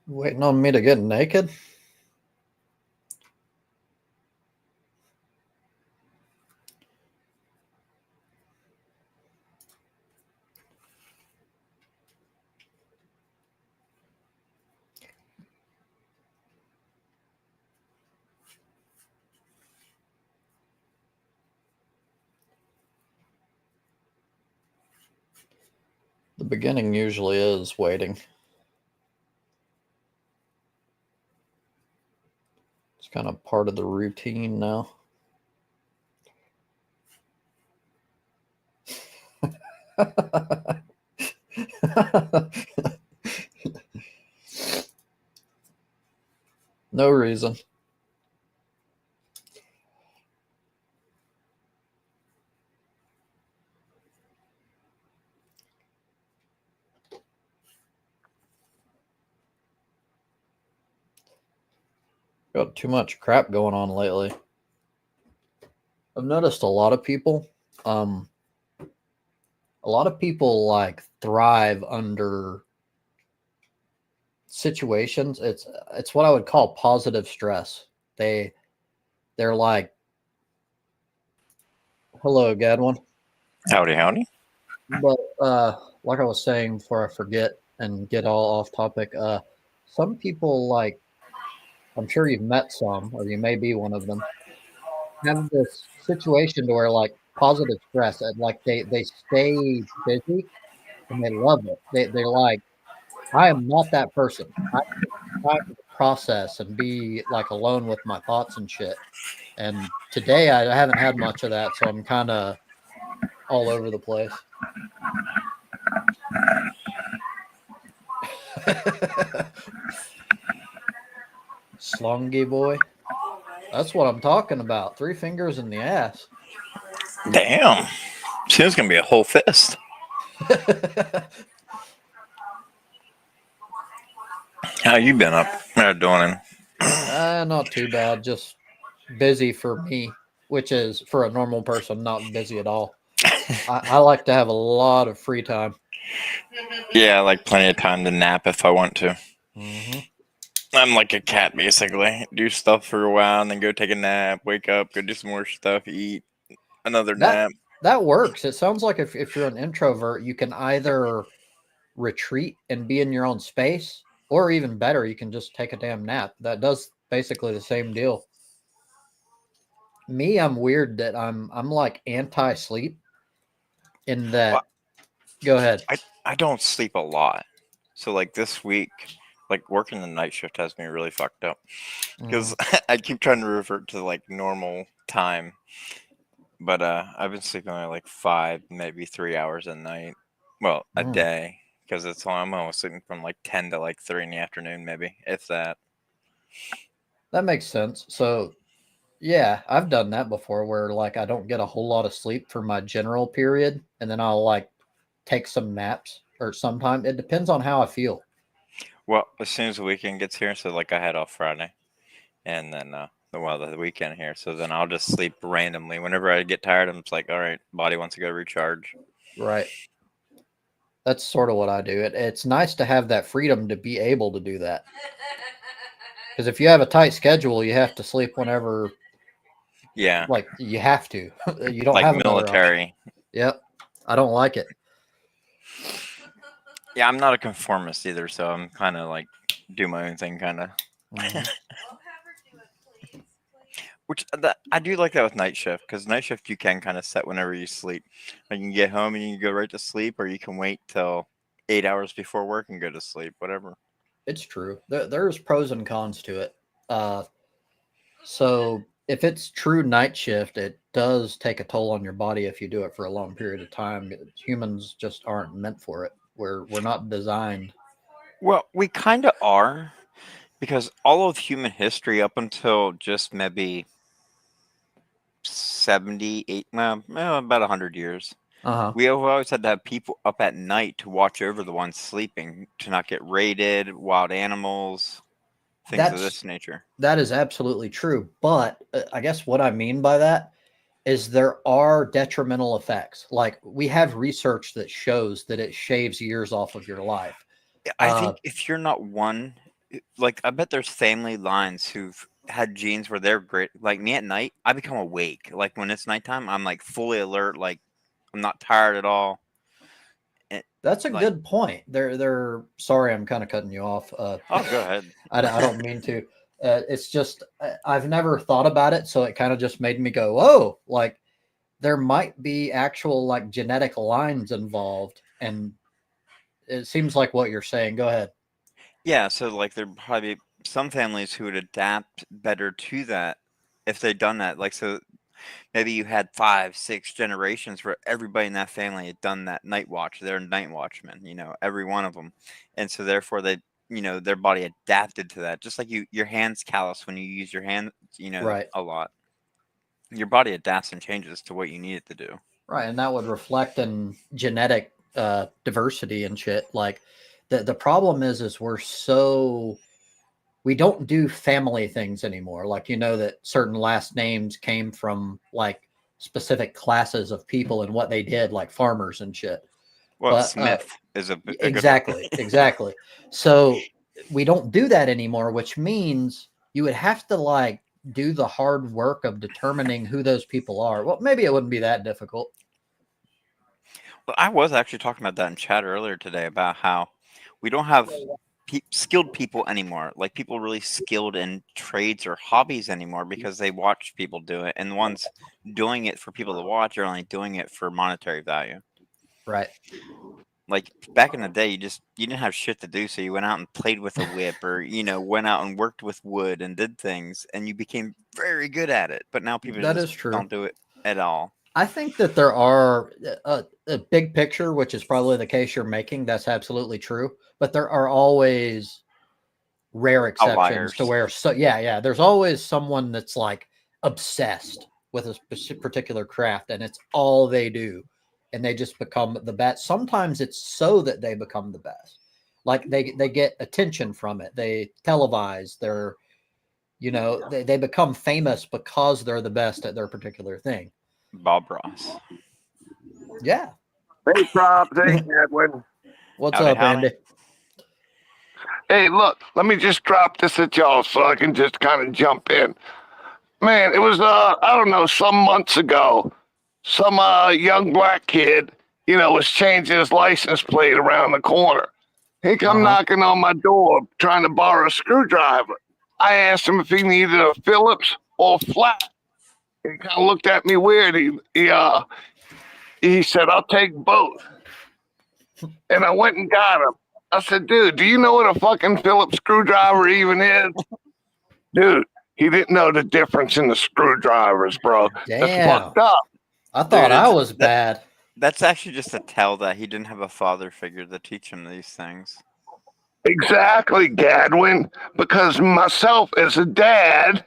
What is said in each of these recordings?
Waiting on me to get naked? The beginning usually is waiting. It's kind of part of the routine now. No reason. Got too much crap going on lately. I've noticed um, a lot of people like thrive under situations. It's what I would call positive stress. They they're like, hello, Gadwin. Howdy, howdy. But like I was saying before I forget and get all off topic, some people like I'm sure you've met some, or you may be one of them, have this situation to where like positive stress, like they stay busy and they love it. They're like, I am not that person. I need time to process and be like alone with my thoughts and shit. And today I haven't had much of that, so I'm kind of all over the place. Slongy boy. That's what I'm talking about. 3 fingers in the ass. Damn. Soon's gonna be a whole fist. How you been up? How you doing? Not too bad. Just busy for me, which is for a normal person, not busy at all. I like to have a lot of free time. Yeah, like plenty of time to nap if I want to. Hmm. I'm like a cat, basically. Do stuff for a while and then go take a nap, wake up, go do some more stuff, eat, another That nap. that works. It sounds like if you're an introvert, you can either retreat and be in your own space, or even better, you can just take a damn nap. That does basically the same deal. Me, I'm weird that I'm like anti sleep in Well, that. Go ahead. I don't sleep a lot. So, like this week, like working the night shift has me really fucked up. Hmm. Because I keep trying to revert to like normal time. But I've been sleeping only like 5, maybe 3 hours a night. Well, a Mm. day, because I'm almost sleeping from like 10 to like 3 in the afternoon, maybe if that. That makes sense. So yeah, I've done that before where like I don't get a whole lot of sleep for my general period, and then I'll like take some naps or sometime. It depends on how I feel. Well, as soon as the weekend gets here, so like I head off Friday, and then the weekend here, so then I'll just sleep randomly whenever I get tired. I'm just like, all right, body wants to go recharge. Right. That's sort of what I do. It's nice to have that freedom to be able to do that. Because if you have a tight schedule, you have to sleep whenever, Yeah, like, you have to. You don't like have another option. military. Yep. I don't like it. Yeah, I'm not a conformist either, so I'm kind of like do my own thing, kind of. Hmm. I do like that with night shift, because night shift you can kind of set whenever you sleep. Like you can get home and you can go right to sleep, or you can wait till 8 hours before work and go to sleep, whatever. It's true. There's pros and cons to it. Uh, so if it's true night shift, it does take a toll on your body if you do it for a long period of time. Humans just aren't meant for it. We're not designed. Well, we kind of are, because all of human history up until just maybe 78, well, about 100 years, Uh huh. we have always had to have people up at night to watch over the ones sleeping to not get raided, wild animals, things of That's this nature. that is absolutely true. But I guess what I mean by that is there are detrimental effects. Like we have research that shows that it shaves years off of your life. Yeah, I Uh, think if you're not one like I bet there's family lines who've had genes where they're great. Like me at night, I become awake. Like when it's nighttime, I'm like fully alert. Like I'm not tired at all. It, That's a like, good point. They're sorry, I'm kind of cutting you off. oh, go ahead. I don't mean to. It's just I've never thought about it, so it kind of just made me go, "Whoa!" Like there might be actual like genetic lines involved, and it seems like what you're saying. Go ahead. Yeah, so like there probably some families who would adapt better to that if they'd done that. Like so maybe you had 5, 6 generations where everybody in that family had done that night watch. They're night watchmen, every one of them, and so therefore they, their body adapted to that. Just like your hands callous when you use your hand, Right. a lot. Your body adapts and changes to what you need it to do. Right, and that would reflect in genetic diversity and shit. Like the problem is we don't do family things anymore. Like that certain last names came from like specific classes of people and what they did, like farmers and shit. Well, But Smith is a good one. exactly, exactly. So we don't do that anymore, which means you would have to like do the hard work of determining who those people are. Well, maybe it wouldn't be that difficult. Well, I was actually talking about that in chat earlier today about how we don't have skilled people anymore, like people really skilled in trades or hobbies anymore because they watch people do it, and the ones doing it for people to watch are only doing it for monetary value. Right. Like back in the day, you didn't have shit to do, so you went out and played with a whip, or went out and worked with wood and did things, and you became very good at it. But now people That just is true. don't do it at all. I think that there are a big picture, which is probably the case you're making. That's absolutely true. But there are always rare exceptions to Outliers. where, so yeah, yeah, there's always someone that's like obsessed with a particular craft and it's all they do. And they just become the best. Sometimes it's so that they become the best. Like they get attention from it. They televise their, they become famous because they're the best at their particular thing. Bob Ross. Yeah. Hey, Props. Hey, Edwin. What's Howdy, up, howdy. Andy? Hey, look, let me just drop this at y'all so I can just kind of jump in. Man, it was, I don't know, some months ago, some young black kid, was changing his license plate around the corner. He come Uh-huh. knocking on my door trying to borrow a screwdriver. I asked him if he needed a Phillips or flat. He kind of looked at me weird. He said, I'll take both. And I went and got him. I said, dude, do you know what a fucking Phillips screwdriver even is? Dude, he didn't know the difference in the screwdrivers, bro. That's Damn. fucked up. I Dude, thought I was bad. that's actually just a tell that he didn't have a father figure to teach him these things. Exactly, Gadwin. Because myself as a dad,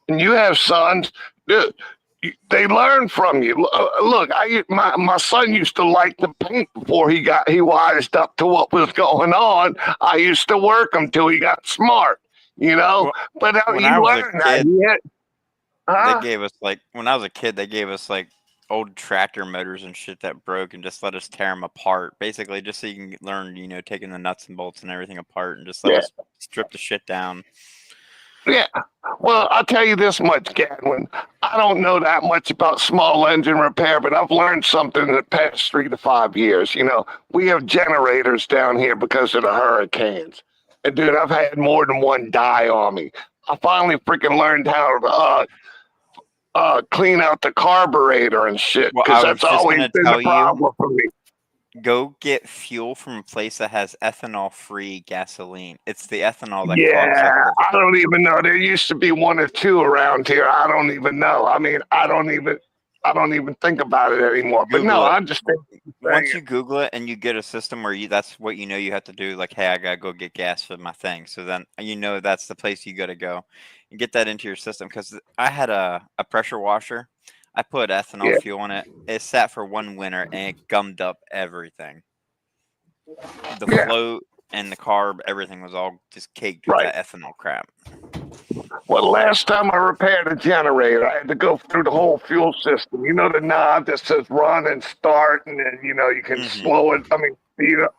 and you have sons, dude, they learn from you. Look, my son used to like to paint before he wised up to what was going on. I used to work him till he got smart, Well, But when you I was a learn that, kid, they huh? gave us like when I was a kid, they gave us like old tractor motors and shit that broke and just let us tear them apart. Basically, just so you can learn, taking the nuts and bolts and everything apart and just let Yeah, us strip the shit down. yeah. Well, I'll tell you this much, Gadwin. I don't know that much about small engine repair, but I've learned something in the past 3 to 5 years. We have generators down here because of the hurricanes. And dude, I've had more than one die on me. I finally freaking learned how to clean out the carburetor and shit, Well, because I was that's just always gonna been the tell you, problem for me. go get fuel from a place that has ethanol-free gasoline. It's the ethanol that clogs up Yeah, the. I don't even know. There used to be one or two around here. I don't even know. I mean, I don't even think about it anymore. But no, Google it. I understand what you're Once saying. you Google it and you get a system where that's what you have to do, like, hey, I gotta go get gas for my thing. So then that's the place you gotta go and get that into your system. Because I had a pressure washer. I put ethanol Yeah, fuel in it. It sat for one winter and it gummed up everything. The yeah, float and the carb, everything was all just caked with right. that ethanol crap. Well, last time I repaired a generator, I had to go through the whole fuel system. The knob that says run and start, and then you can Hmm. slow it. I mean, speed up.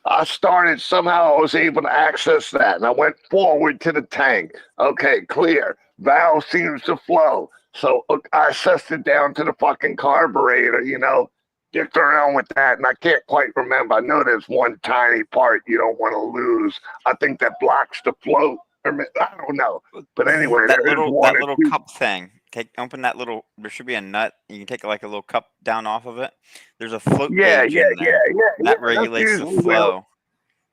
I started somehow. I was able to access that, and I went forward to the tank. Okay, clear. Valve seems to flow. So I assessed it down to the fucking carburetor. Dicked around with that, and I can't quite remember. I know there's one tiny part you don't want to lose. I think that blocks the float. I don't know, but anyway, that there is little one that or little two. cup thing. Open that little. There should be a nut. You can take like a little cup down off of it. There's a float Yeah, gauge yeah, in yeah, there yeah, yeah. that That's regulates the usually where. flow.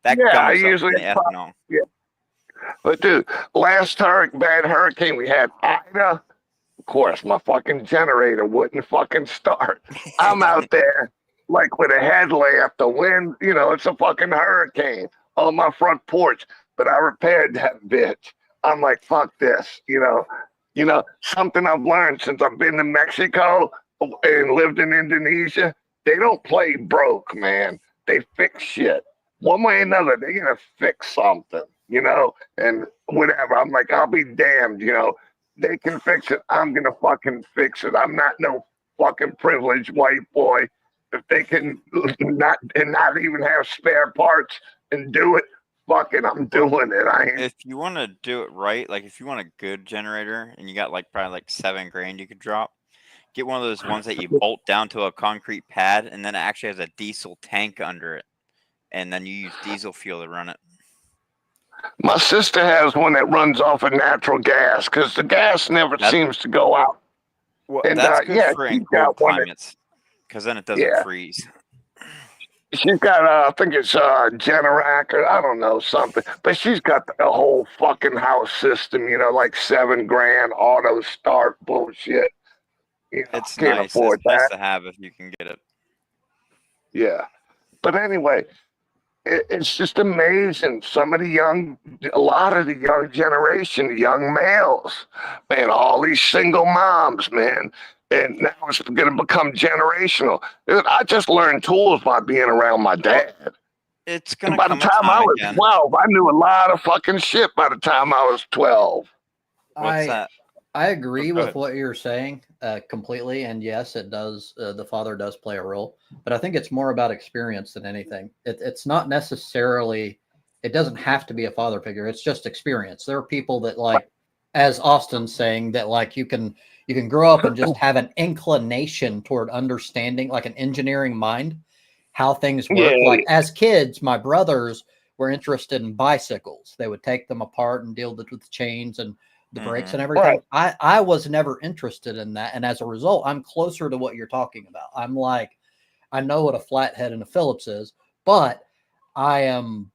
That Yeah, I gums up usually. the ethanol. Yeah, but dude, last bad hurricane we had, Ida. Of course, my fucking generator wouldn't fucking start. I'm out there like with a headlamp, the wind, it's a fucking hurricane on my front porch. But I repaired that bitch. I'm like, fuck this, something I've learned since I've been to Mexico and lived in Indonesia. They don't play broke, man. They fix shit. One way or another, they're gonna fix something, and whatever. I'm like, I'll be damned, they can fix it. I'm gonna fucking fix it. I'm not no fucking privileged white boy. If they can not even have spare parts and do it, fucking, I'm doing it. I ain't. If you want to do it right, like if you want a good generator and you got like probably like $7,000 you could drop, get one of those ones that you bolt down to a concrete pad and then it actually has a diesel tank under it. And then you use diesel fuel to run it. My sister has one that runs off of natural gas because the gas never seems to go out. Well, And that's good yeah, for she's in got cold one. climates because then it doesn't freeze. She's got, I think it's Generac or I don't know something, but she's got the whole fucking house system, like $7,000 auto start bullshit. It's Can't nice. afford It's nice that. to have if you can get it. Yeah, but anyway, it's just amazing. A lot of the young generation, the young males, man, all these single moms, man. And now it's going to become generational. Dude, I just learned tools by being around my dad. It's And gonna by the come a time I time was again. 12, I knew a lot of fucking shit by the time I was 12. What's that? I agree Go with ahead. what you're saying completely, and yes, it does. The father does play a role, but I think it's more about experience than anything. It's not necessarily. It doesn't have to be a father figure. It's just experience. There are people that like, as Austin's saying, that like you can grow up and just have an inclination toward understanding, like an engineering mind, how things work. Yeah. Like as kids, my brothers were interested in bicycles. They would take them apart and deal with the chains and the brakes and everything. Right. I was never interested in that. And as a result, I'm closer to what you're talking about. I'm like, I know what a flathead and a Phillips is, but I am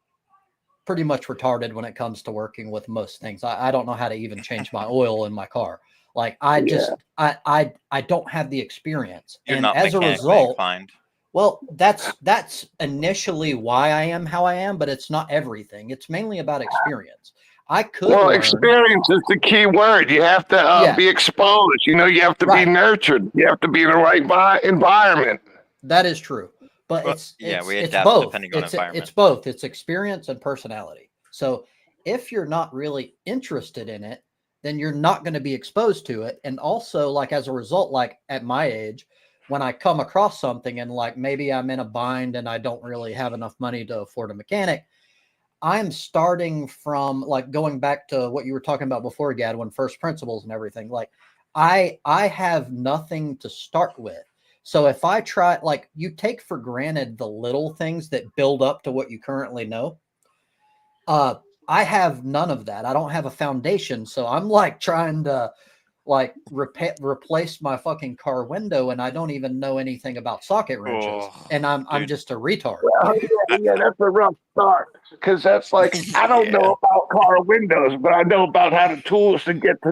pretty much retarded when it comes to working with most things. I don't know how to even change my oil in my car. Like I just, I don't have the experience. You're and not as a mechanically result, inclined. well, that's initially why I am how I am, but it's not everything. It's mainly about experience. I could learn. Experience is the key word. You have to be exposed. You have to be nurtured. You have to be in the right environment. That is true. But we it's adapt both. depending on environment. It's both. It's experience and personality. So if you're not really interested in it, then you're not going to be exposed to it. And also, like as a result, like at my age, when I come across something and like maybe I'm in a bind and I don't really have enough money to afford a mechanic, I'm starting from like going back to what you were talking about before, Gadwin, first principles and everything. Like I have nothing to start with. So if I try, like you take for granted the little things that build up to what you currently know. I have none of that. I don't have a foundation. So I'm like trying to like replace my fucking car window and I don't even know anything about socket wrenches. And I'm just a retard. Well, that's a rough start because that's like I don't know about car windows, but I know about how the tools to get to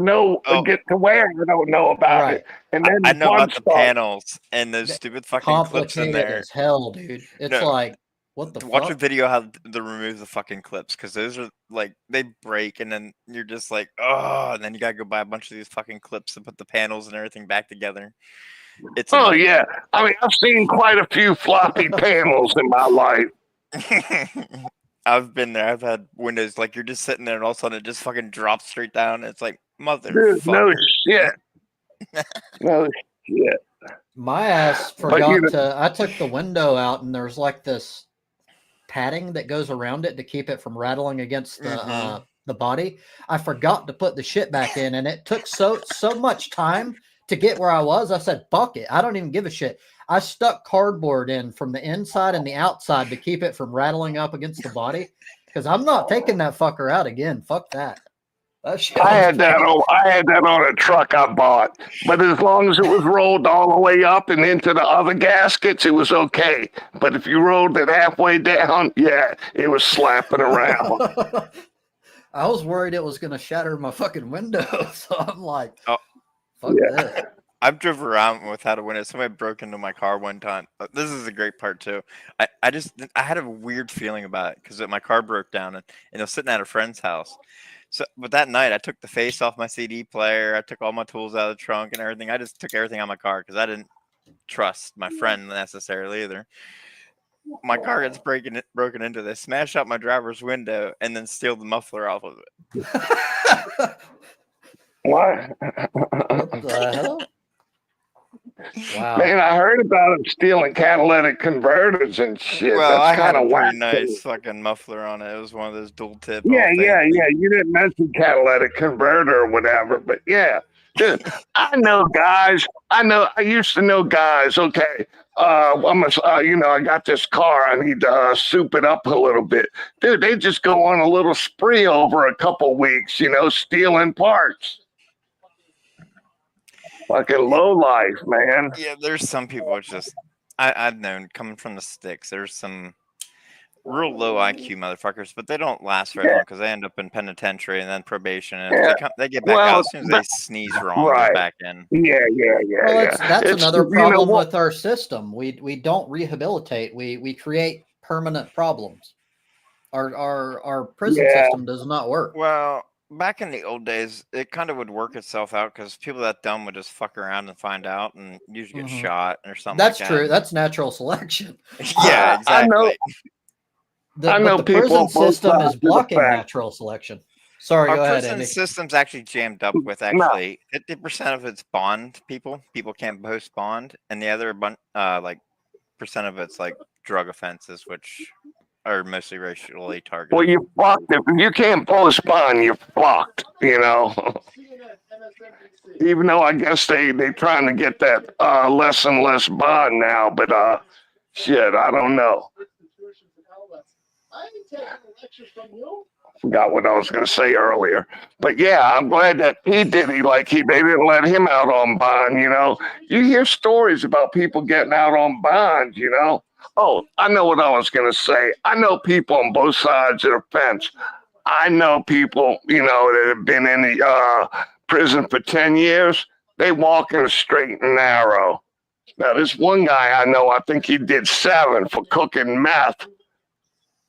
where I don't know about it. And then I know about the panels and those stupid fucking clips in there. As hell, dude. It's like what the watch fuck? a video how to remove the fucking clips because those are like they break and then you're just like and then you gotta go buy a bunch of these fucking clips to put the panels and everything back together. It's I mean I've seen quite a few floppy panels in my life. I've been there. I've had windows like you're just sitting there and all of a sudden it just fucking drops straight down. It's like motherfucker. No shit. No shit. My ass forgot to. I took the window out and there's like this padding that goes around it to keep it from rattling against Mhm. the body. I forgot to put the shit back in, and it took so much time to get where I was. I said, "Fuck it, I don't even give a shit." I stuck cardboard in from the inside and the outside to keep it from rattling up against the body, because I'm not taking that fucker out again. Fuck that. That shit I was had that bad. on. I had that on a truck I bought, but as long as it was rolled all the way up and into the other gaskets, it was okay. But if you rolled it halfway down, yeah, it was slapping around. I was worried it was going to shatter my fucking window, so I'm like, Oh, fuck Yeah. this. I've driven around without a window. Somebody broke into my car one time. This is a great part too. I had a weird feeling about it because my car broke down and I was sitting at a friend's house. So, but that night I took the face off my CD player. I took all my tools out of the trunk and everything. I just took everything out of my car because I didn't trust my friend necessarily either. My car gets broken into. They smash out my driver's window and then steal the muffler off of it. What? What the hell? Wow. Man, I heard about them stealing catalytic converters and shit. Well, That's I had kind a of pretty whack. nice fucking muffler on it. It was one of those dual tip, Yeah, all yeah, fancy. yeah. You didn't mention catalytic converter or whatever, but yeah, dude, I know guys. I used to know guys. Okay, I got this car. I need to soup it up a little bit, dude. They just go on a little spree over a couple weeks, stealing parts. Fucking low life, man. Yeah, there's some people. It's just I've known coming from the sticks. There's some real low IQ motherfuckers, but they don't last very Yeah, long because they end up in penitentiary and then probation. And if yeah. they get back out Well, as soon as they sneeze wrong, they're right. back in. Yeah, yeah, yeah, Well, yeah. that's It's another you know problem what? with our system. We don't rehabilitate. We create permanent problems. Our prison Yeah, system does not work. Well, back in the old days, it kind of would work itself out because people that dumb would just fuck around and find out and usually get Hmm. shot or something like That's that. true. That's natural selection. Yeah, I know. exactly. I But know the people prison on both system sides is of the blocking fence. natural selection. Sorry, Our go ahead, prison Andy. system's actually jammed up with No, actually 50% of it's bond people. People can't post bond, and the other like percent of it's like drug offenses, which are mostly racially well, targeted. you fucked. If you can't post bond, you're fucked. Even though I guess they trying to get that less and less bond now, but shit, I don't know. Forgot what I was gonna say earlier, but yeah, I'm glad that he did. They didn't let him out on bond. You hear stories about people getting out on bond. Oh, I know what I was gonna say. I know people on both sides of the fence. I know people, that have been in the prison for 10 years. They walk in a straight and narrow. Now, this one guy I know, I think he did 7 for cooking meth.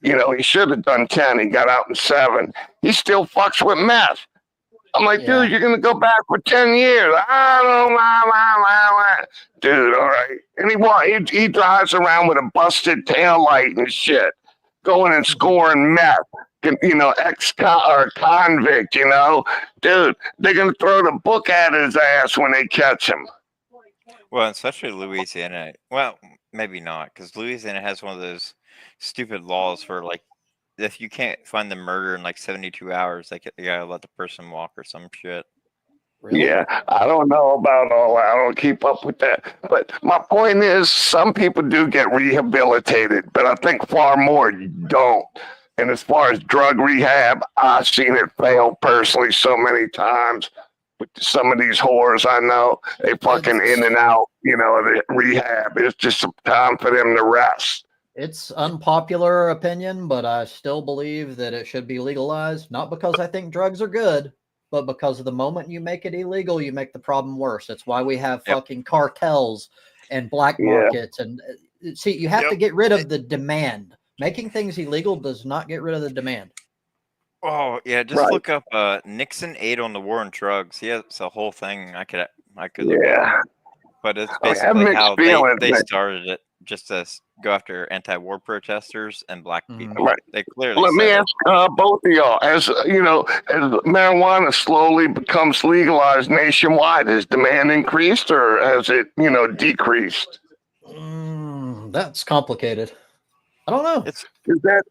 He should have done 10. He got out in 7. He still fucks with meth. I'm like, Yeah. dude, you're going to go back for 10 years. I don't know. Dude, all right. And he drives around with a busted tail light and shit, going and scoring meth. Or convict, dude, they're going to throw the book at his ass when they catch him. Well, especially Louisiana. Well, maybe not, because Louisiana has one of those stupid laws for like if you can't find the murder in like 72 hours, they gotta let the person walk or some shit. Really? Yeah, I don't know about all that. I don't keep up with that. But my point is, some people do get rehabilitated, but I think far more don't. And as far as drug rehab, I've seen it fail personally so many times. With some of these whores I know, they fucking in and out, of the rehab. It's just some time for them to rest. It's unpopular opinion, but I still believe that it should be legalized. Not because I think drugs are good, but because the moment you make it illegal, you make the problem worse. That's why we have Yep. fucking cartels and black Yeah. markets. And see, you have to Yep. get rid of the demand. Making things illegal does not get rid of the demand. Oh yeah, just Right. look up Nixon aid on the war on drugs. He has a whole thing I could look up. Yeah. But it's I have basically mixed how feelings. they started it just to go after anti-war protesters and black people. Right. They clearly Let me said it. ask both of y'all, as marijuana slowly becomes legalized nationwide, has demand increased or has it, decreased? That's complicated. I don't know. It's Is that?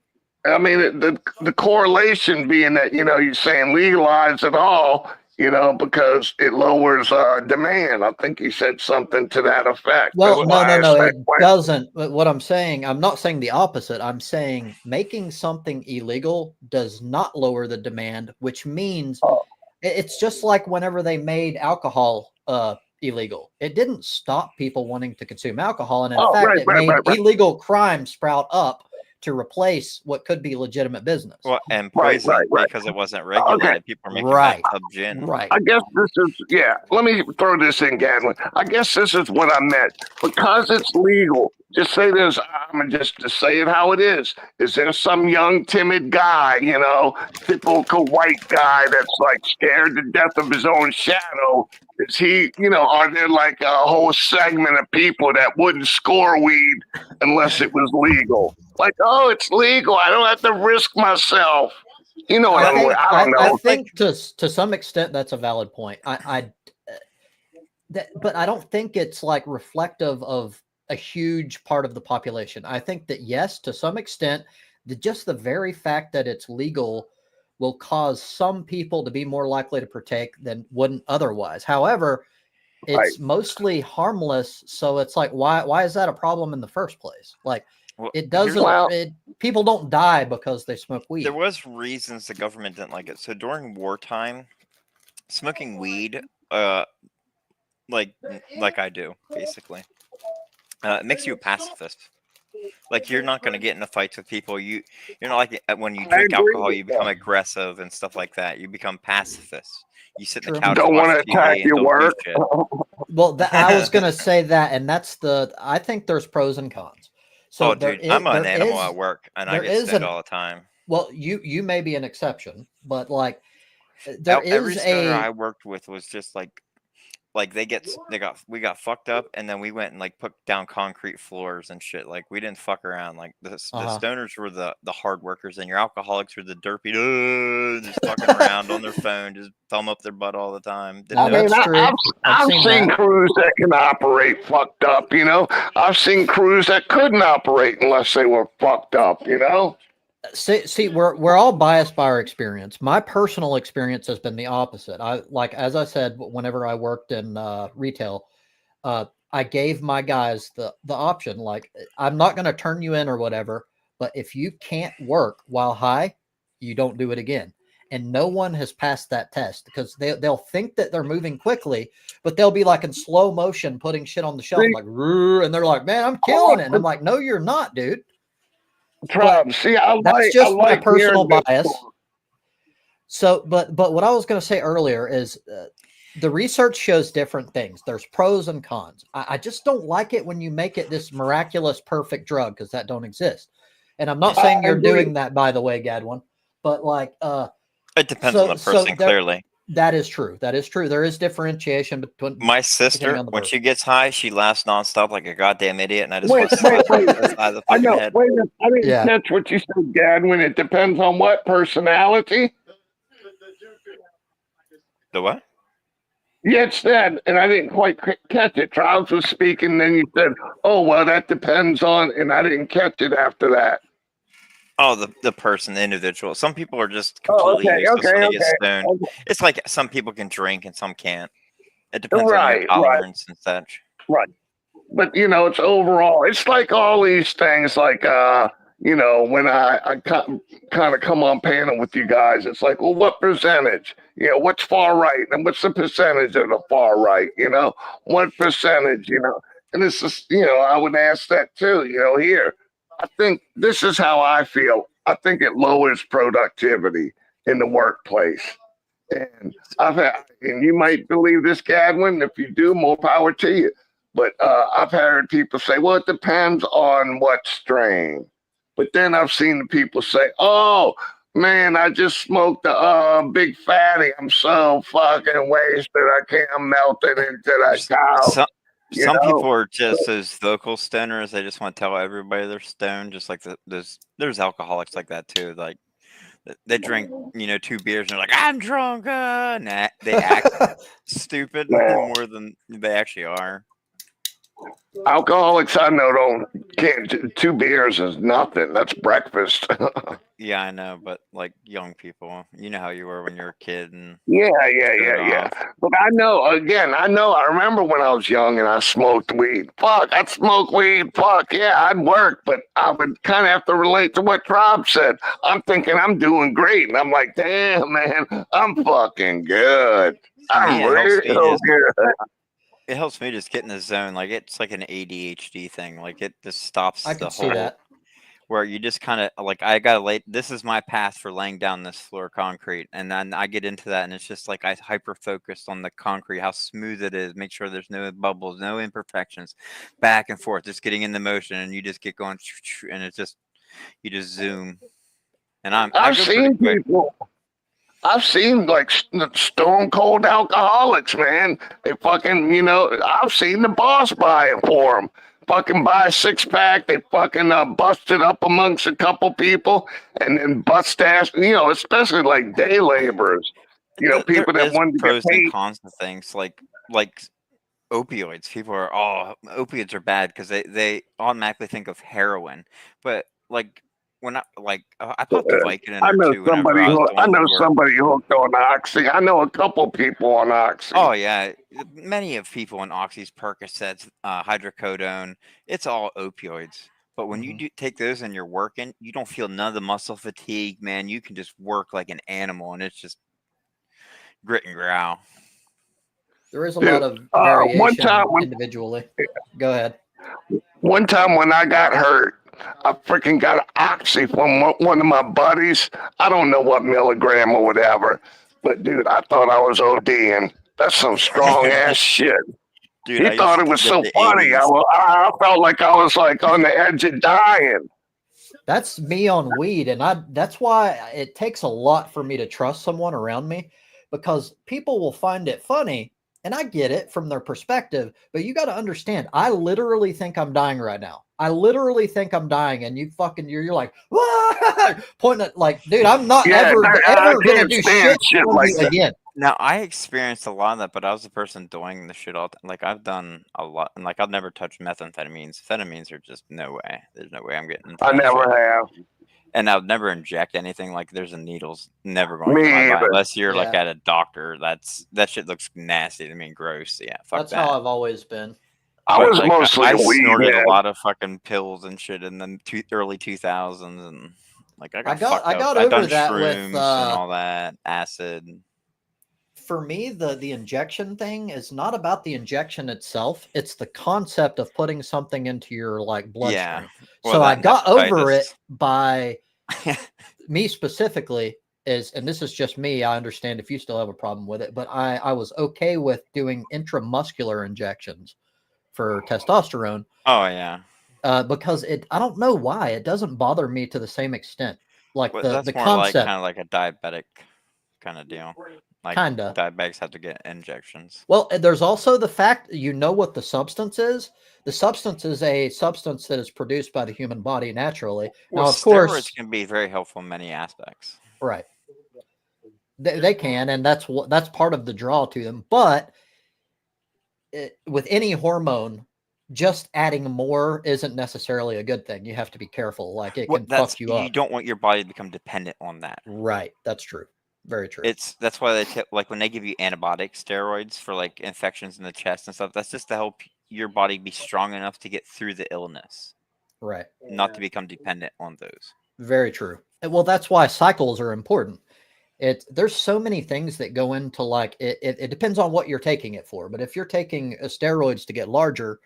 I mean, the correlation being that you're saying legalize it all, because it lowers demand. I think you said something to that effect. That's Well, why I asked no, that it question. doesn't. What I'm saying, I'm not saying the opposite. I'm saying making something illegal does not lower the demand, which means Oh, it's just like whenever they made alcohol illegal. It didn't stop people wanting to consume alcohol, and in oh, fact, right, it right, made right, right, illegal crime sprout up to replace what could be legitimate business. well, and right, right, poison right. because it wasn't Okay, regulated. People are making hot Right, tub gin. right. I guess this is, yeah, let me throw this in, Gadwin. I guess this is what I meant. Because it's legal, just say this, I'm mean, just to say it how it is. Is there some young, timid guy, typical white guy that's like scared to death of his own shadow? Is he, are there like a whole segment of people that wouldn't score weed unless it was legal? Like, oh, it's legal. I don't have to risk myself. You know what I I'm, think I don't I know. think to some extent that's a valid point. But I don't think it's like reflective of a huge part of the population. I think that yes, to some extent, just the very fact that it's legal will cause some people to be more likely to partake than wouldn't otherwise. However, Right. it's mostly harmless, so it's like why is that a problem in the first place? Like Well, it here's doesn't Well, people don't die because they smoke there weed. was reasons the government didn't like it. So during wartime, smoking weed, like I do, basically, it makes you a pacifist. Like you're not going to get into fights with people. You're not like when you I drink agree alcohol, with you become that. aggressive and stuff like that. You become pacifists. You sit in the True. couch and Don't want watch to attack TV and your don't do work. shit. Well, I was going to say that, and that's I think there's pros and cons. So Oh, dude, I'm an animal at work, and I there get is stoned an all the time. well, you may be an exception, but like there Every is stoner I a worked with was just like we got fucked up, and then we went and like put down concrete floors and shit. Like we didn't fuck around. Like the uh-huh. stoners were the hard workers, and your alcoholics were the derpy, just fucking around on their phone, just thumb up their butt all the time. Didn't Now I know. mean, that's true. I've I've seen seen that. crews that can operate fucked up. I've seen crews that couldn't operate unless they were fucked up. See, we're all biased by our experience. My personal experience has been the opposite. As I said, whenever I worked in retail, I gave my guys the option. Like, I'm not going to turn you in or whatever, but if you can't work while high, you don't do it again. And no one has passed that test because they'll think that they're moving quickly, but they'll be like in slow motion putting shit on the shelf, See, like, and they're like, man, I'm killing it. And I'm like, no, you're not, dude. But Trav, see, I that's like I just my like personal hearing this bias. So, but what I was going to say earlier is the research shows different things. There's pros and cons. I just don't like it when you make it this miraculous perfect drug because that don't exist. And I'm not saying I you're agree. doing that, by the way, Gadwin. But like, It depends on the person, clearly. that is true. That is true. There is differentiation between My depending sister, on the when person. she gets high, she laughs nonstop like a goddamn idiot, and I just Wait, want to wait, slap her wait. on the side of the I fucking know. head. Wait a minute. I didn't Yeah. catch what you said, Gadwin. It depends on what personality. The what? You had said, and I didn't quite catch it. Trav was speaking, then you said, "Oh, well, that depends on," and I didn't catch it after that. Oh, the person, the individual. Some people are just Oh, completely useless when they get okay. stoned. It's like some people can drink and some can't. It depends on your Right, tolerance and such. right. But it's overall. It's like all these things. Like when I kind of come on panel with you guys, it's like, well, what percentage? What's far right, and what's the percentage of the far right? What percentage? And it's just I would ask that too. Here, I think this is how I feel. I think it lowers productivity in the workplace. And and you might believe this, Gadwin. If you do, more power to you. But I've heard people say, well, it depends on what strain. But then I've seen the people say, oh, man, I just smoked a big fatty. I'm so fucking wasted. I can't melt it into that couch. Some people are just as vocal stoners. They just want to tell everybody they're stoned. Just like there's alcoholics like that too. Like they drink 2 beers and they're like, I'm drunk. Nah, they act stupid more than they actually are. Alcoholics I know don't can't. 2 beers is nothing. That's breakfast. Yeah, I know, but like young people, you know how you were when you were a kid and Yeah, showed yeah. off. But I know, again, I remember when I was young and I smoked weed. Fuck, I'd smoke weed. Fuck, yeah, I'd work, but I would kind of have to relate to what Rob said. I'm thinking I'm doing great. And I'm like, damn, man, I'm fucking good. To I'm me, it helps me real just good. it helps me just get in the zone. Like it's like an ADHD thing. Like it just stops I the could see whole that. where you just kind of like I gotta lay. This is my path for laying down this floor of concrete, and then I get into that, and it's just like I hyper focused on the concrete, how smooth it is, make sure there's no bubbles, no imperfections, back and forth, just getting in the motion, and you just get going, and it's just you just zoom, and I I've go pretty seen quick. people. I've seen like stone cold alcoholics, man. They fucking, I've seen the boss buy it for them. Fucking buy a 6 pack. They fucking bust it up amongst a couple people and then bust ass, especially like day laborers, There people that is wanted to get pros and paid. cons to things like opioids. People are opiates are bad because they automatically think of heroin, but like when I popped a Vicodin in there too whenever I was I doing know work. somebody hooked on Oxy. I know a couple people on Oxy. Oh yeah, many of people in oxys, Percocets, hydrocodone, it's all opioids. But when you Hmm. do take those and you're working, you don't feel none of the muscle fatigue, man. You can just work like an animal, and it's just grit and growl. There is a lot Dude, of one time variation when individually. Go ahead. One time when I got hurt, I freaking got oxy from one of my buddies. I don't know what milligram or whatever, but dude, I thought I was ODing. That's some strong ass shit. Dude, He I thought used it to was get so the funny. 80s. I felt like I was like on the edge of dying. That's me on weed, and that's why it takes a lot for me to trust someone around me, because people will find it funny, and I get it from their perspective, but you got to understand, I literally think I'm dying right now. I literally think I'm dying, and you're like, "Wah!" Pointing at, like, dude, I'm not Yeah, I ever gonna can't do stand shit shit for like you that. again. Now I experienced a lot of that, but I was the person doing the shit all the time. Like I've done a lot, and like I've never touched methamphetamines. Amphetamines are just no way. There's no way I'm getting into I that never shit. have. And I'll never inject anything. Like there's a needle's never going into my Me body either. unless you're like Yeah, at a doctor. That shit looks nasty to me, and gross. Yeah, fuck that's how that. I've always been. I But was like mostly I a weed snorted a head. lot of fucking pills and shit in the early 2000s, and like I I got got fucked I up. got I over done that with shrooms and all that acid. for me, the injection thing is not about the injection itself. It's the concept of putting something into your like Yeah, bloodstream. well So I that and got over it hepatitis. by me specifically is, and this is just me. I understand if you still have a problem with it, but I was okay with doing intramuscular injections for testosterone, Oh yeah. because I don't know why it doesn't bother me to the same extent. Like Well, the that's more like concept, kind of like a diabetic kind of deal. Like kinda. diabetics have to get injections. Well, there's also the fact you know what the substance is. The substance is a substance that is produced by the human body naturally. Well, Now, of steroids course, can be very helpful in many aspects. right, they can, and that's part of the draw to them. But with any hormone, just adding more isn't necessarily a good thing. You have to be careful. Like it Well, can that's fuck you you up. don't want your body to become dependent on that. Right, that's true. Very true. That's why like when they give you antibiotic steroids for like infections in the chest and stuff. That's just to help your body be strong enough to get through the illness, Right, not to become dependent on those. very true. Well, that's why cycles are important. There's so many things that go into like it depends on what you're taking it for. But if you're taking steroids to get larger,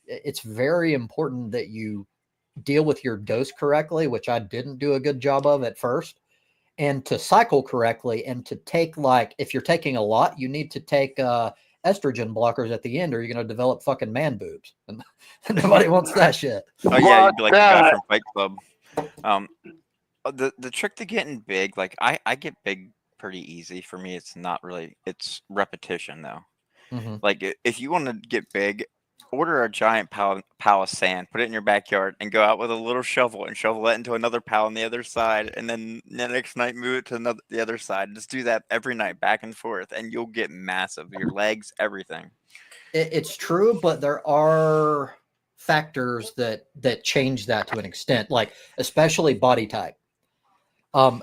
it's very important that you deal with your dose correctly, which I didn't do a good job of at first, and to cycle correctly, and to take, like, if you're taking a lot, you need to take estrogen blockers at the end, or you're going to develop fucking man boobs, and nobody wants that shit. Oh yeah, Fuck you'd be like the guy that. from Fight Club. Um, the trick to getting big, like I get big pretty easy. For me, it's not really. It's repetition though. Hmm. Like if you want to get big, order a giant pile of sand, put it in your backyard, and go out with a little shovel and shovel it into another pile on the other side, and then the next night move it to the other side. Just do that every night, back and forth, and you'll get massive. Your legs, everything. it's true, but there are factors that change that to an extent, like especially body type. Yeah,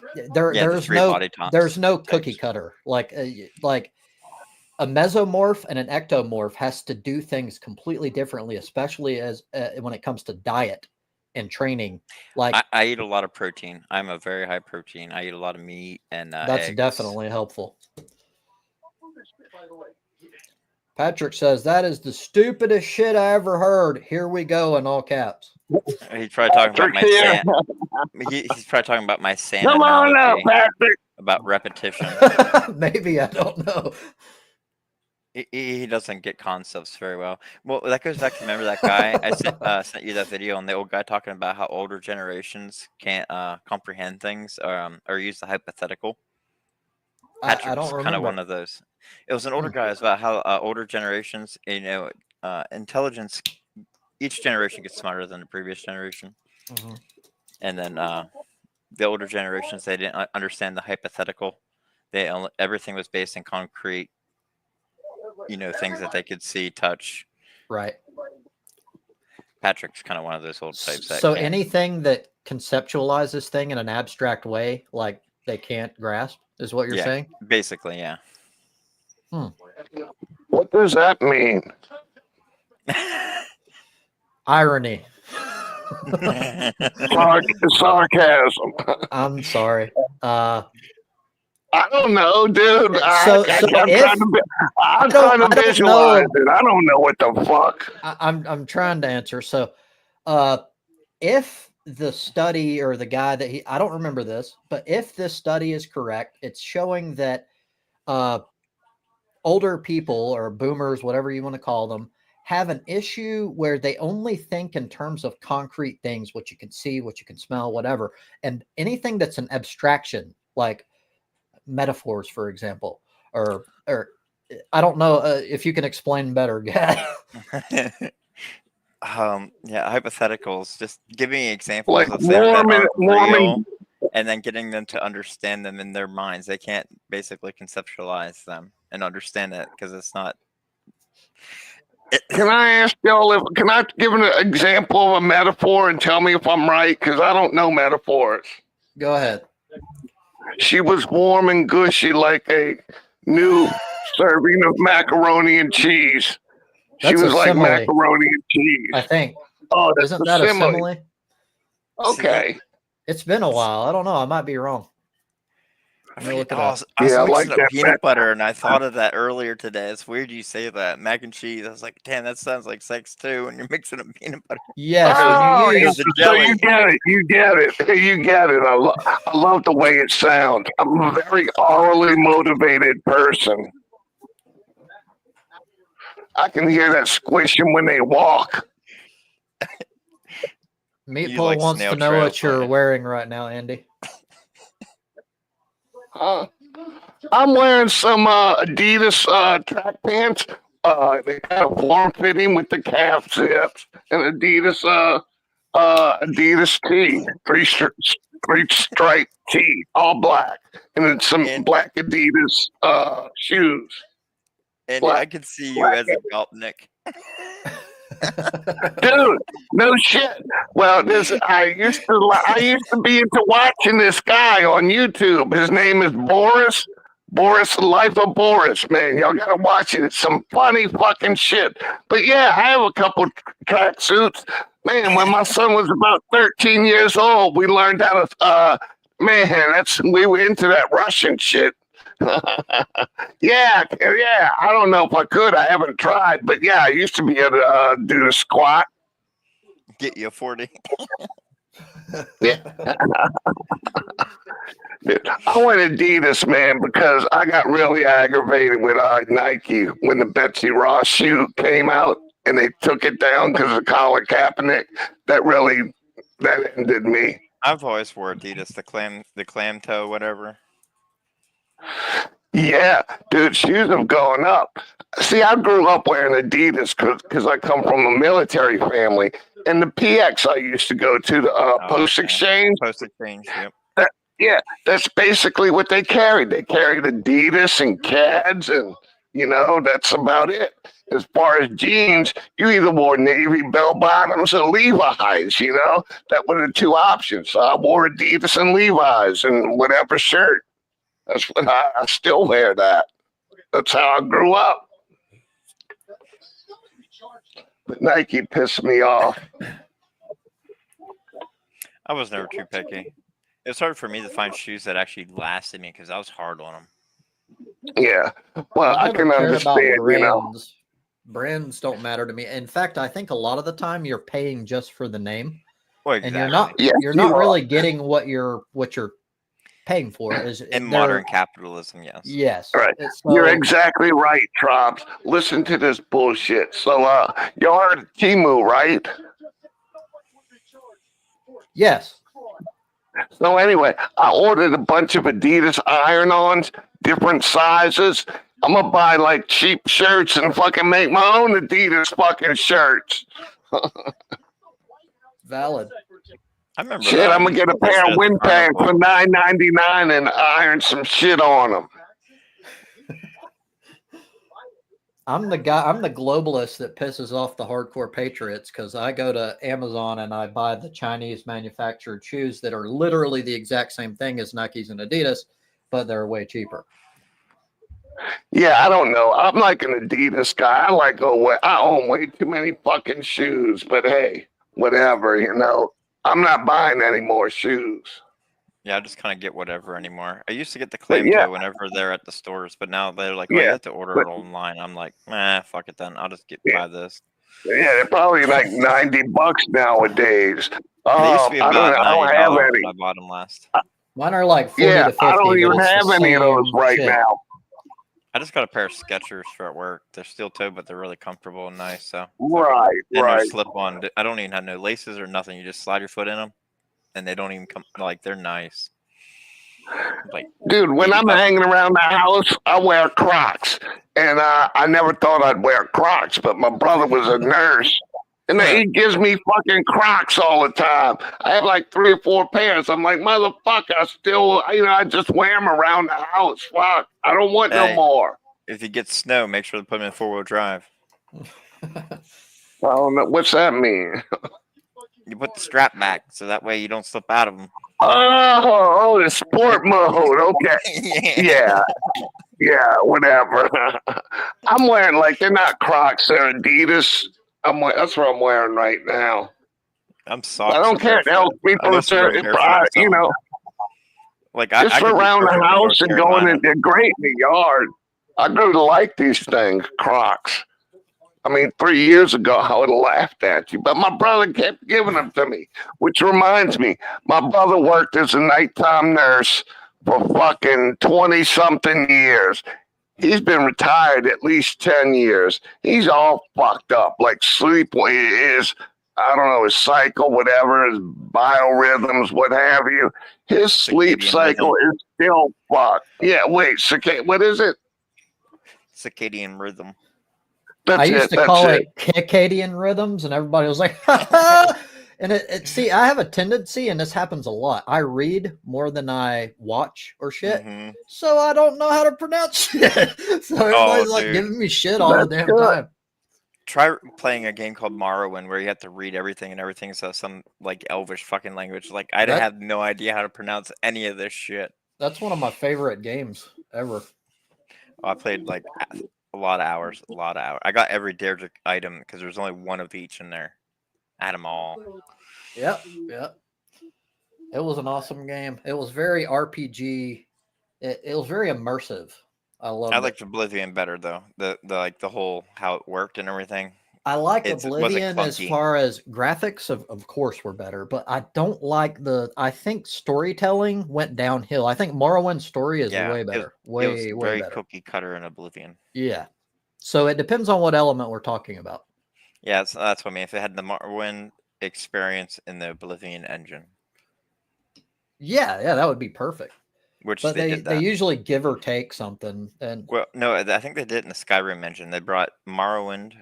there's no cookie cutter like a mesomorph and an ectomorph has to do things completely differently, especially as when it comes to diet and training. Like I eat a lot of protein. I'm a very high protein. I eat a lot of meat and that's eggs. definitely helpful. Patrick says that is the stupidest shit I ever heard. Here we go in all caps. He's probably talking about my Patrick's here. he's probably talking about my sand Come on up, analogy Patrick. about repetition. Maybe, I don't know. He doesn't get concepts very well. Well, that goes back to, remember that guy I sent you that video on the old guy talking about how older generations can't comprehend things or use the hypothetical. I Patrick's don't kind of remember. one of those. It was an older guy. It was about how older generations, intelligence. Each generation gets smarter than the previous generation, and then the older generations, they didn't understand the hypothetical. Everything was based in concrete. Things that they could see, touch. Right. Patrick's kind of one of those old types. So anything that conceptualizes thing in an abstract way, like they can't grasp, is what you're saying? Basically, yeah. What does that mean? Irony. Sarcasm. I'm sorry. I don't know, dude. So I'm trying to visualize it. I don't know what the fuck. I'm trying to answer. So, if the study or the guy that I don't remember this, but if this study is correct, it's showing that older people or boomers, whatever you want to call them, have an issue where they only think in terms of concrete things, what you can see, what you can smell, whatever, and anything that's an abstraction, like metaphors, for example, or I don't know if you can explain better, Gad. Hypotheticals. Just give me examples Like of things that are Mormon, real, and then getting them to understand them in their minds. They can't basically conceptualize them and understand it because it's not. Can I ask y'all can I give an example of a metaphor and tell me if I'm right? Because I don't know metaphors. Go ahead. She was warm and gushy like a new serving of macaroni and cheese. She That's was a like simile, macaroni and cheese. I think. Oh, that's Isn't that a simile? Okay. It's been a while. I don't know. I might be wrong. I was Yeah, I mixing like up that peanut butter, and I thought of that earlier today. It's weird you say that. Mac and cheese. I was like, damn, that sounds like sex too. And you're mixing up peanut butter. Yes, Oh, when you use the so jelly. you get it. You get it. You get it. I love the way it sounds. I'm a very orally motivated person. I can hear that squishing when they walk. Meatball like wants snail to know trails, what you're don't you? wearing right now, Andy. I'm wearing some Adidas track pants. They kind of form fitting with the calf zips and Adidas tee, three stripe tee, all black, and then some black Adidas shoes. And I could see you as a Gopnik. Dude, no shit. Well, I used to be into watching this guy on YouTube. His name is Boris. Boris, the Life of Boris, man. Y'all gotta watch it. It's some funny fucking shit. But yeah, I have a couple track suits. Man, when my son was about 13 years old, we learned how to we were into that Russian shit. yeah. I don't know if I could. I haven't tried, but yeah, I used to be able to do the squat. Get you a 40. Yeah. Dude, I went Adidas, man, because I got really aggravated with Nike when the Betsy Ross shoe came out and they took it down because of Colin Kaepernick. That ended me. I've always wore Adidas, the clam toe, whatever. Yeah, dude, shoes have gone up. See, I grew up wearing Adidas because I come from a military family. And the PX I used to go to, the Post Exchange. Post Exchange, yep. That's basically what they carried. They carried Adidas and Cads, and that's about it. As far as jeans, you either wore Navy bell bottoms or Levi's, you know? That were the two options. So I wore Adidas and Levi's and whatever shirt. That's what I still wear that. That's how I grew up. But Nike pissed me off. I was never too picky. It was hard for me to find shoes that actually lasted me because I was hard on them. Yeah. Well, I I've never can cared about understand, you know. brands. Brands don't matter to me. In fact, I think a lot of the time you're paying just for the name, Well, and exactly. Yes, you're you not are. really getting what you're paying for. Is In modern capitalism, yes. Yes. Right. It's You're so exactly right, Trump. Listen to this bullshit. So, you heard of Timu, right? yes. So anyway, I ordered a bunch of Adidas iron-ons, different sizes. I'm gonna buy like cheap shirts and fucking make my own Adidas fucking shirts. Valid. I remember Shit, that. I'm gonna get a pair of wind pants for $9.99 and iron some shit on them. I'm the globalist that pisses off the hardcore patriots because I go to Amazon and I buy the Chinese manufactured shoes that are literally the exact same thing as Nikes and Adidas, but they're way cheaper. Yeah, I don't know. I'm like an Adidas guy. I own way too many fucking shoes, but hey, whatever, you know. I'm not buying any more shoes. Yeah, I just kind of get whatever anymore. I used to get the But clam yeah, toe whenever they're at the stores, but now they're like, oh, you yeah, have to order but it online. I'm like, fuck it then. I'll just yeah, buy this. yeah, they're probably like $90 nowadays. They used to be I don't about I don't have $90 any. when I bought them last. Mine are like 40 Yeah, to 50, I don't but even it's the have any of those same right shit. now. I just got a pair of Skechers for at work. They're steel toe, but they're really comfortable and nice. So Right, and they're right. slip on. I don't even have no laces or nothing. You just slide your foot in them, and they don't even come. Like they're nice. Like Dude, when I'm $80. hanging around the house, I wear Crocs. And I never thought I'd wear Crocs, but my brother was a nurse. And he gives me fucking Crocs all the time. I have like 3 or 4 pairs. I'm like, motherfucker, I just wear them around the house. Fuck, I don't want no Hey, more. if you get snow, make sure to put them in 4-wheel drive. I don't know. What's that mean? You put the strap back so that way you don't slip out of them. Oh, the sport mode. Okay. Yeah. Yeah, whatever. I'm wearing they're not Crocs, they're Adidas. That's what I'm wearing right now. I'm I socks don't or care. barefoot. I mostly wear barefoot. You know, Like just I for could be around the perfect in North house and going Carolina. in. They're great in the yard. I grew to like these things, Crocs. I mean, 3 years ago, I would have laughed at you, but my brother kept giving them to me, which reminds me, my brother worked as a nighttime nurse for fucking 20-something years. He's been retired at least 10 years. He's all fucked up, like sleep is, I don't know, his cycle, whatever, his biorhythms, what have you. His sleep Circadian cycle rhythm. is still fucked. Yeah, wait, what is it? Circadian rhythm. I That's used it. to That's call it. it circadian rhythms, and everybody was like, ha ha. And see, I have a tendency, and this happens a lot. I read more than I watch or shit, Mm-hmm. so I don't know how to pronounce shit. So everybody's like dude. giving me shit all the That's damn good. time. Try playing a game called Morrowind where you have to read everything and everything, so some like Elvish fucking language. Like I That- have no idea how to pronounce any of this shit. That's one of my favorite games ever. I played like a lot of hours. I got every Daedric item because there's only one of each in there. I had them all. Yep. It was an awesome game. It was very RPG. It was very immersive. I loved I it. liked Oblivion better though. The whole how it worked and everything. I like It wasn't Oblivion as clunky. far as graphics, of course, were better, but I don't like I think storytelling went downhill. I think Morrowind's story is way better. It was Way very better. cookie cutter in Oblivion. Yeah. So it depends on what element we're talking about. Yeah, that's what I mean. If it had the Morrowind experience in the Oblivion engine, Yeah, that would be perfect. which But they did that. they usually give or take something. And Well, no, I think they did it in the Skyrim engine. They brought Morrowind,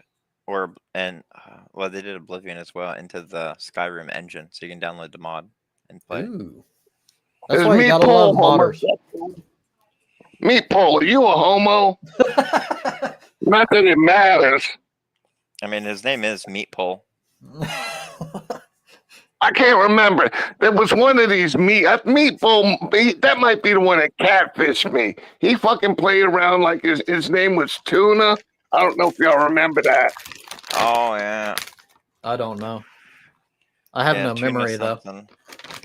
they did Oblivion as well into the Skyrim engine, so you can download the mod and play. ooh. That's why you gotta love modders. Meatpole, are you a homo? Not that it matters. I mean, his name is Meatpole. I can't remember. There was one of these meatball. That might be the one that catfished me. He fucking played around like his name was Tuna. I don't know if y'all remember that. Oh yeah. I don't know. I have no Tuna memory though. something.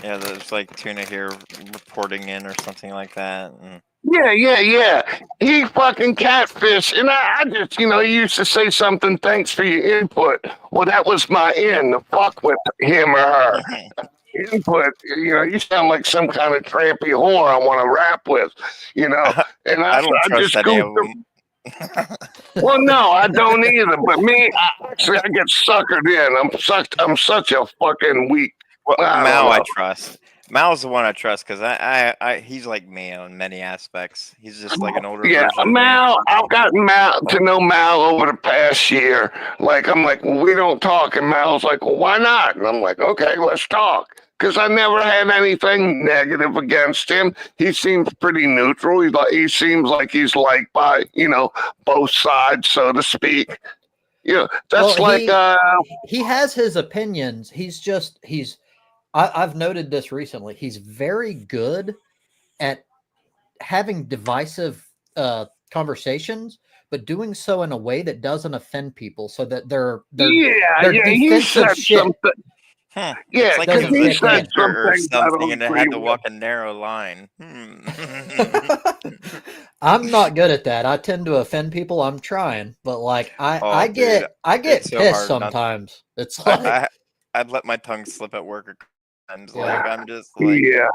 Yeah, there's like Tuna here reporting in or something like that. And Yeah. He fucking catfish. And I just, he used to say something, thanks for your input. Well, that was my in to fuck with him or her. Input, you sound like some kind of trampy whore I want to rap with, And I don't trust just any of goofed them. Well, no, I don't either. But me, I get suckered in. I'm such a fucking weak. Well, I Mao, don't I know. trust. Mao's the one I trust because he's like me in many aspects. He's just like an older Yeah, version of me. Mal. I've gotten Mal to know Mal over the past year. Like I'm like, well, we don't talk, and Mal's like, well, why not? And I'm like, okay, let's talk. Because I never had anything negative against him. He seems pretty neutral. He seems like he's liked by both sides, so to speak. That's he has his opinions. I've noted this recently. He's very good at having divisive conversations, but doing so in a way that doesn't offend people, so that their defensive shit. Something. Yeah, it's like doesn't he kick said in. or something I something, don't and it agree had to with. walk a narrow line. I'm not good at that. I tend to offend people. I'm trying, but like I get it's so pissed hard not- sometimes. It's like I'd let my tongue slip at work a couple times. Yeah. Like I'm just like, Yeah.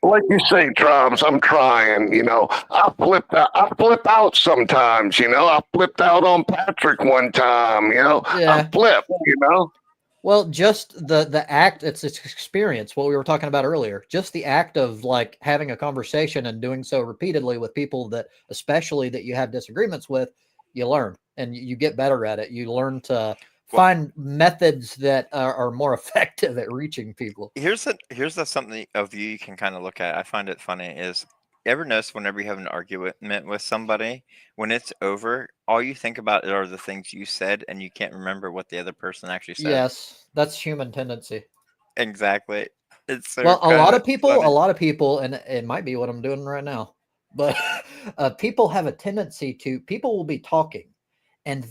Like you say, Trumps, I'm trying, I flip out sometimes, I flipped out on Patrick one time, Yeah. I flip, Well, just the act, it's experience, what we were talking about earlier. Just the act of like having a conversation and doing so repeatedly with people that, especially that you have disagreements with, you learn and you get better at it. You learn to find methods that are more effective at reaching people. Here's something of you can kind of look at. I find it funny is, you ever notice whenever you have an argument with somebody, when it's over, all you think about are the things you said, and you can't remember what the other person actually said. Yes, that's human tendency. Exactly. It's so well, a lot of funny. people, and it might be what I'm doing right now, but people have a tendency to. People will be talking, and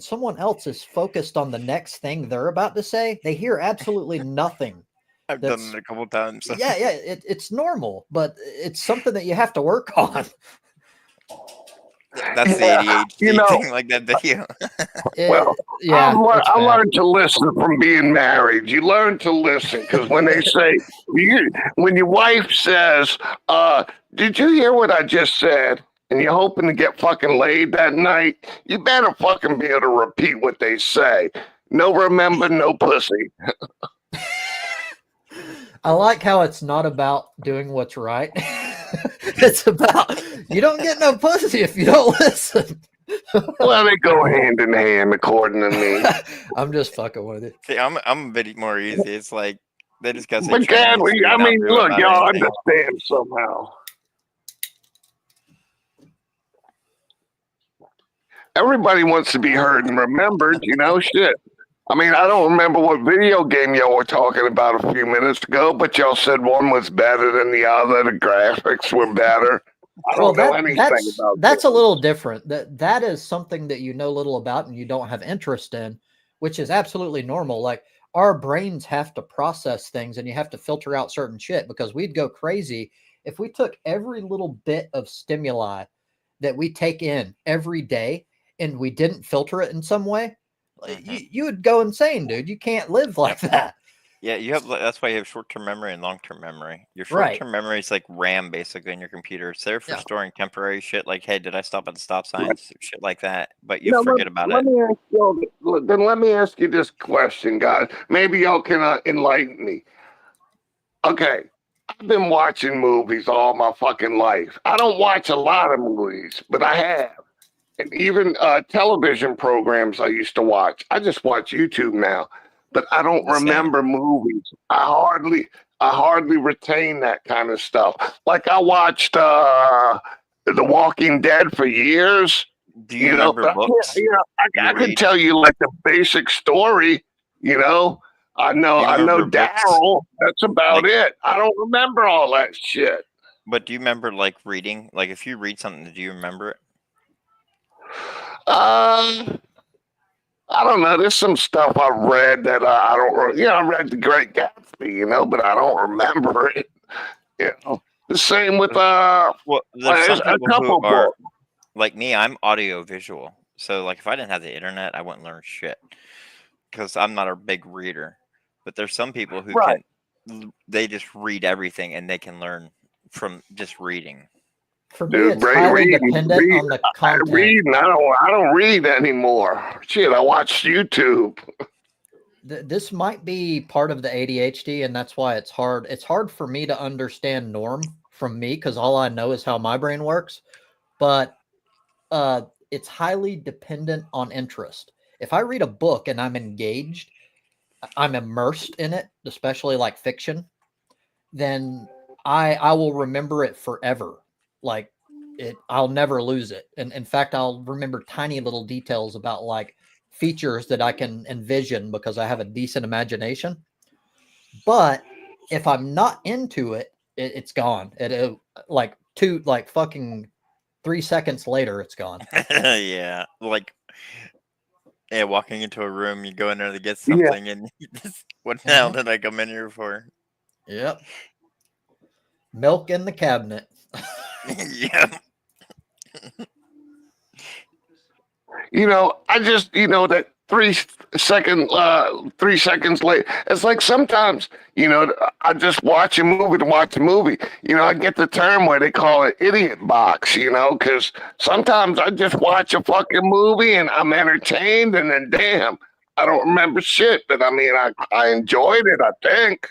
someone else is focused on the next thing they're about to say. They hear absolutely nothing. I've done it a couple times. Yeah, it's normal, but it's something that you have to work on. That's the ADHD thing, like that video. I learned to listen from being married. You learn to listen because when they say, when your wife says, "Did you hear what I just said?" and you're hoping to get fucking laid that night, you better fucking be able to repeat what they say. No remember, no pussy. I like how it's not about doing what's right. It's about you don't get no pussy if you don't listen. Well, they go hand in hand, according to me. I'm just fucking with it. See, I'm a bit more easy. It's like they just got. But Dad, look, y'all understand somehow. Everybody wants to be heard and remembered, shit. I mean, I don't remember what video game y'all were talking about a few minutes ago, but y'all said one was better than the other. The graphics were better. I don't know anything about that's a little different. That is something that you know little about and you don't have interest in, which is absolutely normal. Like our brains have to process things and you have to filter out certain shit because we'd go crazy if we took every little bit of stimuli that we take in every day and we didn't filter it in some way. You would go insane, dude. You can't live like that. Yeah, that's why you have short-term memory and long-term memory. Your short-term memory is like RAM basically in your computer. It's there for storing temporary shit like, hey, did I stop at the stop signs? Shit like that. But you forget about it. Let me ask you this question, guys. Maybe y'all can enlighten me. Okay, I've been watching movies all my fucking life. I don't watch a lot of movies, but I have. And even television programs I used to watch. I just watch YouTube now, but I don't remember movies. I hardly retain that kind of stuff. Like I watched The Walking Dead for years, Do you remember But books? I You can read? tell you like the basic story. You know, Do you I know remember books? Daryl. That's about Like, it. I don't remember all that shit. but do you remember like reading? Like, if you read something, do you remember it? Uh, I don't know. There's some stuff I read that I don't. I read The Great Gatsby, but I don't remember it. The same with Well, there's there's some a people who couple are books. like me. I'm audio visual, so like if I didn't have the internet, I wouldn't learn shit because I'm not a big reader. But there's some people who Right. can. They just read everything and they can learn from just reading. For me, Dude, it's highly dependent read, on the content. I don't read anymore. Shit, I watch YouTube. This might be part of the ADHD, and that's why it's hard. It's hard for me to understand norm from me because all I know is how my brain works. But it's highly dependent on interest. If I read a book and I'm engaged, I'm immersed in it, especially like fiction, then I will remember it forever. Like I'll never lose it. And in fact, I'll remember tiny little details about like features that I can envision because I have a decent imagination. But if I'm not into it, it's gone. Like fucking 3 seconds later, it's gone. Yeah, like walking into a room, you go in there to get Yeah. something, and what the hell did I come in here for? Yep. Milk in the cabinet. Yeah. I just that 3 seconds late. It's like sometimes I just watch a movie to watch a movie. I get the term where they call it idiot box. Because sometimes I just watch a fucking movie and I'm entertained, and then damn, I don't remember shit. But I mean, I enjoyed it. I think.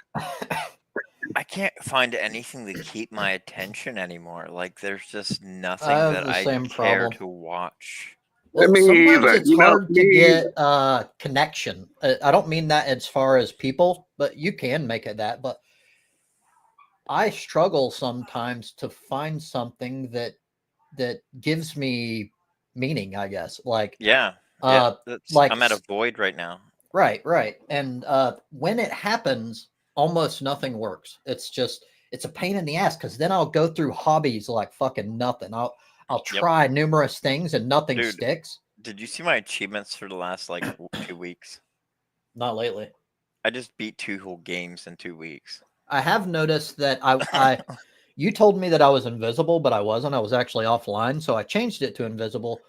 I can't find anything to keep my attention anymore. Like, there's just I nothing have that the I same care problem. to watch. Well, Me sometimes either. it's hard to Me either. get connection. I don't mean that as far as people, but you can make it that. But I struggle sometimes to find something that gives me meaning, I guess. Yeah, Uh like I'm at a void right now. right. And when it happens, almost nothing works. It's a pain in the ass because then I'll go through hobbies like fucking nothing. I'll Yep, try numerous things and nothing dude. sticks. Did you see my achievements for the last like 2 weeks? Not lately. I just beat 2 whole games in 2 weeks. I have noticed that I you told me that I was invisible, but I wasn't. I was actually offline, so I changed it to invisible.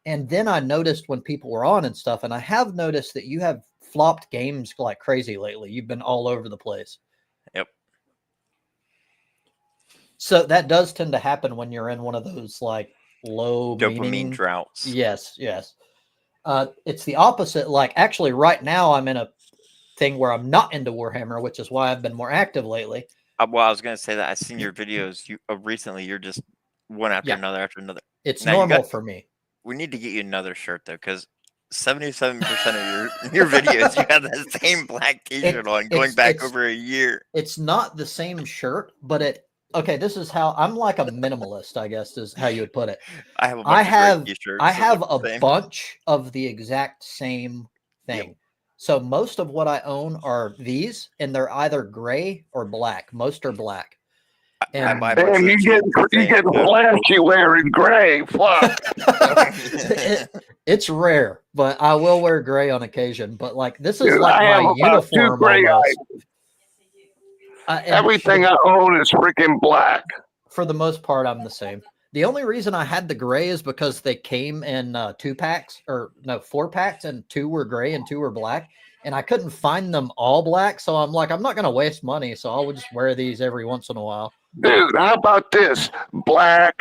And then I noticed when people were on and stuff, and I have noticed that you have flopped games like crazy lately. You've been all over the place. Yep. So that does tend to happen when you're in one of those like low Dopamine meaning. droughts. Yes. It's the opposite. Like actually, right now I'm in a thing where I'm not into Warhammer, which is why I've been more active lately. Well, I was gonna say that I've seen your videos. You recently, you're just one after Yeah, another after another. it's Now you normal got. for me. We need to get you another shirt though, because 77% of your videos you have that same black T-shirt on, going back over a year. It's not the same shirt, but okay, this is how I'm like a minimalist, I guess is how you would put it. I have a bunch of great T-shirts. I that have look a the same. bunch of the exact same thing. Yep. So most of what I own are these, and they're either gray or black. Most are black. I And buy a bunch of the you get same, flashy wearing gray. Fuck. it's rare, but I will wear gray on occasion. But like this is Dude, like I have my about 2 uniform gray almost. eyes. Everything I own is freaking black. For the most part, I'm the same. The only reason I had the gray is because they came in 2 packs, or no, 4 packs, and 2 were gray and 2 were black. And I couldn't find them all black. So I'm like, I'm not going to waste money. So I'll just wear these every once in a while. Dude, how about this? Black,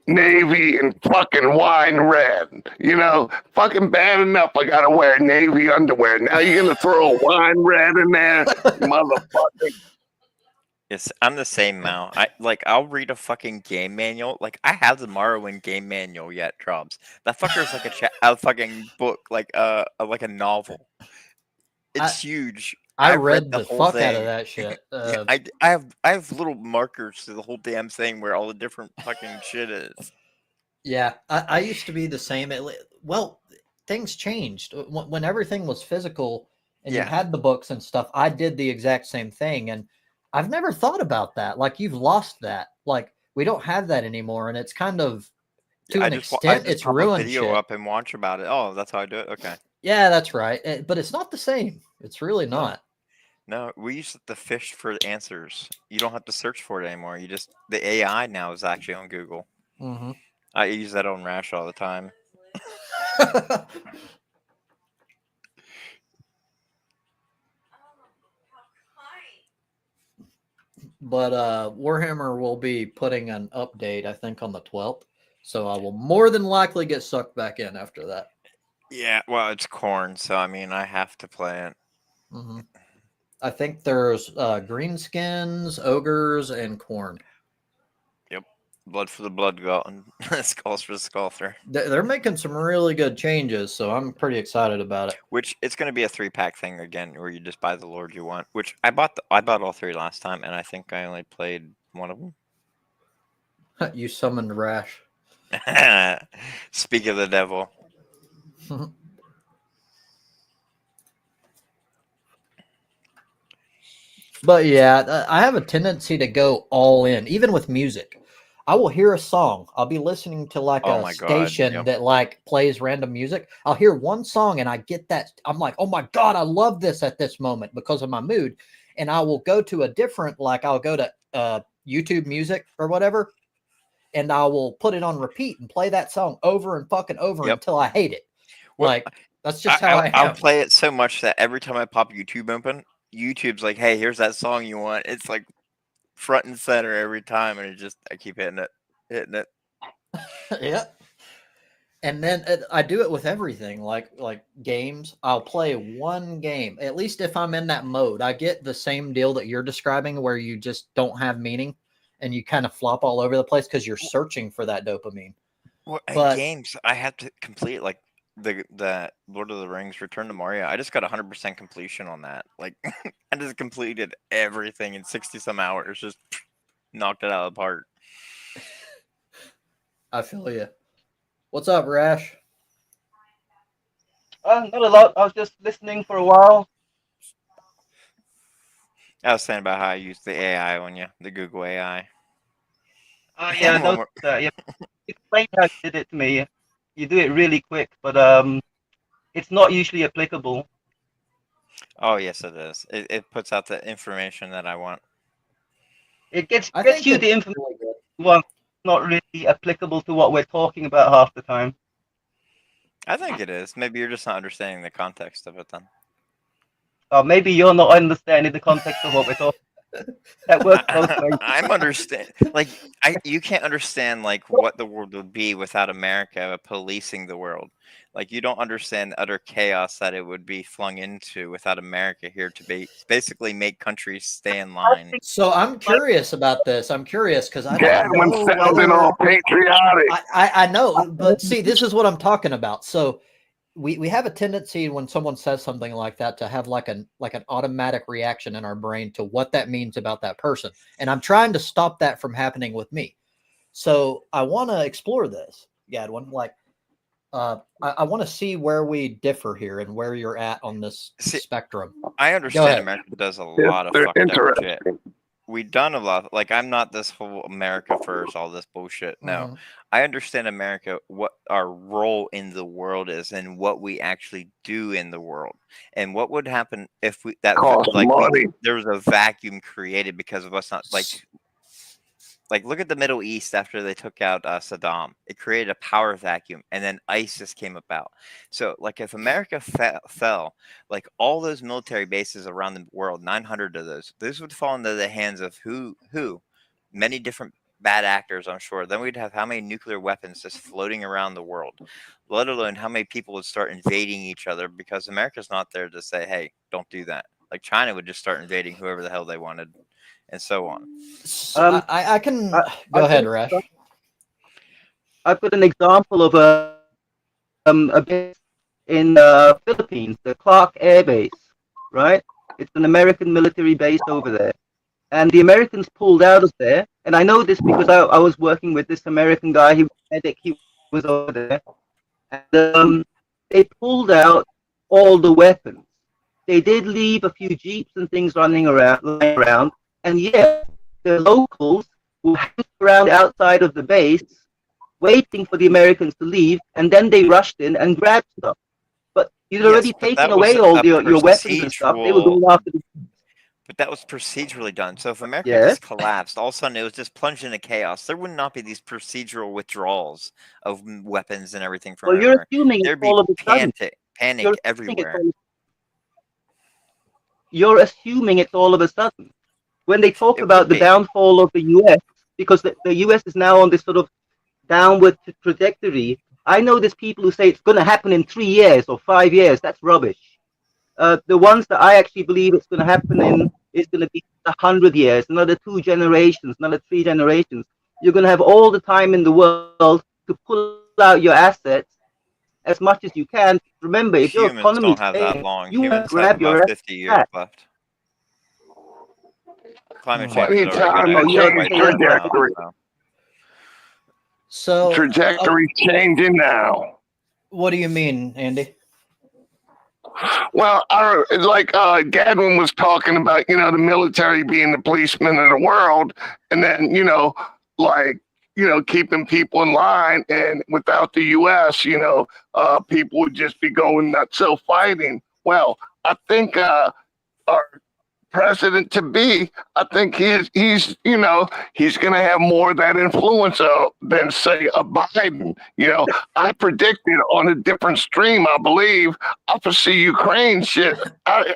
navy, and fucking wine red. Fucking bad enough I gotta wear navy underwear. Now you're gonna throw a wine red in there? Motherfucker. Yes, I'm the same now. I'll read a fucking game manual. Like I have the Morrowind game manual yet, Drops. That fucker's like a fucking book, like a novel. It's huge. I I've read the the whole fuck out of thing. that shit. I have little markers to the whole damn thing where all the different fucking shit is. Yeah, I used to be the same. Well, things changed when everything was physical and you Yeah, had the books and stuff. I did the exact same thing, and I've never thought about that. Like you've lost that. Like we don't have that anymore, and it's kind of yeah. to an I extent, just it's pop a ruined video shit. up and watch about it. Oh, that's how I do it. Okay. Yeah, that's right. But it's not the same. It's really No, not. no. We used to fish for answers. You don't have to search for it anymore. You just the AI now is actually on Google. Hmm. I use that on Rash all the time. But Warhammer will be putting an update, I think, on the 12th. So I will more than likely get sucked back in after that. Yeah, well, it's corn, so I mean, I have to play it. Hmm. I think there's greenskins, ogres, and corn. Yep. Blood for the blood god, skulls for the sculptor. They're making some really good changes, so I'm pretty excited about Which it's going to be a 3-pack thing again, where you just buy the lord you want. Which I bought all 3 last time, and I think I only played one of them. it. You summoned Rash. Speak of the devil. But yeah, I have a tendency to go all in, even with music. I will hear a song. I'll be listening to like Oh a my god. station Yep. that like plays random music. I'll hear one song and I get that. I'm like, oh my God, I love this at this moment because of my mood. And I will go to a different, like I'll go to YouTube music or whatever, and I will put it on repeat and play that song over and fucking over Yep. until I hate it. Well, Like, that's just how I I'll am. play it so much that every time I pop YouTube open, YouTube's like, "Hey, here's that song you want." It's like front and center every time, and I keep hitting it. Yeah. And then I do it with everything, like games. I'll play one game, at least if I'm in that mode. I get the same deal that you're describing, where you just don't have meaning, and you kind of flop all over the place because you're searching for that dopamine. Well, and But games, I have to complete like the Lord of the Rings Return to Moria. I just got 100% completion on that. Like I just completed everything in 60 some hours. Just knocked it out of the park. I feel you. What's up, Rash? Not a lot. I was just listening for a while. I was saying about how I used the AI on you, the Google AI. Yeah, I When noticed we're- that. Yeah, explain how you did it to me. You do it really quick, but it's not usually applicable. oh yes, it is. It puts out the information that I want. It gets I gets think you it's the information really good. you want, not really applicable to what we're talking about half the time. I think it is. Maybe you're just not understanding the context of it then. Or maybe you're not understanding the context of what we're talking. That works both ways. I'm understand like you can't understand like what the world would be without America policing the world. Like you don't understand the utter chaos that it would be flung into without America here to basically make countries stay in I line. think So I'm curious about this. I'm curious because I don't Gadwin know sounding whether all patriotic. I know, but see, this is what I'm talking about. So we have a tendency when someone says something like that to have like an automatic reaction in our brain to what that means about that person. And I'm trying to stop that from happening with me. So I want to explore this, Gadwin. Like I want to see where we differ here and where you're at on this See, spectrum. I Go understand ahead. America does a Yes, lot of they're fucked up shit. interesting. We done a lot. Like I'm not this whole America first, all this bullshit. No, Mhm. I understand America, what our role in the world is, and what we actually do in the world, and what would happen if we that v- Costs like we money. there was a vacuum created because of us not like look at the Middle East after they took out Saddam. It created a power vacuum, and then ISIS came about. So, like, if America fell, like all those military bases around the world, 900 of those would fall into the hands of who, many different bad actors, I'm sure. Then we'd have how many nuclear weapons just floating around the world, let alone how many people would start invading each other because America's not there to say, hey, don't do that. Like China would just start invading whoever the hell they wanted, and so on. So Um, I can I, go I've got ahead, Rash. I've got an example of a base in Philippines, the Clark Air Base, right? It's an American military base over there. And the Americans pulled out of there. And I know this because I was working with this American guy. He was a medic. He was over there, and they pulled out all the weapons. They did leave a few jeeps and things lying around, and yet the locals were hanging around outside of the base, waiting for the Americans to leave, and then they rushed in and grabbed stuff. But you'd already taken away all your weapons and stuff. They were going after the. But that was procedurally done. So if America Yeah. just collapsed, all of a sudden it was just plunged into chaos. There would not be these procedural withdrawals of weapons and everything from Well, you're assuming There'd it's be all of a sudden. panic You're everywhere. You're assuming it's all of a sudden. When they talk It about would the be. downfall of the U.S., because the U.S. is now on this sort of downward trajectory, I know there's people who say it's going to happen in 3 years or 5 years. That's rubbish. The ones that I actually believe it's going to happen in is going to be 100 years, another 2 generations, another 3 generations. You're going to have all the time in the world to pull out your assets as much as you can. Remember, if your Humans economy don't is have failing, that long. you want Humans to have grab your about 50 years assets. left. Climate Oh. change Plenty is of already time going to to change wipe that out. trajectory. So, Trajectory changing now. what do you mean, Andy? Well, like Gadwin was talking about, the military being the policemen of the world, and then like keeping people in line, and without the U.S., people would just be going nuts, so fighting. Well, I think our president to be, I think he's going to have more of that influence than say a Biden. I predicted on a different stream, I believe, I foresee Ukraine shit. I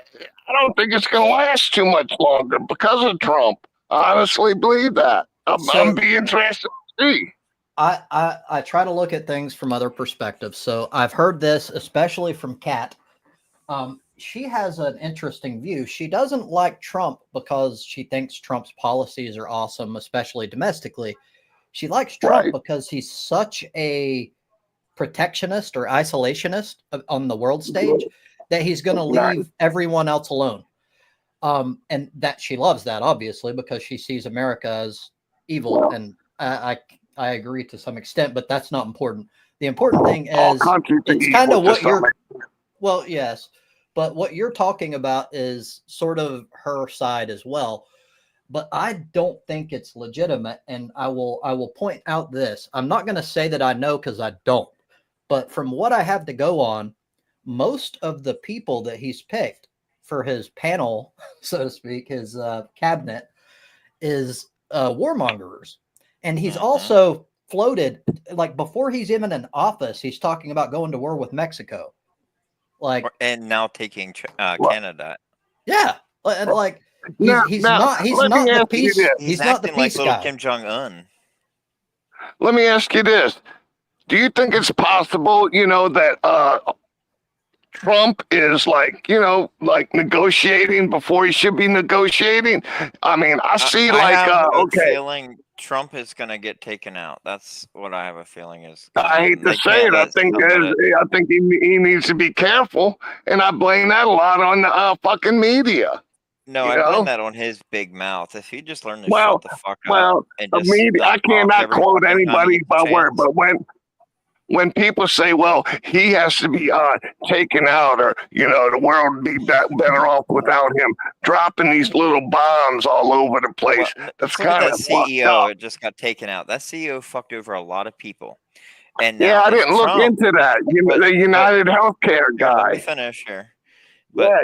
don't think it's going to last too much longer because of Trump. I honestly believe that. I'm be interested to see. I try to look at things from other perspectives. So I've heard this, especially from Kat. She has an interesting view. She doesn't like Trump because she thinks Trump's policies are awesome, especially domestically. She likes Trump because he's such a protectionist or isolationist on the world stage that he's going to leave everyone else alone. And that she loves that, obviously, because she sees America as evil. And I agree to some extent, but that's not important. The important thing is it's kind of what you're, well, yes, but what you're talking about is sort of her side as well. But I don't think it's legitimate. And I will point out this. I'm not going to say that I know because I don't. But from what I have to go on, most of the people that he's picked for his panel, so to speak, his cabinet, is warmongers. And he's also floated, like before he's even in office, he's talking about going to war with Mexico. And now taking Canada. Yeah. And like he's not the peace. He's not the peace like little guy. Kim Jong-un. Let me ask you this. Do you think it's possible, that Trump is like negotiating before he should be negotiating? I mean, I see I have a okay. feeling Trump is going to get taken out. That's what I have a feeling is. I hate to say it. I think he needs to be careful, and I blame that a lot on the fucking media. No, I blame that on his big mouth. If he just learned to shut the fuck up and just media, I cannot quote anybody by word, but when people say, well, he has to be taken out, or the world would be better off without him, dropping these little bombs all over the place. That's kind of that CEO just got taken out. That CEO fucked over a lot of people. And yeah, I didn't look into that. The United Healthcare guy. Let me finish here. But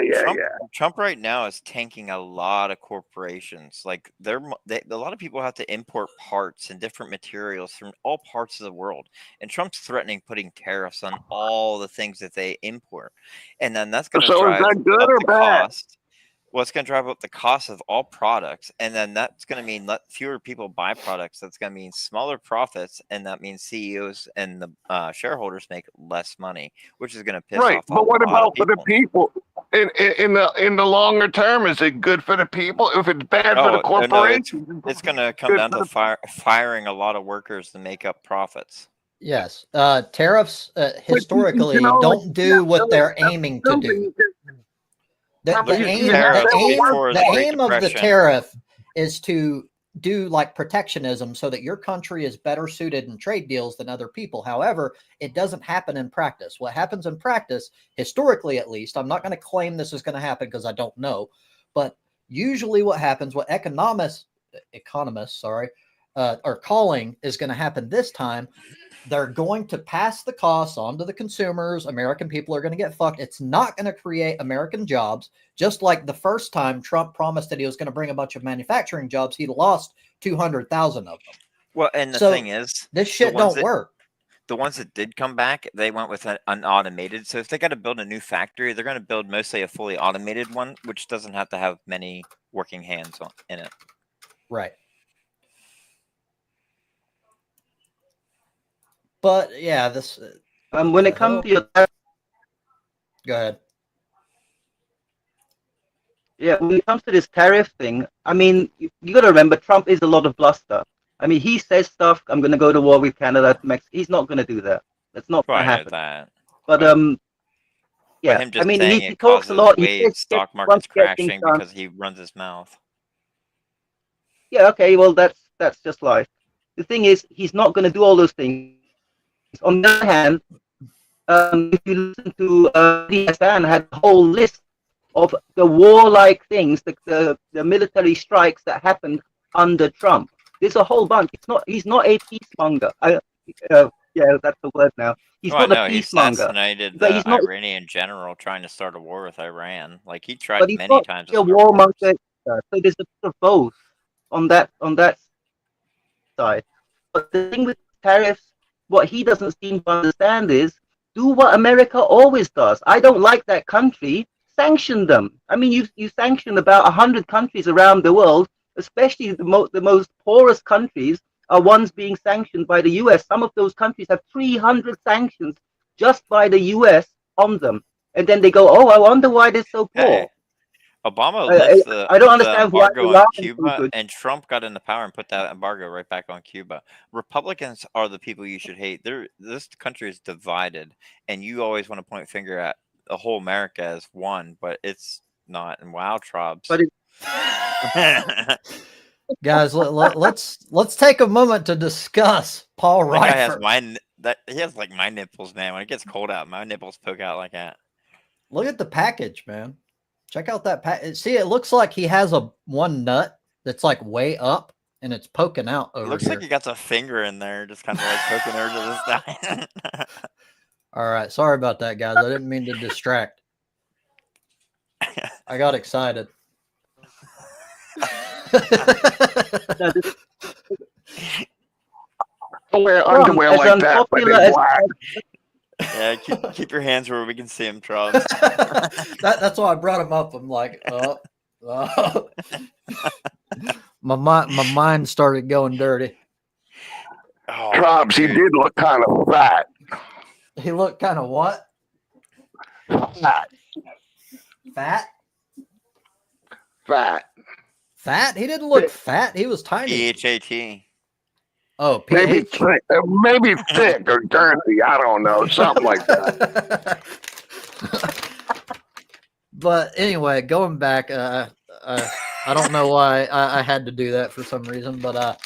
Trump right now is tanking a lot of corporations. Like a lot of people have to import parts and different materials from all parts of the world. And Trump's threatening putting tariffs on all the things that they import. And then that's going to drive is that good up or the bad? cost. Well, it's going to drive up the cost of all products. And then that's going to mean fewer people buy products. That's going to mean smaller profits. And that means CEOs and the shareholders make less money, which is going to piss off But what about for the people? In the longer term? Is it good for the people? If it's bad for the corporation, it's going to come down to firing a lot of workers to make up profits. Yes, tariffs historically don't do what they're aiming to do. The aim of the tariff is to do like protectionism so that your country is better suited in trade deals than other people. However, it doesn't happen in practice. What happens in practice, historically at least, I'm not going to claim this is going to happen because I don't know, but usually what happens, what economists are calling is going to happen this time, they're going to pass the costs on to the consumers. American people are going to get fucked. It's not going to create American jobs. Just like the first time Trump promised that he was going to bring a bunch of manufacturing jobs, he lost 200,000 of them. Well, and the So thing is, this shit don't work. The ones that did come back, they went with an unautomated. So if they got to build a new factory, they're going to build mostly a fully automated one, which doesn't have to have many working hands in it. Right. But yeah, this. When it comes to your, go ahead. Yeah, when it comes to this tariff thing, I mean, you got to remember, Trump is a lot of bluster. I mean, he says stuff. I'm going to go to war with Canada, Mexico. He's not going to do that. That's not going to happen. That. But yeah, him just I mean, saying he it talks a lot. He says stock market's crashing because he runs his mouth. Yeah, okay, well, that's just life. The thing is, he's not going to do all those things. On the other hand, if you listen to DSN had a whole list of the warlike things, the military strikes that happened under Trump. There's a whole bunch. He's not a peacemonger. Yeah, that's the word now. He's not a peacemonger. He assassinated the Iranian general trying to start a war with Iran. Like he tried many times. A warmonger. So there's a bit of both on that side. But the thing with tariffs, what he doesn't seem to understand is do what America always does. I don't like that country. Sanction them. I mean, you sanction about 100 countries around the world, especially the most poorest countries are ones being sanctioned by the U.S. Some of those countries have 300 sanctions just by the U.S. on them, and then they go, "Oh, I wonder why they're so poor." Hey, Obama lifted I don't understand the embargo why on Cuba, and Trump got into power and put that embargo right back on Cuba. Republicans are the people you should hate. This country is divided, and you always want to point finger at the whole America as one, but it's not. And wow, Trobs. But guys, let's take a moment to discuss Paul Reifert. He has like my nipples, man. When it gets cold out, my nipples poke out like that. Look at the package, man. Check out that package. See, it looks like he has one nut that's like way up and it's poking out over. It looks like he got a finger in there, just kind of like poking over to the side. All right, sorry about that, guys. I didn't mean to distract. I got excited. Wear underwear like that, but they're black. Yeah, keep your hands where we can see them, Trobs. That's why I brought him up. I'm like, my mind started going dirty. Oh, Trobs, he did look kind of fat. He looked kind of what? Fat. Fat? Fat. Fat? He didn't look fat. He was tiny. PHAT. Oh, maybe thick or girthy. I don't know, something like that. But anyway, going back, I don't know why I had to do that for some reason, but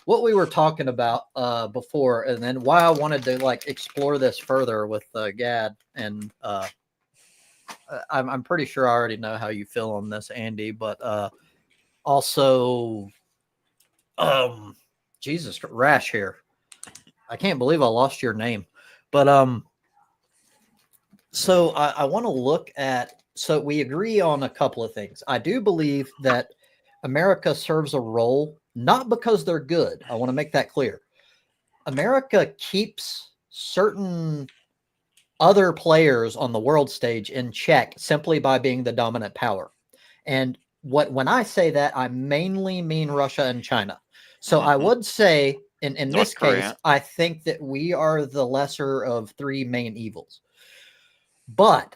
what we were talking about before, and then why I wanted to like explore this further with Gad, and I'm pretty sure I already know how you feel on this, Andy, but also, Jesus, Rash here. I can't believe I lost your name. But so I want to look at, so we agree on a couple of things. I do believe that America serves a role, not because they're good. I want to make that clear. America keeps certain other players on the world stage in check simply by being the dominant power. And when I say that, I mainly mean Russia and China. So I would say in this case, I think that we are the lesser of three main evils. But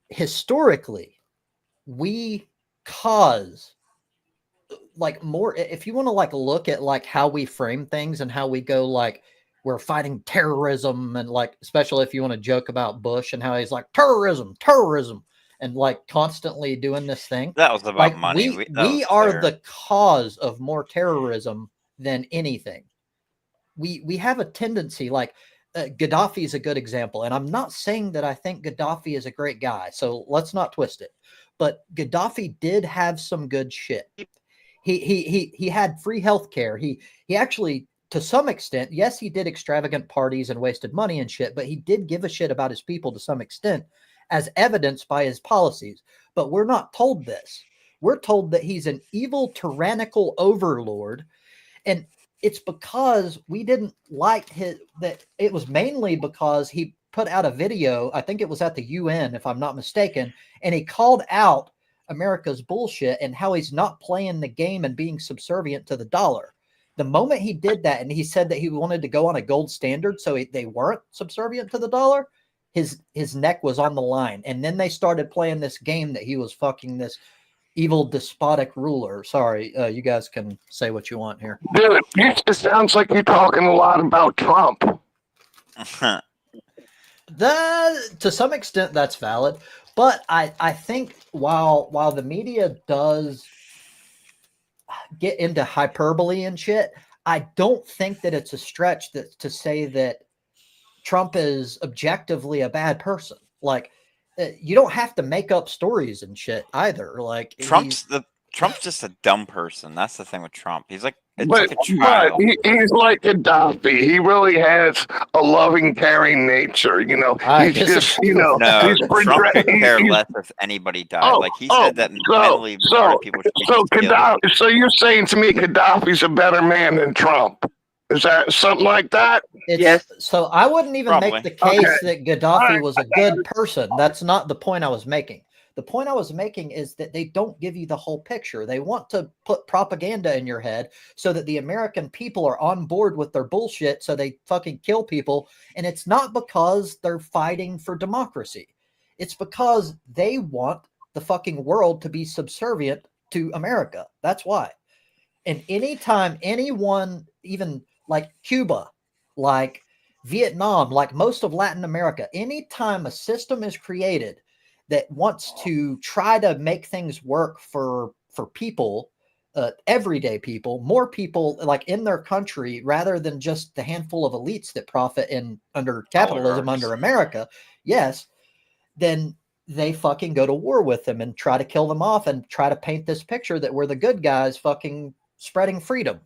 historically, we cause like more, if you want to like look at like how we frame things and how we go like we're fighting terrorism, and like especially if you want to joke about Bush and how he's like terrorism. and like constantly doing this thing. That was about Like money. we are the cause of more terrorism than anything. We have a tendency, like Gaddafi is a good example, and I'm not saying that I think Gaddafi is a great guy, so let's not twist it. But Gaddafi did have some good shit. He had free healthcare. He actually, to some extent, yes, he did extravagant parties and wasted money and shit, but he did give a shit about his people to some extent, as evidenced by his policies. But we're not told this. We're told that he's an evil, tyrannical overlord, and it's because we didn't like that. It was mainly because he put out a video, I think it was at the UN, if I'm not mistaken, and he called out America's bullshit and how he's not playing the game and being subservient to the dollar. The moment he did that, and he said that he wanted to go on a gold standard so they weren't subservient to the dollar, his neck was on the line. And then they started playing this game that he was fucking this evil despotic ruler. Sorry, you guys can say what you want here. Dude, it sounds like you're talking a lot about Trump. To some extent, that's valid. But I think while the media does get into hyperbole and shit, I don't think that it's a stretch to say that Trump is objectively a bad person. Like, you don't have to make up stories and shit either. Like, Trump's just a dumb person. That's the thing with Trump. He's like, like a child. He's like Gaddafi. He really has a loving, caring nature. You know, he's just, you know, no, Trump could care less if anybody died. Like he said that mentally retarded people should be killed. So you're saying to me Gaddafi's a better man than Trump? Is that something like that? Yes. So I wouldn't even make the case that Gaddafi was a good person. That's not the point I was making. The point I was making is that they don't give you the whole picture. They want to put propaganda in your head so that the American people are on board with their bullshit, so they fucking kill people. And it's not because they're fighting for democracy. It's because they want the fucking world to be subservient to America. That's why. And anytime anyone, even like Cuba, like Vietnam, like most of Latin America, anytime a system is created that wants to try to make things work for people, everyday people, more people like in their country, rather than just the handful of elites that profit under capitalism, under America, yes, then they fucking go to war with them and try to kill them off and try to paint this picture that we're the good guys fucking spreading freedom.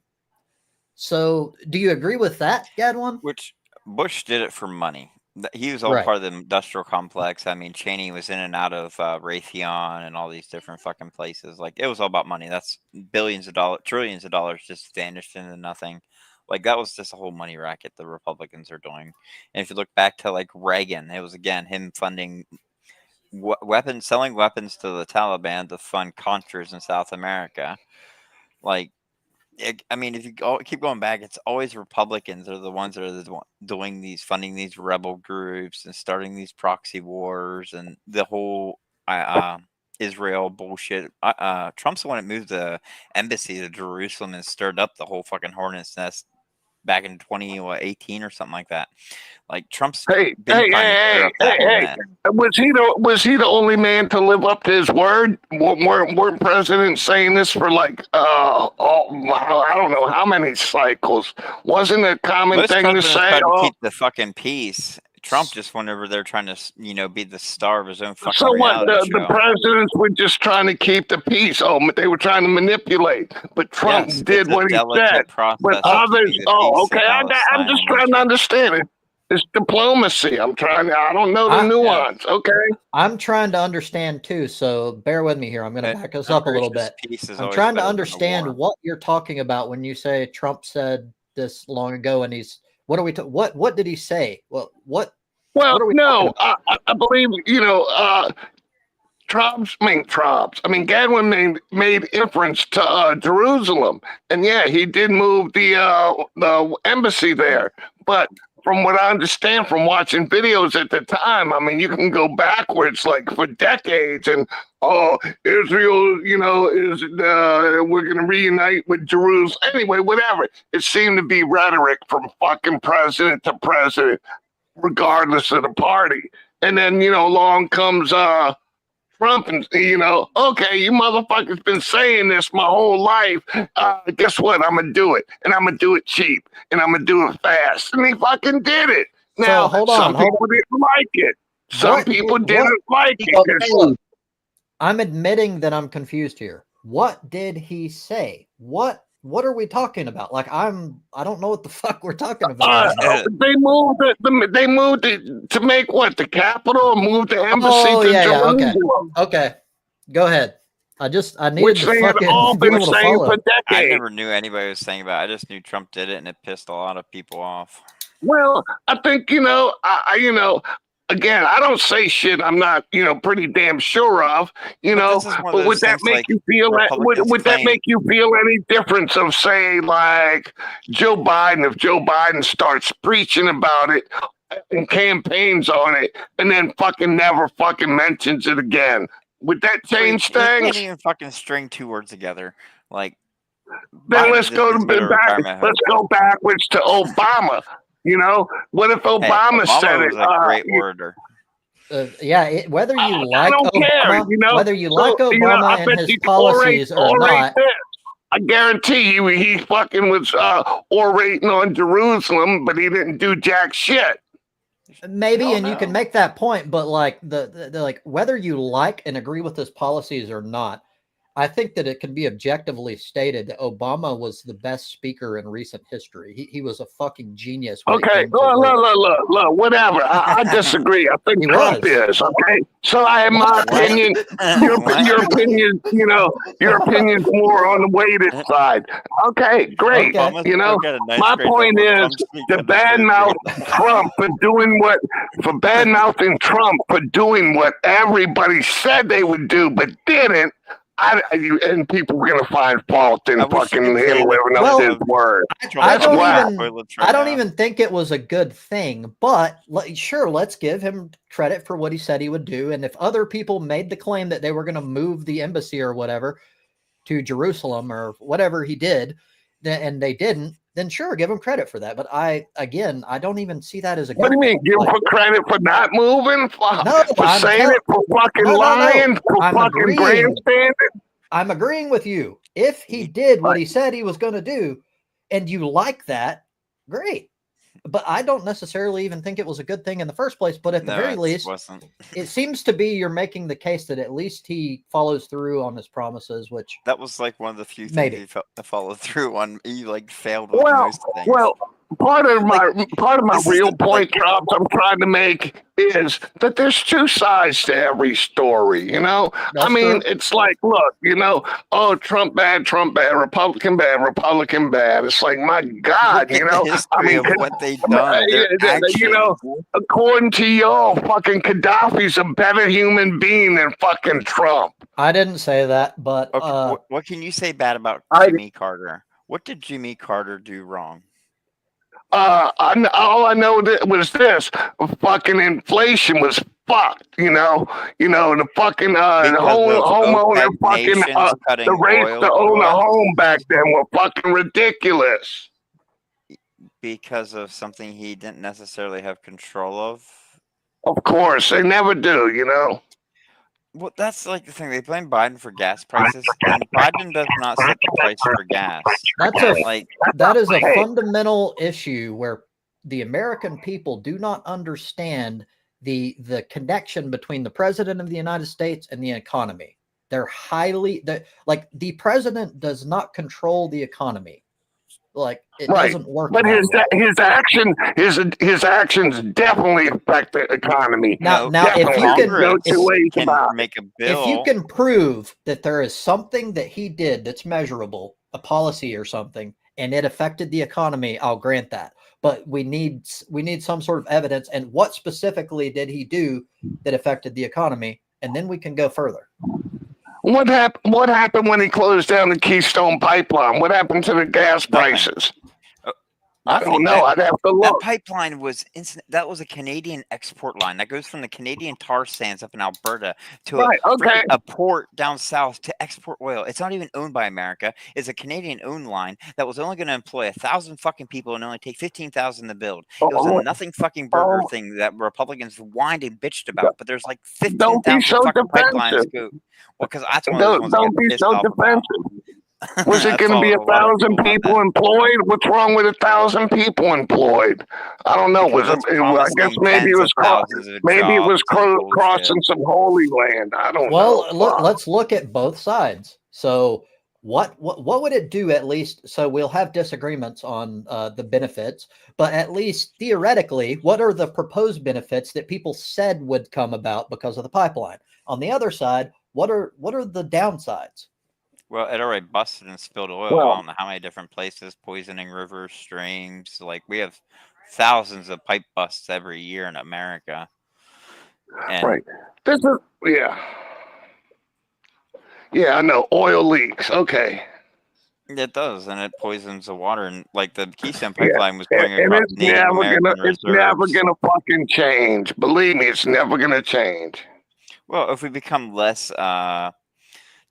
So do you agree with that, Gadwin? Which Bush did it for money. He was all part of the industrial complex. I mean, Cheney was in and out of Raytheon and all these different fucking places. Like, it was all about money. That's billions of dollars, trillions of dollars just vanished into nothing. Like, that was just a whole money racket the Republicans are doing. And if you look back to, like, Reagan, it was, again, him funding weapons, selling weapons to the Taliban to fund Contras in South America. Like, I mean, if you keep going back, it's always Republicans are the ones that are doing these, funding these rebel groups and starting these proxy wars and the whole Israel bullshit. Trump's the one that moved the embassy to Jerusalem and stirred up the whole fucking hornet's nest back in 2018 or something like that. Like, Trump's Was he the only man to live up to his word? Weren't presidents saying this for like I don't know how many cycles? Wasn't a common thing to say? Keep the fucking peace. Trump just went over there trying to, be the star of his own fucking So what? reality show. The presidents were just trying to keep the peace. Oh, they were trying to manipulate. But Trump did what he said. But others, okay. I'm just trying to understand it. It's diplomacy. I don't know the nuance. Okay. I'm trying to understand too. So bear with me here. I'm going to back us up a little bit. I'm trying to understand what you're talking about when you say Trump said this long ago, and what are we? What did he say? Well, what? Well, no, I believe Trumps. I mean, Gadwin made inference to Jerusalem, and yeah, he did move the embassy there. But from what I understand from watching videos at the time, I mean, you can go backwards like for decades, and Israel, is we're going to reunite with Jerusalem anyway. Whatever. It seemed to be rhetoric from fucking president to president, regardless of the party. And then along comes Trump and, okay, you motherfuckers been saying this my whole life. Guess what? I'm going to do it. And I'm going to do it cheap. And I'm going to do it fast. And he fucking did it. Now, hold some on. people didn't like it. Some people didn't like it. Look, I'm admitting that I'm confused here. What did he say? What are we talking about? Like, I don't know what the fuck we're talking about. They moved it to make what, the capital, move the embassy to Jerusalem. Okay. Go ahead. I needed Which to they had fucking all be been able to saying follow. for I decades. never knew anybody was saying about it. I just knew Trump did it, and it pissed a lot of people off. Well, I think, again, I don't say shit I'm not, pretty damn sure of, but would that make you feel would that make you feel any difference of, say, like Joe Biden, if Joe Biden starts preaching about it and campaigns on it and then fucking never fucking mentions it again? Would that change You can't things? even fucking string two words together. Like, then let's go backwards to Obama. What if Obama said was it? a great orator. Whether you like I don't care, whether you like Obama and his policies or not. I guarantee you he fucking was orating on Jerusalem, but he didn't do jack shit. Maybe, and you can make that point, but like the like whether you like and agree with his policies or not, I think that it can be objectively stated that Obama was the best speaker in recent history. He was a fucking genius. Okay, look, whatever. I disagree. I think Trump is, okay? So I have my opinion. Your opinion, your opinion's more on the weighted side. Okay, great. Okay. My point is to badmouth Trump for badmouthing Trump for doing what everybody said they would do but didn't. And people are gonna find fault in fucking him living up his word. I don't even think it was a good thing, but sure, let's give him credit for what he said he would do. And if other people made the claim that they were going to move the embassy or whatever to Jerusalem or whatever he did, and they didn't, then sure, give him credit for that. But I don't even see that as a good What do you mean? Give him credit for not moving? For saying it? For fucking lying? For fucking grandstanding? I'm agreeing with you. If he did what he said he was going to do, and you like that, great. But I don't necessarily even think it was a good thing in the first place. But at the very least, it seems to be you're making the case that at least he follows through on his promises, which that was like one of the few things he followed through on. He like failed with most things. Well, part of my real point, Chops, I'm trying to make is that there's two sides to every story. I mean, it's like, look, Trump bad, Republican bad. It's like, my God, I mean, what they've done. According to y'all, fucking Gaddafi's a better human being than fucking Trump. I didn't say that, but what can you say bad about Jimmy Carter? What did Jimmy Carter do wrong? All I know was this: fucking inflation was fucked. The fucking homeowner, fucking the rates to own a home back then were fucking ridiculous. Because of something he didn't necessarily have control of. Of course, they never do. Well, that's like the thing. They blame Biden for gas prices, and Biden does not set the price for gas. That is a fundamental issue where the American people do not understand the connection between the president of the United States and the economy. They're the president does not control the economy. Like, it doesn't work. But his actions definitely affect the economy. Now, if you can prove that there is something that he did that's measurable, a policy or something, and it affected the economy, I'll grant that. But we need some sort of evidence. And what specifically did he do that affected the economy? And then we can go further. What happened when he closed down the Keystone Pipeline? What happened to the gas prices? I don't Nothing. know. I'd have to That look. pipeline was that was a Canadian export line that goes from the Canadian tar sands up in Alberta to Right. Okay. a port down south to export oil. It's not even owned by America. It's a Canadian-owned line that was only going to employ 1,000 fucking people and only take 15,000 to build. It was a nothing fucking burger thing that Republicans whined and bitched about. But there's like Don't be 15,000 so fucking pipelines defensive. go. Well, because that's one of those ones I Don't get be pissed so off about. defensive. Was it I going to be followed a lot of 1,000 people about people that. employed? What's wrong with 1,000 people employed? I don't know. Because it's I guess promising maybe it tens was of thousands of maybe it was jobs and bullshit. crossing some holy land. I don't Well, know. let's look at both sides. So what would it do at least? So we'll have disagreements on the benefits, but at least theoretically, what are the proposed benefits that people said would come about because of the pipeline? On the other side, what are the downsides? Well, it already busted and spilled oil. Well- I don't know how many different places, poisoning rivers, streams. Like we have thousands of pipe busts every year in America. And Right. This is yeah. I know oil leaks. Okay. it does, and it poisons the water. And like the Keystone Yeah, Pipeline was going And across it's Native never American gonna. It's never reserves. gonna fucking change. Believe me, it's never gonna change. Well, if we become less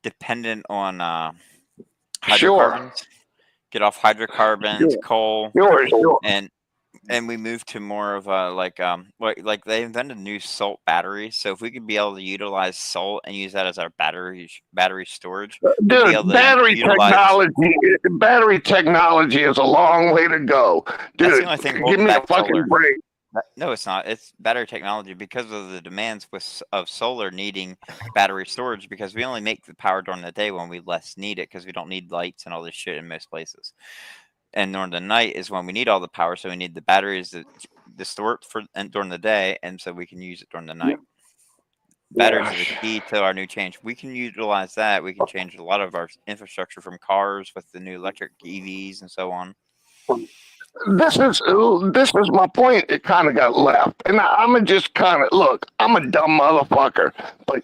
dependent on Sure. hydrocarbons, get off hydrocarbons, coal, Sure. and we move to more of a like they invented new salt batteries. So if we could be able to utilize salt and use that as our battery storage, we'd be able Dude, to battery technology is a long way to go. Dude, That's the only thing give holding me a back fucking solar. break. No, it's not. It's battery technology because of the demands of solar needing battery storage. Because we only make the power during the day when we less need it, because we don't need lights and all this shit in most places. And during the night is when we need all the power, so we need the batteries to store it during the day, and so we can use it during the night. Batteries are the key to our new change. We can utilize that. We can change a lot of our infrastructure from cars with the new electric EVs and so on. This is my point. It kind of got left, and I'm just kind of look. I'm a dumb motherfucker, but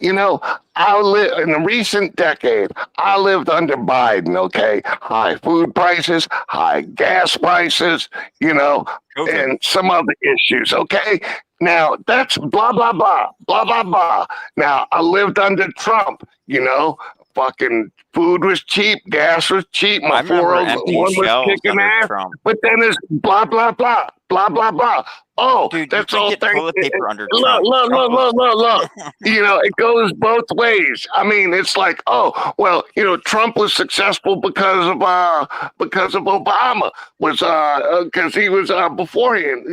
I live in the recent decade. I lived under Biden. Okay, high food prices, high gas prices. COVID. And some other issues. Okay, now that's blah blah blah blah blah blah. Now I lived under Trump. Fucking food was cheap, gas was cheap. I My remember empty 401 was shelves kicking under ass. Trump. But then it's blah blah blah blah blah blah. Oh, Dude, that's you all. could get toilet paper under Look, Trump. look. It goes both ways. I mean, it's like, oh, well, Trump was successful because of Obama was because he was beforehand.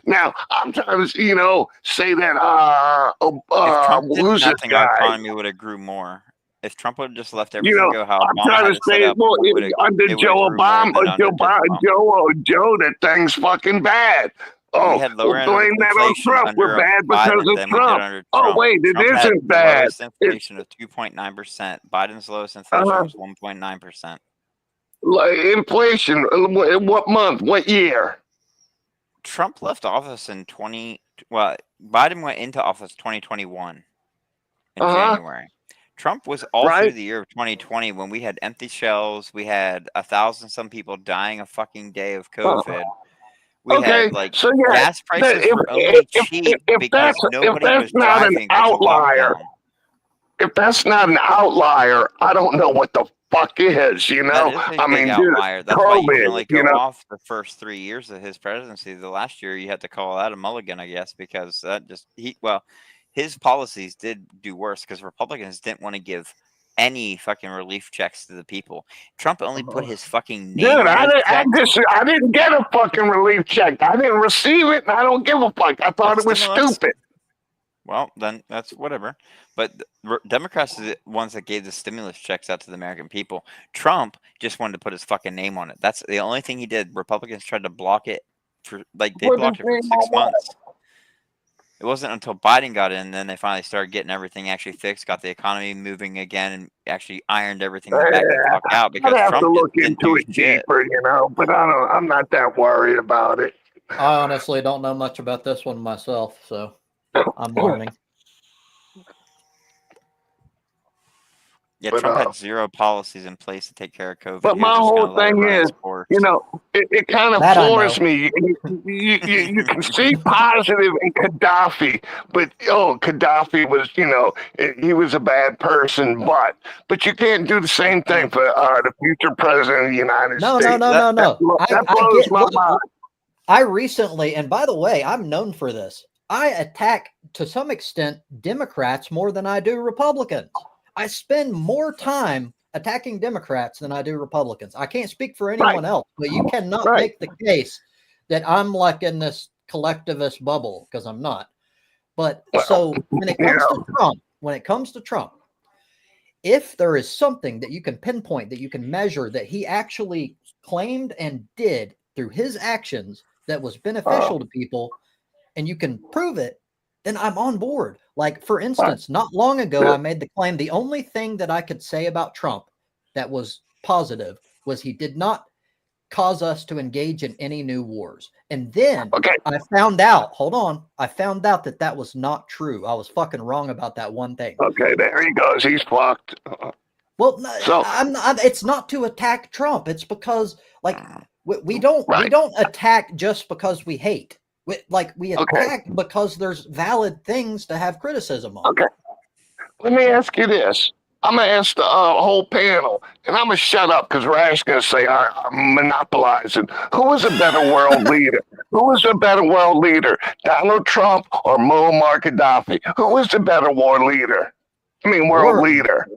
Now I'm trying to say that If Trump did who's this nothing, our guy? economy would have grew more. If Trump would have just left everything go how I'm Obama trying had to it set say, up, well, under it Joe would've grew more Obama, than under Joe, that thing's fucking bad. Oh, we had lower blame that on inflation Trump. under We're bad Biden because than of we did Trump. under Oh, Trump. wait, it Trump had isn't the bad. lowest inflation of 2.9%. Biden's lowest inflation was 1.9%. Inflation. What month? What year? Trump left office in Biden went into office 2021 in January. Trump was all through the year of 2020 when we had empty shelves. We had 1,000 some people dying a fucking day of COVID. We had gas prices were only cheap because nobody was driving. If that's not an outlier, I don't know what the fuck is. That is a big outlier. That's why you can only go off the first 3 years of his presidency. The last year you had to call that a mulligan, I guess, because that his policies did do worse because Republicans didn't want to give any fucking relief checks to the people. Trump only put his fucking name on I didn't get a fucking relief check. I didn't receive it, and I don't give a fuck. I thought it was stupid. Well, then that's whatever. But Democrats are the ones that gave the stimulus checks out to the American people. Trump just wanted to put his fucking name on it. That's the only thing he did. Republicans tried to block it they blocked it for 6 months. It wasn't until Biden got in, then they finally started getting everything actually fixed, got the economy moving again, and actually ironed everything back the fuck out. Because I'd have Trump to look didn't into do it shit. deeper, but I'm not that worried about it. I honestly don't know much about this one myself, so I'm learning. Yeah, But Trump had zero policies in place to take care of COVID. but He was my just whole going to let it thing run is, its course. it kind of That I floors know. me. You can see positive in Gaddafi, but Gaddafi was, he was a bad person, but you can't do the same thing for the future president of the United No, States. no. That I blows get. my mind. I recently, and by the way, I'm known for this. I attack to some extent Democrats more than I do Republicans. I spend more time attacking Democrats than I do Republicans. I can't speak for anyone else, but you cannot Right. make the case that I'm like in this collectivist bubble, because I'm not. But so when it comes to Trump, if there is something that you can pinpoint, that you can measure, that he actually claimed and did through his actions that was beneficial to people, and you can prove it, then I'm on board. Like, for instance, not long ago, I made the claim the only thing that I could say about Trump that was positive was he did not cause us to engage in any new wars. And then I found out, I found out that that was not true. I was fucking wrong about that one thing. Okay, there he goes. He's fucked. Well, it's not to attack Trump. It's because, like, we don't attack just because we hate. We attack because there's valid things to have criticism on. Okay. Let me ask you this. I'm going to ask the whole panel, and I'm going to shut up because Rash going to say I'm monopolizing. Who is a better world leader? Who is a better world leader, Donald Trump or Muammar Gaddafi? Who is the better world leader? World leader.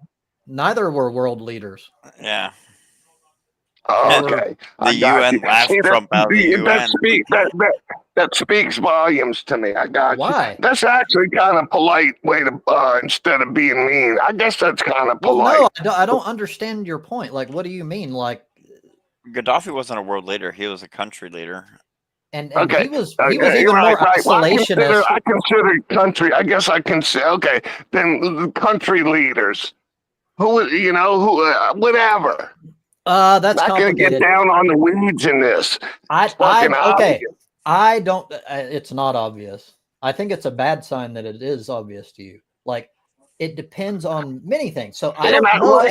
Neither were world leaders. Yeah. Okay. The UN laughed Trump out of the UN. That speaks volumes to me. I got Why? you. That's actually kind of polite way to instead of being mean. I guess that's kind of polite. No, I don't understand your point. Like, what do you mean? Like, Gaddafi wasn't a world leader; he was a country leader. And he was even more isolationist. Well, I consider country. I guess I can say then country leaders. Who whatever. That's not going to get down on the weeds in this. I don't. It's not obvious. I think it's a bad sign that it is obvious to you. Like, it depends on many things. So I don't know.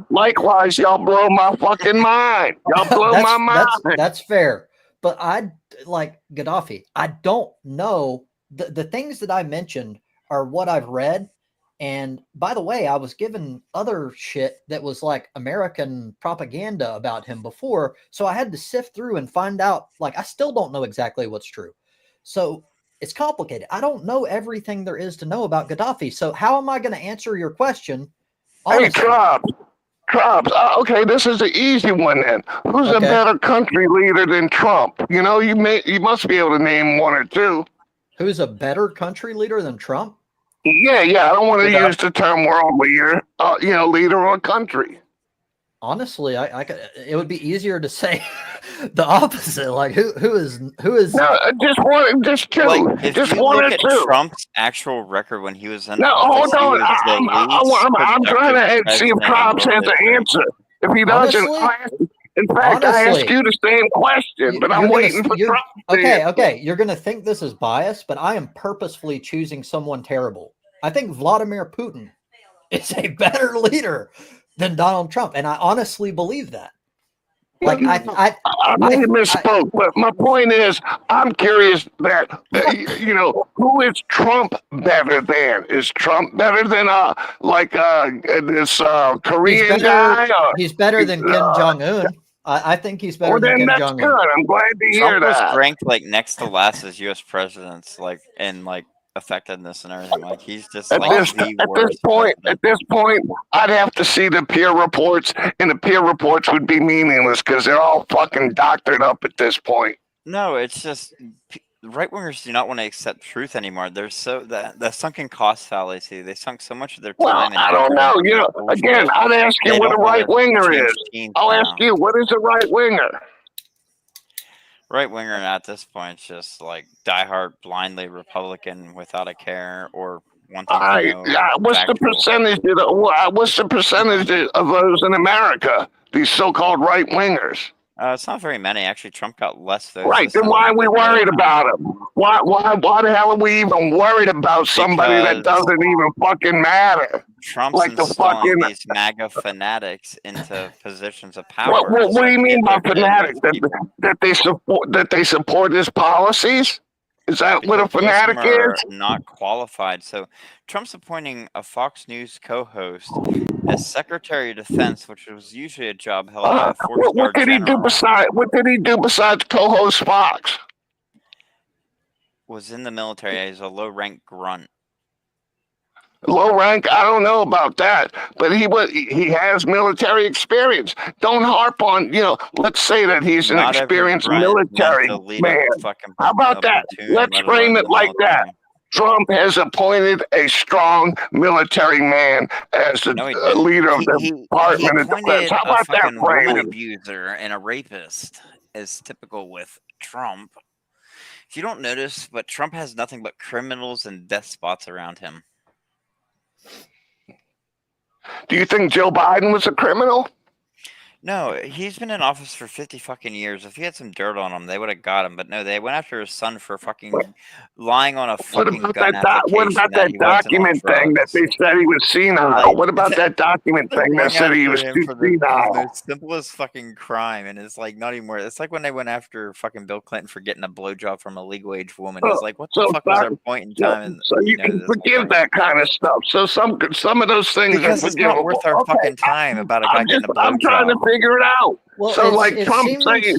Likewise, y'all blow my fucking mind. Y'all blow my mind. That's fair. But I like Gaddafi. I don't know. The things that I mentioned are what I've read. And by the way, I was given other shit that was like American propaganda about him before. So I had to sift through and find out. Like, I still don't know exactly what's true. So it's complicated. I don't know everything there is to know about Gaddafi. So how am I going to answer your question? Honestly? Hey, Trump. Okay, this is an easy one then. Who's a better country leader than Trump? You must be able to name one or two. Who's a better country leader than Trump? Yeah. I don't want to use the term world leader. Leader of a country. Honestly, I could. It would be easier to say the opposite. Like, who is? No, just two. Like, just one or look at two. Trump's actual record when he was in office, hold on. I'm trying to see if Trump has the answer. If he doesn't, in fact, I ask you the same question, but I'm waiting for Trump. Okay. You're going to think this is biased, but I am purposefully choosing someone terrible. I think Vladimir Putin is a better leader than Donald Trump, and I honestly believe that. Like, I misspoke, but my point is, I'm curious that who is Trump better than? Is Trump better than this Korean guy? He's better than Kim Jong Un. I think he's better than Kim Jong Un. Good. I'm glad to hear that. Trump was ranked next to last as U.S. presidents, in effectiveness and everything. Like, he's just at this point, I'd have to see the peer reports, and the peer reports would be meaningless because they're all fucking doctored up at this point. No, it's just right wingers do not want to accept truth anymore. They're so the sunken cost fallacy. They sunk so much of their time. Well, I don't know. Again, I'd ask you what a right winger is. I'll ask you, what is a right winger? Right winger at this point is just like diehard, blindly Republican without a care or wanting to know. What's the percentage of those in America? These so-called right wingers. It's not very many. Actually, Trump got less votes. Right, this then time why than are we he did the other worried time. about him? Why the hell are we even worried about somebody that Because doesn't even fucking matter? Trump's Like the installing fucking these MAGA fanatics into positions of power. what so do you they mean get by their fanatic? people. That they support his policies? Is that what a Because most of them fanatic are is? not qualified. So Trump's appointing a Fox News co-host as Secretary of Defense, which was usually a job held by a four-star What did he do general. besides co-host Fox? Was in the military as a low-rank grunt. Low rank, I don't know about that, but he has military experience. Don't harp on, let's say that he's an Not every experienced grunt is meant military to lead man. a fucking How about that? platoon, Let's let frame alone it the like that. military. Trump has appointed a strong military man as the No, he didn't. leader of the He Department of Defense. appointed How a about that fucking woman framing? abuser and a rapist, as typical with Trump. If you don't notice, but Trump has nothing but criminals and despots around him. Do you think Joe Biden was a criminal? No, he's been in office for 50 fucking years. If he had some dirt on him, they would have got him. But no, they went after his son for fucking lying on a fucking gun What application about that that he wasn't on document thing that drugs. they said he was senile? Like, What about that document They're thing that going said he after was him too for the senile? most simplest fucking crime, and it's like not even more. It's like when they went after fucking Bill Clinton for getting a blowjob from a legal age woman. It's like, what the fuck was our point in time? And So you can this whole forgive thing? that kind of stuff. So some of those things Because are it's not forgivable. worth our Okay, fucking time about a guy getting a I'm trying to blowjob. figure it out. Well, So like it Trump seems saying,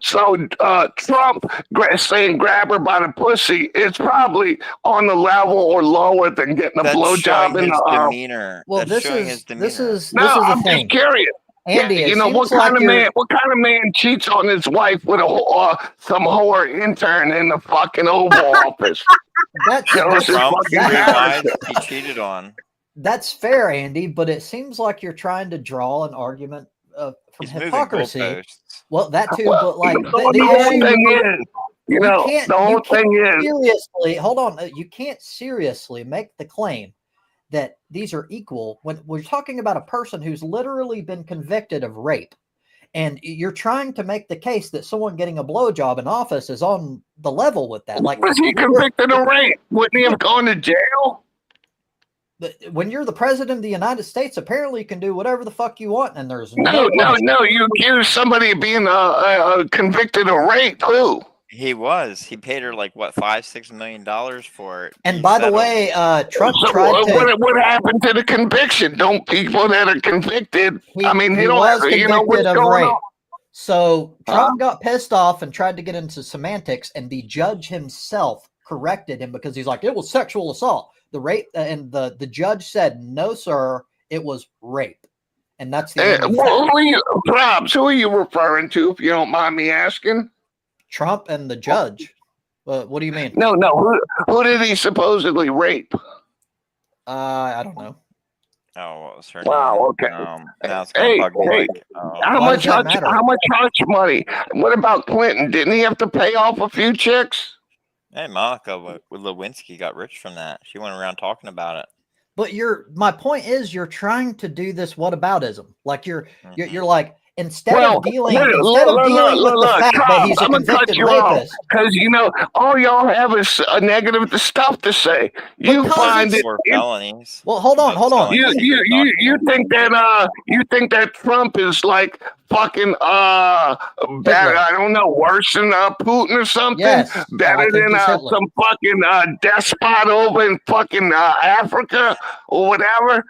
Trump saying grab her by the pussy, it's probably on the level or lower than getting a That's showing blowjob in his the demeanor. well. That's showing his demeanor. This No, is the I'm just thing, curious. Andy. Yeah, It what seems like what kind of man cheats on his wife with some whore intern in the fucking Oval Office? that's Jealous as Trump's fucking three wives character. he cheated on. that's fair, Andy. But it seems like you're trying to draw an argument from He's moving hypocrisy. goalposts. Well, that too. Well, But like the whole thing is, the whole thing is, seriously hold on. You can't seriously make the claim that these are equal when we're talking about a person who's literally been convicted of rape. And you're trying to make the case that someone getting a blowjob in office is on the level with that. Like, was he convicted of rape? Wouldn't he have gone to jail? when you're the president of the United States, apparently you can do whatever the fuck you want, and there's No. punishment. You accuse somebody of being convicted of rape. Who? He was. He paid her like what, $5-6 million for it. And He by the settled. way, Trump So tried to. what happened to the conviction? Don't people that are convicted? He I mean, he they don't was have, convicted what's of going rape. on. So Trump got pissed off and tried to get into semantics, and the judge himself corrected him because he's like, it was sexual assault. The rape, and the judge said, no, sir, it was rape. And that's the only fact. Who are you referring to, if you don't mind me asking? Trump and the judge. What do you mean? No. Who did he supposedly rape? I don't know. Oh, what was her Wow, name? okay. Now it's gonna bug me. Hey, Like, how Why much does that matter? how much hush money? What about Clinton? Didn't he have to pay off a few chicks? hey, Monica Lewinsky got rich from that. She went around talking about it. But my point is, you're trying to do this whataboutism. Like you're like, instead of dealing with the fact that he's a convicted rapist. Because all y'all have is a negative stuff to say. You Because find it. For felonies. Well, hold on. You think that Trump is like fucking better? I don't know, worse than Putin or something. Yes, Better than some fucking despot over in fucking Africa or whatever.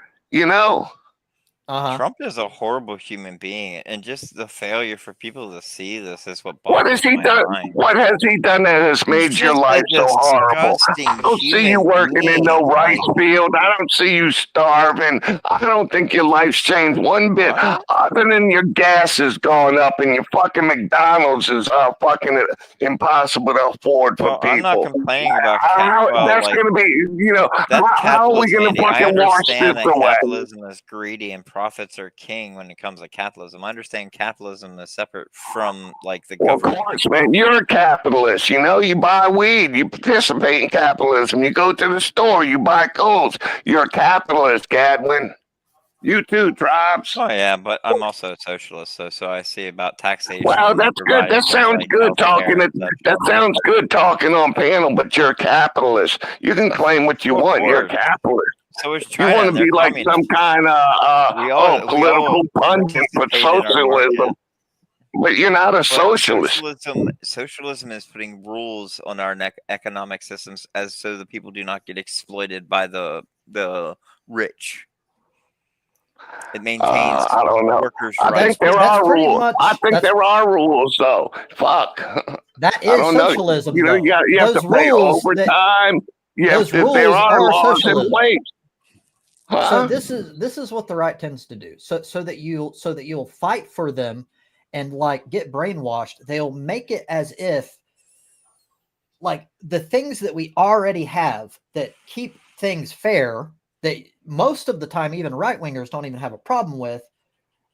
Uh-huh. Trump is a horrible human being, and just the failure for people to see this is what What boggles has he my done? mind. What has he done that has made your life so horrible? I don't see you working in no rice field. I don't see you starving. I don't think your life's changed one bit, other than your gas has gone up and your fucking McDonald's is fucking impossible to afford for people. I'm not complaining about that's gonna be, how are we gonna fucking wash this away? Capitalism is greedy and profits are king when it comes to capitalism. I understand capitalism is separate from like the government. Of course, man. You're a capitalist. You buy weed. You participate in capitalism. You go to the store. You buy clothes. You're a capitalist, Gadwin. You too, tribes. Oh yeah, but I'm also a socialist, so I see about taxation. Well, and that's good. providing That things sounds like good talking. healthcare and stuff That for sounds good talking on panel, but you're a capitalist. You can claim what you Of want. You're a course. capitalist. So is You China, want and to they're be like some communists. kind of We all political pundit for participate in our socialism, market. but you're not a But socialist. socialism is putting rules on our economic systems as so the people do not get exploited by the rich. It maintains I don't know. workers' I rights. think there That's are pretty rules. much I think that's there are rules, though. Fuck. that I is don't know. socialism, You know, though. you have to Those pay rules that overtime. those There rules are are laws in socialism. place. So Huh? this is what the right tends to do. So that you'll fight for them and like get brainwashed. They'll make it as if like the things that we already have that keep things fair, that most of the time even right wingers don't even have a problem with,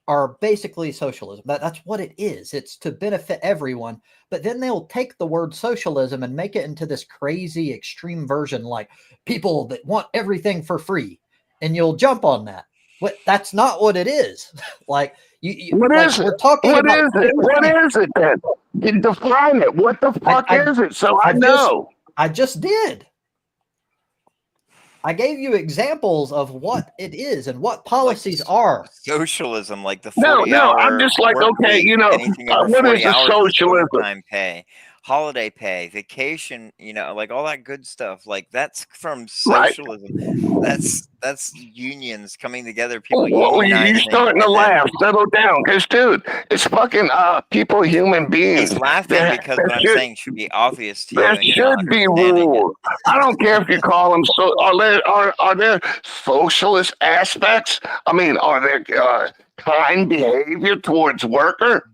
are basically socialism. That's what it is. It's to benefit everyone. But then they'll take the word socialism and make it into this crazy extreme version, like people that want everything for free, and you'll jump on that. But that's not what it is. Like What like is it? we're talking What about is it? different What things. is it then? Define it. What the fuck I is it? So I I just know. I just did. I gave you examples of what it is and what policies are. Socialism, like the No, 40-hour I'm just like, work okay, week, anything over what is 40 a hours is socialism? overtime pay, holiday pay, vacation, like all that good stuff. Like that's from Right. socialism. That's unions coming together, people Well, you're unionizing, starting to and then laugh. Settle down. Because, dude, it's fucking people, human beings. he's laughing because what I'm saying should be obvious to you, There and you're not should be understanding it. rules. I don't care if you call them so. Are there socialist aspects? I mean, are there kind behavior towards worker?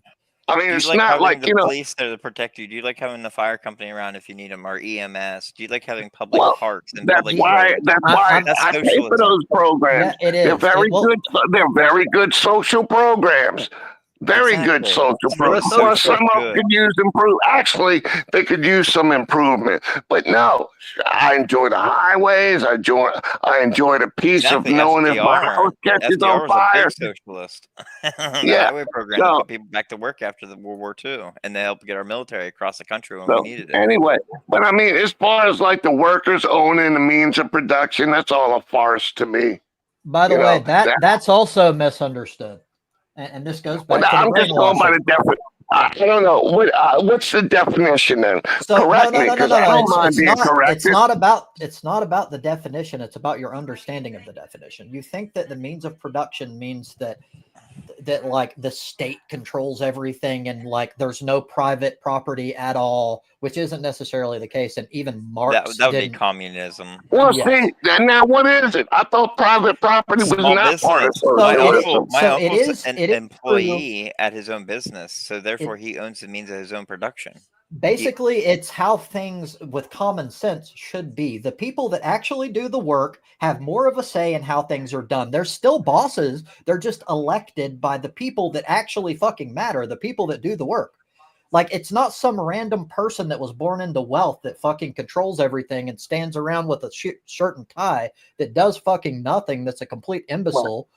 I mean, Do you it's like not having like the police there to protect you? Do you like having the fire company around if you need them, or EMS? Do you like having public Well, parks and that's public why. roads? That's I, why I'm That's I pay for socialism. those programs. Yeah, it They're is. very Well, good. They're very good social programs. Very good Exactly. social So programs. it's Well, social some of them good. could use improve. Actually, they could use some improvement. But no, I enjoy the highways. I enjoy the peace of Exactly. knowing if my FDR. house catches on FDR was a big fire. socialist. The Yeah. highway program to So put people back to work after the World War II, and they helped get our military across the country when we so needed it. anyway, but I mean, as far as like the workers owning the means of production, that's all a farce to me. by the You way, know, that's also misunderstood. And this goes well, back to the I'm just going by brainwashing. the definition. I don't know what's the definition then. So Correct me, because I no. don't mind being It's corrected. not about the definition. It's about your understanding of the definition. You think that the means of production means that like the state controls everything and like there's no private property at all, which isn't necessarily the case. And even Marx That would be didn't. communism. Well, Yes. see, now what is it? I thought private property was Small not part of business. So My it is. uncle, socialism. my So it uncle's is. an It is true. employee at his own business, so therefore he owns the means of his own production. Basically, it's how things with common sense should be. The people that actually do the work have more of a say in how things are done. They're still bosses. They're just elected by the people that actually fucking matter, the people that do the work. Like, it's not some random person that was born into wealth that fucking controls everything and stands around with a shirt and tie that does fucking nothing, that's a complete imbecile.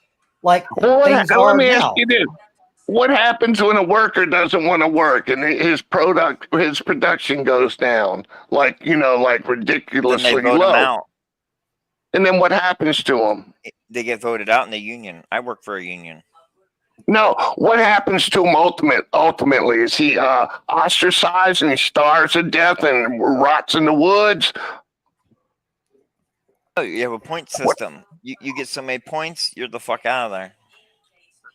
Like, Well, things let are me ask now. you this. What happens when a worker doesn't want to work and his production goes down, like, like Then ridiculously they vote him low? out. And then what happens to him? They get voted out in the union. I work for a union. No, what happens to him ultimately? Is he ostracized and he starves to death and rots in the woods? Oh, you have a point system. You get so many points, you're the fuck out of there.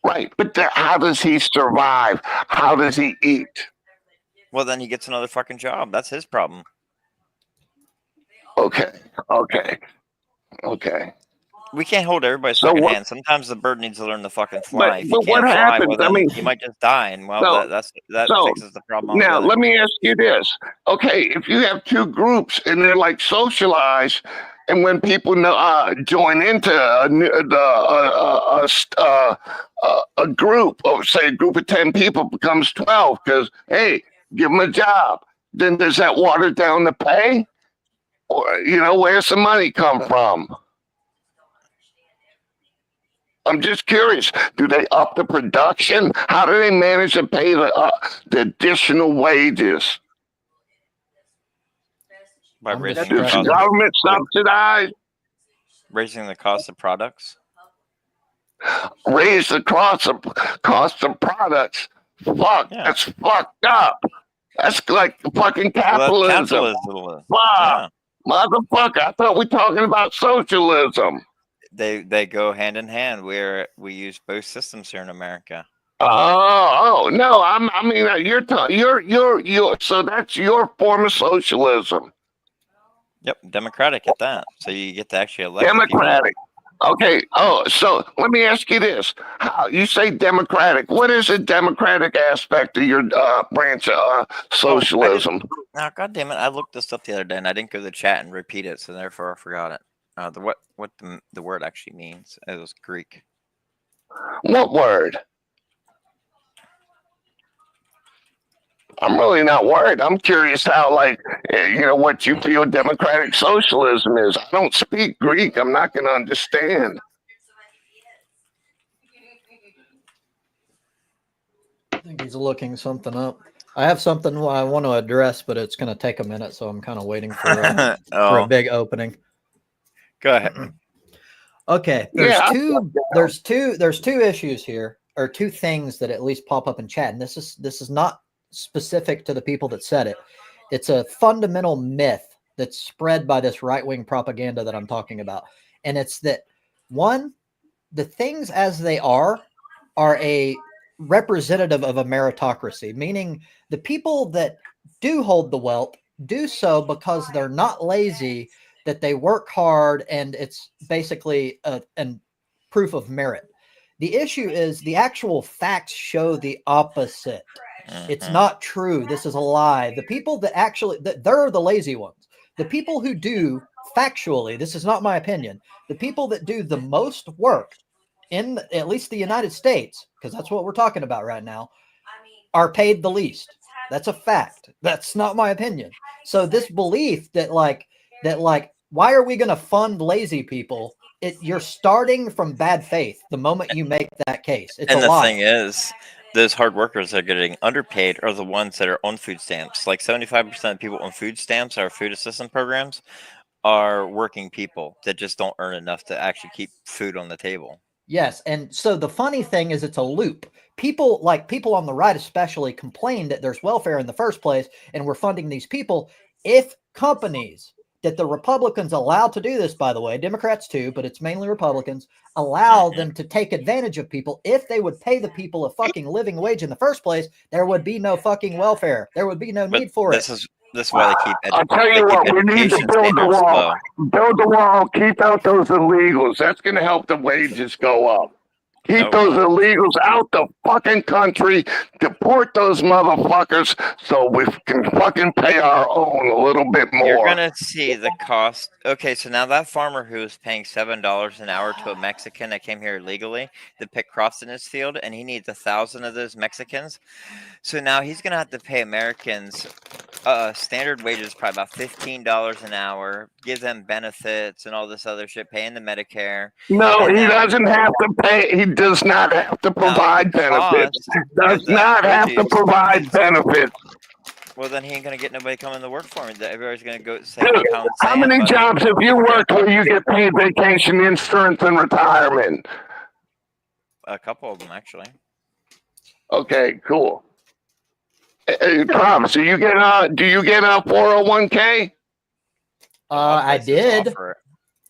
Right, but how does he survive? How does he eat? Well, then he gets another fucking job. That's his problem. Okay. We can't hold everybody's So fucking what- hand. Sometimes the bird needs to learn to fucking fly. If you but what can't fly, happens? well, I then mean, you might just die, and well, so- that so, fixes the problem Now, altogether. let me ask you this. Okay, if you have two groups and they're like socialized, and when people join into a group, or say a group of 10 people becomes 12, because, hey, give them a job, then does that water down the pay? Or, where's the money come from? I'm just curious. Do they up the production? How do they manage to pay the additional wages? By I'm raising the Does the cost, distracted. government subsidize? raising the cost of products. Raise the cost of products? Fuck, Yeah. that's fucked up. That's like fucking Well, that's capitalism. capitalism. Fuck, Yeah. motherfucker. I thought we were talking about socialism. They go hand in hand. We use both systems here in America. No, I mean, you're, so that's your form of socialism. Yep, democratic at that. So you get to actually elect the people. Democratic. Okay. Oh, so let me ask you this: How you say democratic? What is the democratic aspect of your branch of socialism? Now, God damn it! I looked this up the other day and I didn't go to the chat and repeat it, so therefore I forgot it. What the word actually means? It was Greek. What word? I'm really not worried. I'm curious how, like, what you feel democratic socialism is. I don't speak Greek. I'm not going to understand. I think he's looking something up. I have something I want to address, but it's going to take a minute, so I'm kind of waiting for for a Oh, big opening. go ahead. Okay, Yeah, there's two issues here, or two things that at least pop up in chat, and this is not specific to the people that said it. It's a fundamental myth that's spread by this right-wing propaganda that I'm talking about, and it's that one, the things as they are a representative of a meritocracy, meaning the people that do hold the wealth do so because they're not lazy, that they work hard, and it's basically a proof of merit. The issue is the actual facts show the opposite. It's not true. This is a lie. The people that actually, they're the lazy ones. The people who do factually, this is not my opinion, the people that do the most work in at least the United States, because that's what we're talking about right now, are paid the least. That's a fact. That's not my opinion. So this belief that why are we going to fund lazy people? You're starting from bad faith the moment you make that case. It's And a the lie. thing is, those hard workers that are getting underpaid are the ones that are on food stamps. Like 75% of people on food stamps or food assistance programs are working people that just don't earn enough to actually keep food on the table. Yes, and so the funny thing is it's a loop. People on the right especially complain that there's welfare in the first place and we're funding these people. If companies that the Republicans allow to do this, by the way, Democrats too, but it's mainly Republicans, allow them to take advantage of people, if they would pay the people a fucking living wage in the first place, there would be no fucking welfare. There would be no need for it. This is why they keep I'll tell you what, we need to build the wall. low. Build the wall. Keep out those illegals. That's going to help the wages go up. Keep those illegals out the fucking country. Deport those motherfuckers so we can fucking pay our own a little bit more. You're gonna see the cost. Okay, so now that farmer who is paying $7 an hour to a Mexican that came here illegally to pick crops in his field, and he needs 1,000 of those Mexicans. So now he's gonna have to pay Americans standard wages, probably about $15 an hour, give them benefits and all this other shit, paying the Medicare. No, he doesn't have to pay. He does not have to provide benefits. Does not have to provide benefits. Well, then he ain't gonna get nobody coming to work for him. Everybody's gonna go say, Dude, how many jobs have you worked where you get paid vacation, insurance, and retirement? A couple of them, actually. Okay, cool. Tom, so you get do you get a 401k? I did.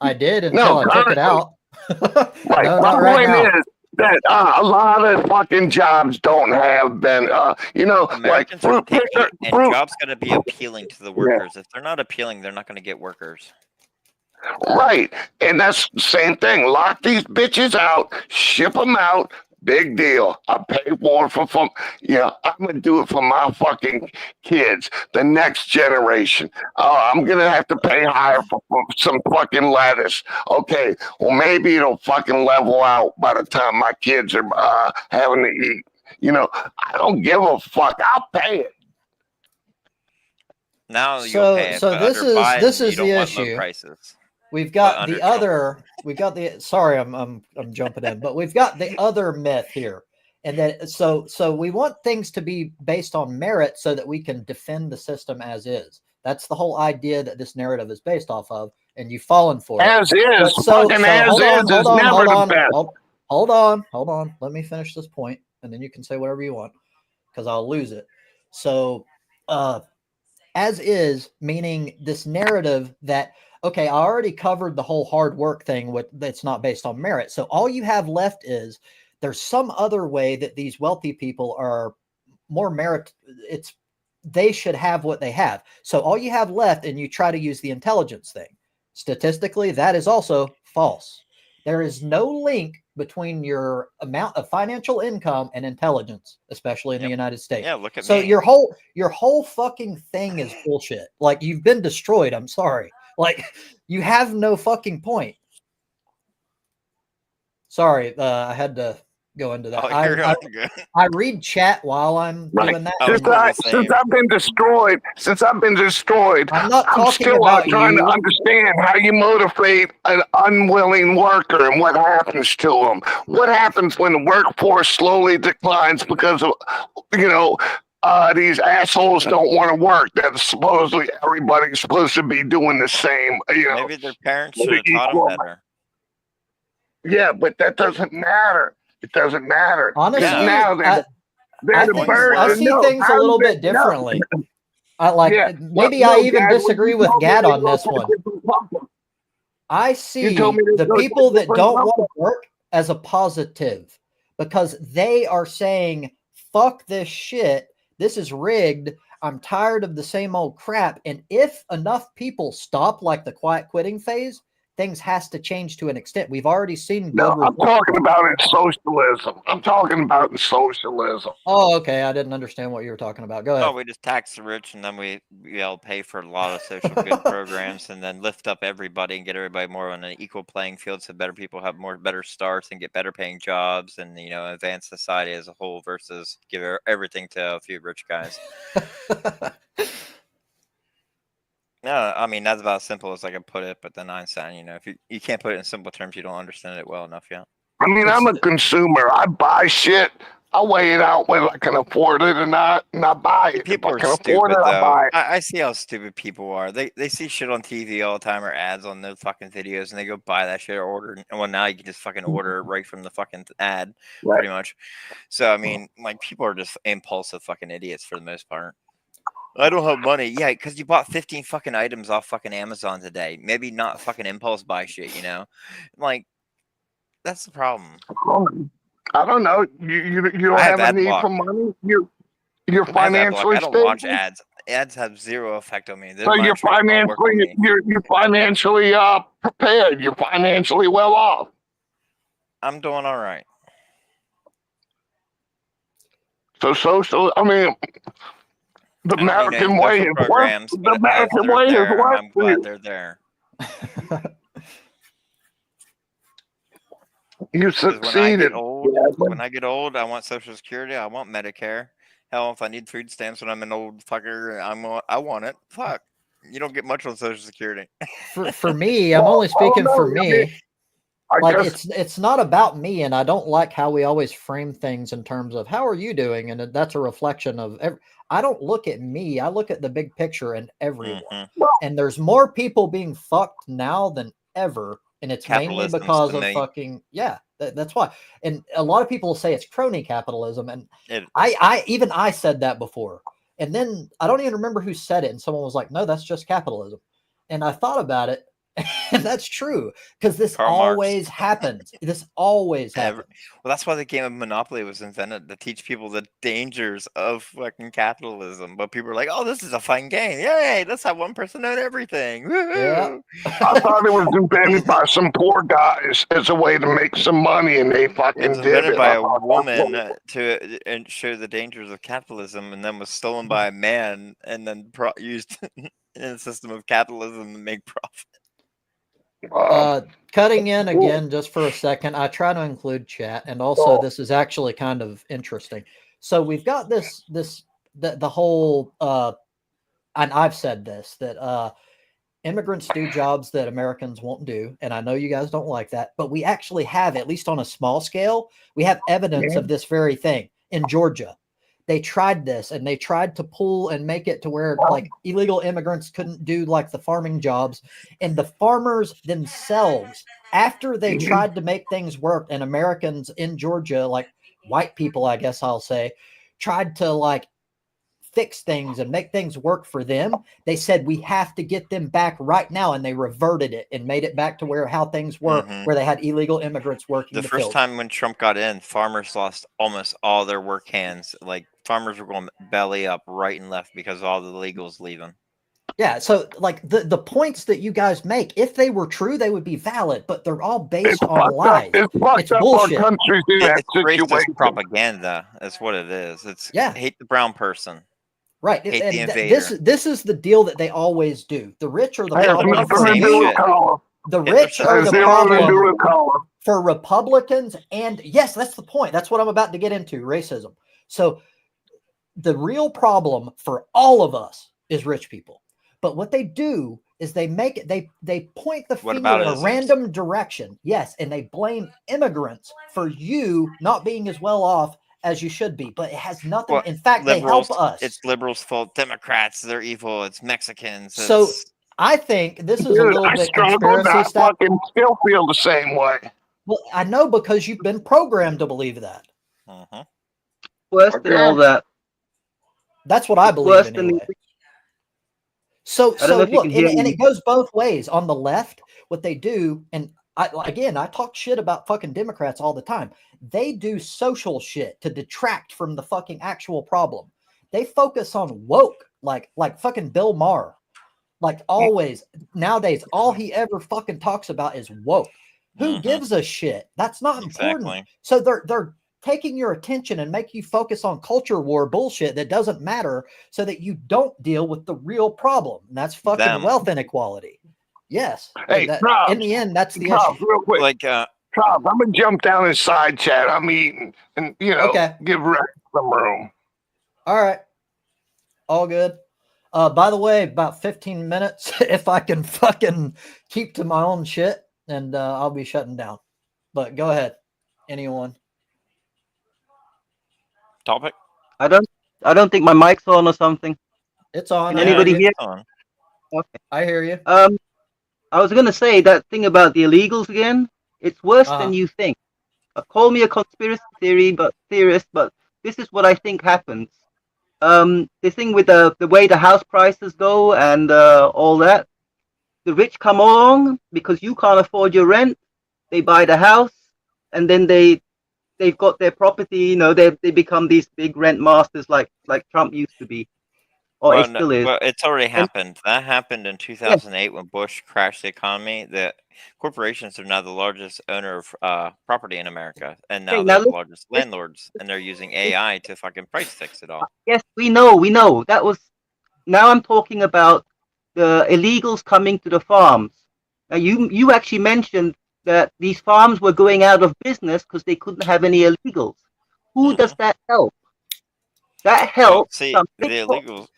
I did until I took it out. Right. No, My not right point now. is that a lot of fucking jobs don't have like fruit picker. And jobs got to be appealing to the workers. If they're not appealing, they're not going to get workers. Right. And that's the same thing. Lock these bitches out, ship them out. Big deal. I pay more for I'm going to do it for my fucking kids, the next generation. I'm going to have to pay higher for some fucking lettuce. Okay, well, maybe it'll fucking level out by the time my kids are having to eat. I don't give a fuck. I'll pay it. Now you'll pay it, so this is the issue. Prices. we've got under the Trump. other. We've got the. Sorry, I'm jumping in, but we've got the other myth here, and that so we want things to be based on merit so that we can defend the system as is. That's the whole idea that this narrative is based off of, and you've fallen for it. As is, But fucking as hold on, is hold on, never hold the on, best. hold on. Let me finish this point, and then you can say whatever you want, because I'll lose it. So, as is, meaning this narrative that, okay, I already covered the whole hard work thing with that's not based on merit. So all you have left is there's some other way that these wealthy people are more merit. They should have what they have. So all you have left, and you try to use the intelligence thing. Statistically, that is also false. There is no link between your amount of financial income and intelligence, especially in the United States. Yeah, look at so me. your whole fucking thing is bullshit. Like, you've been destroyed. I'm sorry. Like, you have no fucking point. Sorry, I had to go into that. Oh, you're good. I read chat while I'm doing that. I was doing the same. Since I've been destroyed, I'm not I'm talking still about trying to you. understand how you motivate an unwilling worker and what happens to them. What happens when the workforce slowly declines because of, these assholes don't want to work? That supposedly everybody's supposed to be doing the same. Maybe their parents should have taught them better. Yeah, but that doesn't matter. It doesn't matter. Honestly, now they're the birds. I see things a little bit differently. Maybe I even disagree with Gad on this one. I see the people that don't want to work as a positive, because they are saying, fuck this shit. This is rigged. I'm tired of the same old crap. And if enough people stop, like the quiet quitting phase, things has to change to an extent. We've already seen. I'm talking about in socialism. Oh, okay. I didn't understand what you were talking about. Go ahead. Oh, we just tax the rich, and then we all pay for a lot of social good programs, and then lift up everybody and get everybody more on an equal playing field, so better people have better starts and get better paying jobs, and advance society as a whole versus give everything to a few rich guys. No, I mean, that's about as simple as I can put it. But then Einstein, if you can't put it in simple terms, you don't understand it well enough yet. I mean, I'm a consumer. I buy shit. I weigh it out whether I can afford it or not, and I buy it. People if I are can afford stupid, it, though. I buy it. I see how stupid people are. They see shit on TV all the time, or ads on those fucking videos, and they go buy that shit or order. And well, now you can just fucking order it right from the fucking ad, pretty much. So I mean, like, people are just impulsive fucking idiots for the most part. I don't have money. Yeah, because you bought 15 fucking items off fucking Amazon today. Maybe not fucking impulse buy shit, Like, that's the problem. I don't know. You don't have a need for money? You're financially I don't stable? watch ads. Ads have zero effect on me. So you're financially prepared. You're financially well off. I'm doing all right. So social, I mean, the American way is work. The American way is work. I'm glad they're there. You succeeded. When I get old, I want Social Security. I want Medicare. Hell, if I need food stamps when I'm an old fucker, I want it. Fuck. You don't get much on Social Security. For me, I'm only speaking for me. It's not about me, and I don't like how we always frame things in terms of how are you doing, and that's a reflection of I don't look at me. I look at the big picture and everyone. And there's more people being fucked now than ever, and it's mainly because of fucking that's why. And a lot of people say it's crony capitalism, and I said that before, and then I don't even remember who said it, and someone was like, "No, that's just capitalism," and I thought about it. And that's true, because this always happens. This always happens. Well, that's why the game of Monopoly was invented, to teach people the dangers of fucking capitalism. But people are like, "Oh, this is a fun game! Yay! Let's have one person own everything!" Yeah. I thought it was invented by some poor guys as a way to make some money, and they fucking did it. It was invented by a woman to show the dangers of capitalism, and then was stolen by a man, and then used in a system of capitalism to make profit. Cutting in again just for a second, I try to include chat, and also this is actually kind of interesting. So we've got the whole and I've said this, that immigrants do jobs that Americans won't do, and I know you guys don't like that, but we actually have, at least on a small scale, we have evidence of this very thing in Georgia. They tried this and they tried to pull and make it to where like illegal immigrants couldn't do like the farming jobs, and the farmers themselves, after they tried to make things work, and Americans in Georgia, like white people, I guess I'll say, tried to like fix things and make things work for them, they said we have to get them back right now, and they reverted it and made it back to where how things were, where they had illegal immigrants working The the first field. time when Trump got in, farmers lost almost all their work hands. Like farmers were going belly up right and left because of all the illegals leaving. Yeah, so like the points that you guys make, if they were true, they would be valid, but they're all based on lies. It's fucked up bullshit. our country's in that It's racist situation. propaganda. That's what it is. It's hate the brown person. Right. Hate and the invader. This is the deal that they always do. The rich are the Has problem. nothing For to do you, with color. the rich are Has the zero to do problem with color. for Republicans. And yes, that's the point. That's what I'm about to get into, racism. So the real problem for all of us is rich people. But what they do is they make it, they point the finger in a random direction. Yes, and they blame immigrants for you not being as well off as you should be, but it has nothing. Well, in fact, liberals, they help us. It's liberals' fault. Democrats, they're evil. It's Mexicans. So I think this is a little bit conspiracy stuff. I fucking still feel the same way. Well, I know, because you've been programmed to believe that. Worse than all that. That's what I believe anyway. So look, and it goes both ways. On the left, what they do, and I talk shit about fucking Democrats all the time. They do social shit to detract from the fucking actual problem. They focus on woke, like fucking Bill Maher. Like always, nowadays, all he ever fucking talks about is woke. Who gives a shit? That's not important. So they're taking your attention and make you focus on culture war bullshit that doesn't matter, so that you don't deal with the real problem. And that's fucking wealth inequality. Yes. Hey, in the end, that's the issue. Real quick. Like, Rob, I'm gonna jump down in side chat. I'm eating, and give Rex some room. All right. All good. By the way, about 15 minutes, if I can fucking keep to my own shit, and I'll be shutting down. But go ahead. Anyone? Topic? I don't think my mic's on or something. It's on. Can anybody hear? Okay. I hear you. I was gonna say that thing about the illegals again. It's worse than you think. Call me a conspiracy theorist, but this is what I think happens. The thing with the way the house prices go and all that. The rich come along because you can't afford your rent. They buy the house, and then they've got their property. They become these big rent masters like Trump used to be, or it still is. Well, it's already happened. That happened in 2008 when Bush crashed the economy. The corporations are now the largest owner of property in America, and now they're the largest landlords, and they're using AI to fucking price fix it all. Yes, we know. That was. Now I'm talking about the illegals coming to the farms. Now you actually mentioned that these farms were going out of business because they couldn't have any illegals. Who does that help? That helps. The illegals.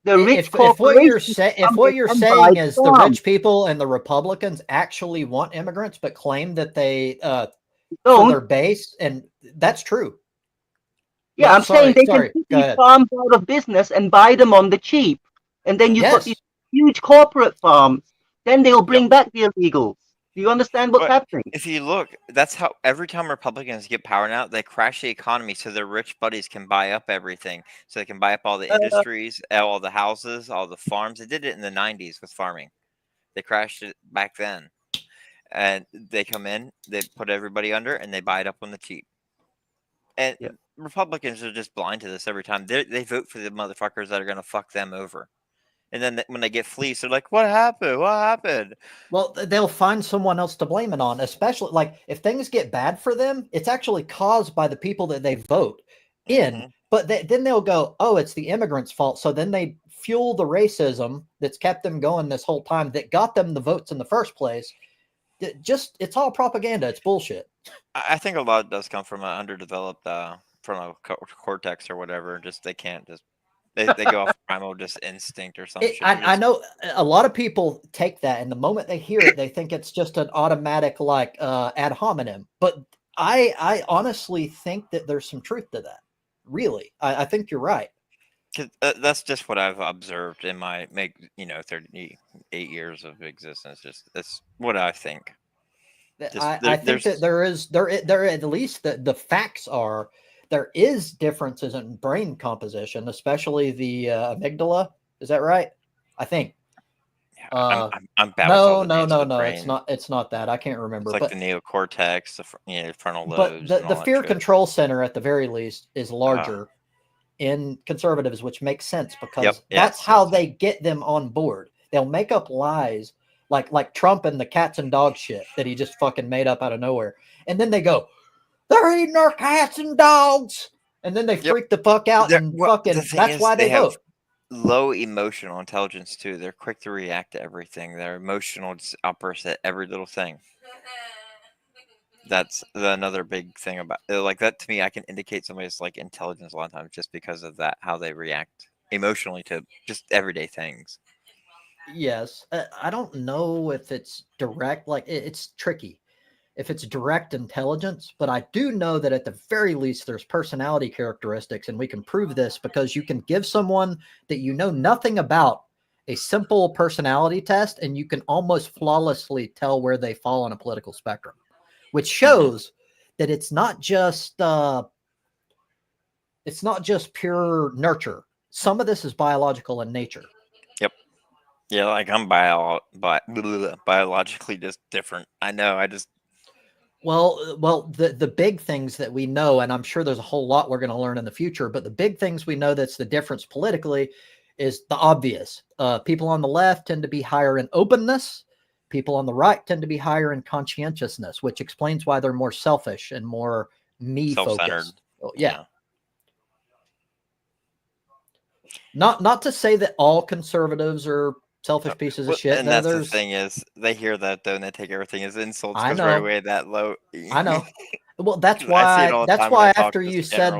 The rich if what you're saying is the rich people and the Republicans actually want immigrants, but claim that they for their base, and that's true. Yeah, I'm saying they can put these farms out of business and buy them on the cheap, and then you've got these huge corporate farms. Then they'll bring back the illegals. Do you understand what's happening? If you look, that's how every time Republicans get power now, they crash the economy so their rich buddies can buy up everything. So they can buy up all the industries, all the houses, all the farms. They did it in the 90s with farming. They crashed it back then. And they come in, they put everybody under, and they buy it up on the cheap. And Republicans are just blind to this every time. They vote for the motherfuckers that are going to fuck them over. And then when they get fleeced, they're like, what happened? What happened? Well, they'll find someone else to blame it on, especially like if things get bad for them, it's actually caused by the people that they vote in. But then they'll go, oh, it's the immigrants' fault. So then they fuel the racism that's kept them going this whole time, that got them the votes in the first place. It's all propaganda. It's bullshit. I think a lot does come from an underdeveloped, from a cortex or whatever. Just they can't just They go off primal just instinct or some shit. I know a lot of people take that, and the moment they hear it, they think it's just an automatic like ad hominem. But I honestly think that there's some truth to that. Really, I think you're right. 'Cause, that's just what I've observed in my 38 years of existence. Just that's what I think. I think that there at least the facts are there is differences in brain composition, especially the amygdala. Is that right? I think. I'm bad with all the names of the No. brain. It's not that. I can't remember. It's like but the neocortex, the frontal but lobes. the fear control center at the very least is larger in conservatives, which makes sense because that's how they get them on board. They'll make up lies like Trump and the cats and dogs shit that he just fucking made up out of nowhere. And then they go, they're eating our cats and dogs. And then they freak the fuck out and that's why they vote. Low emotional intelligence too. They're quick to react to everything. Their emotional outbursts at every little thing. That's another big thing about like that to me. I can indicate somebody's like intelligence a lot of times just because of that, how they react emotionally to just everyday things. Yes. I don't know if it's direct, like it's tricky if it's direct intelligence, but I do know that at the very least there's personality characteristics, and we can prove this because you can give someone that you know nothing about a simple personality test and you can almost flawlessly tell where they fall on a political spectrum, which shows that it's not just pure nurture. Some of this is biological in nature. Yep. Yeah, like I'm biologically just different. I know. Well, the big things that we know, and I'm sure there's a whole lot we're going to learn in the future, but the big things we know that's the difference politically is the obvious. People on the left tend to be higher in openness. People on the right tend to be higher in conscientiousness, which explains why they're more selfish and more me focused. Yeah. Not to say that all conservatives are selfish pieces of shit. And that's the thing is, they hear that though, and they take everything as insults because right away that low. I know. Well, that's why. That's why after you said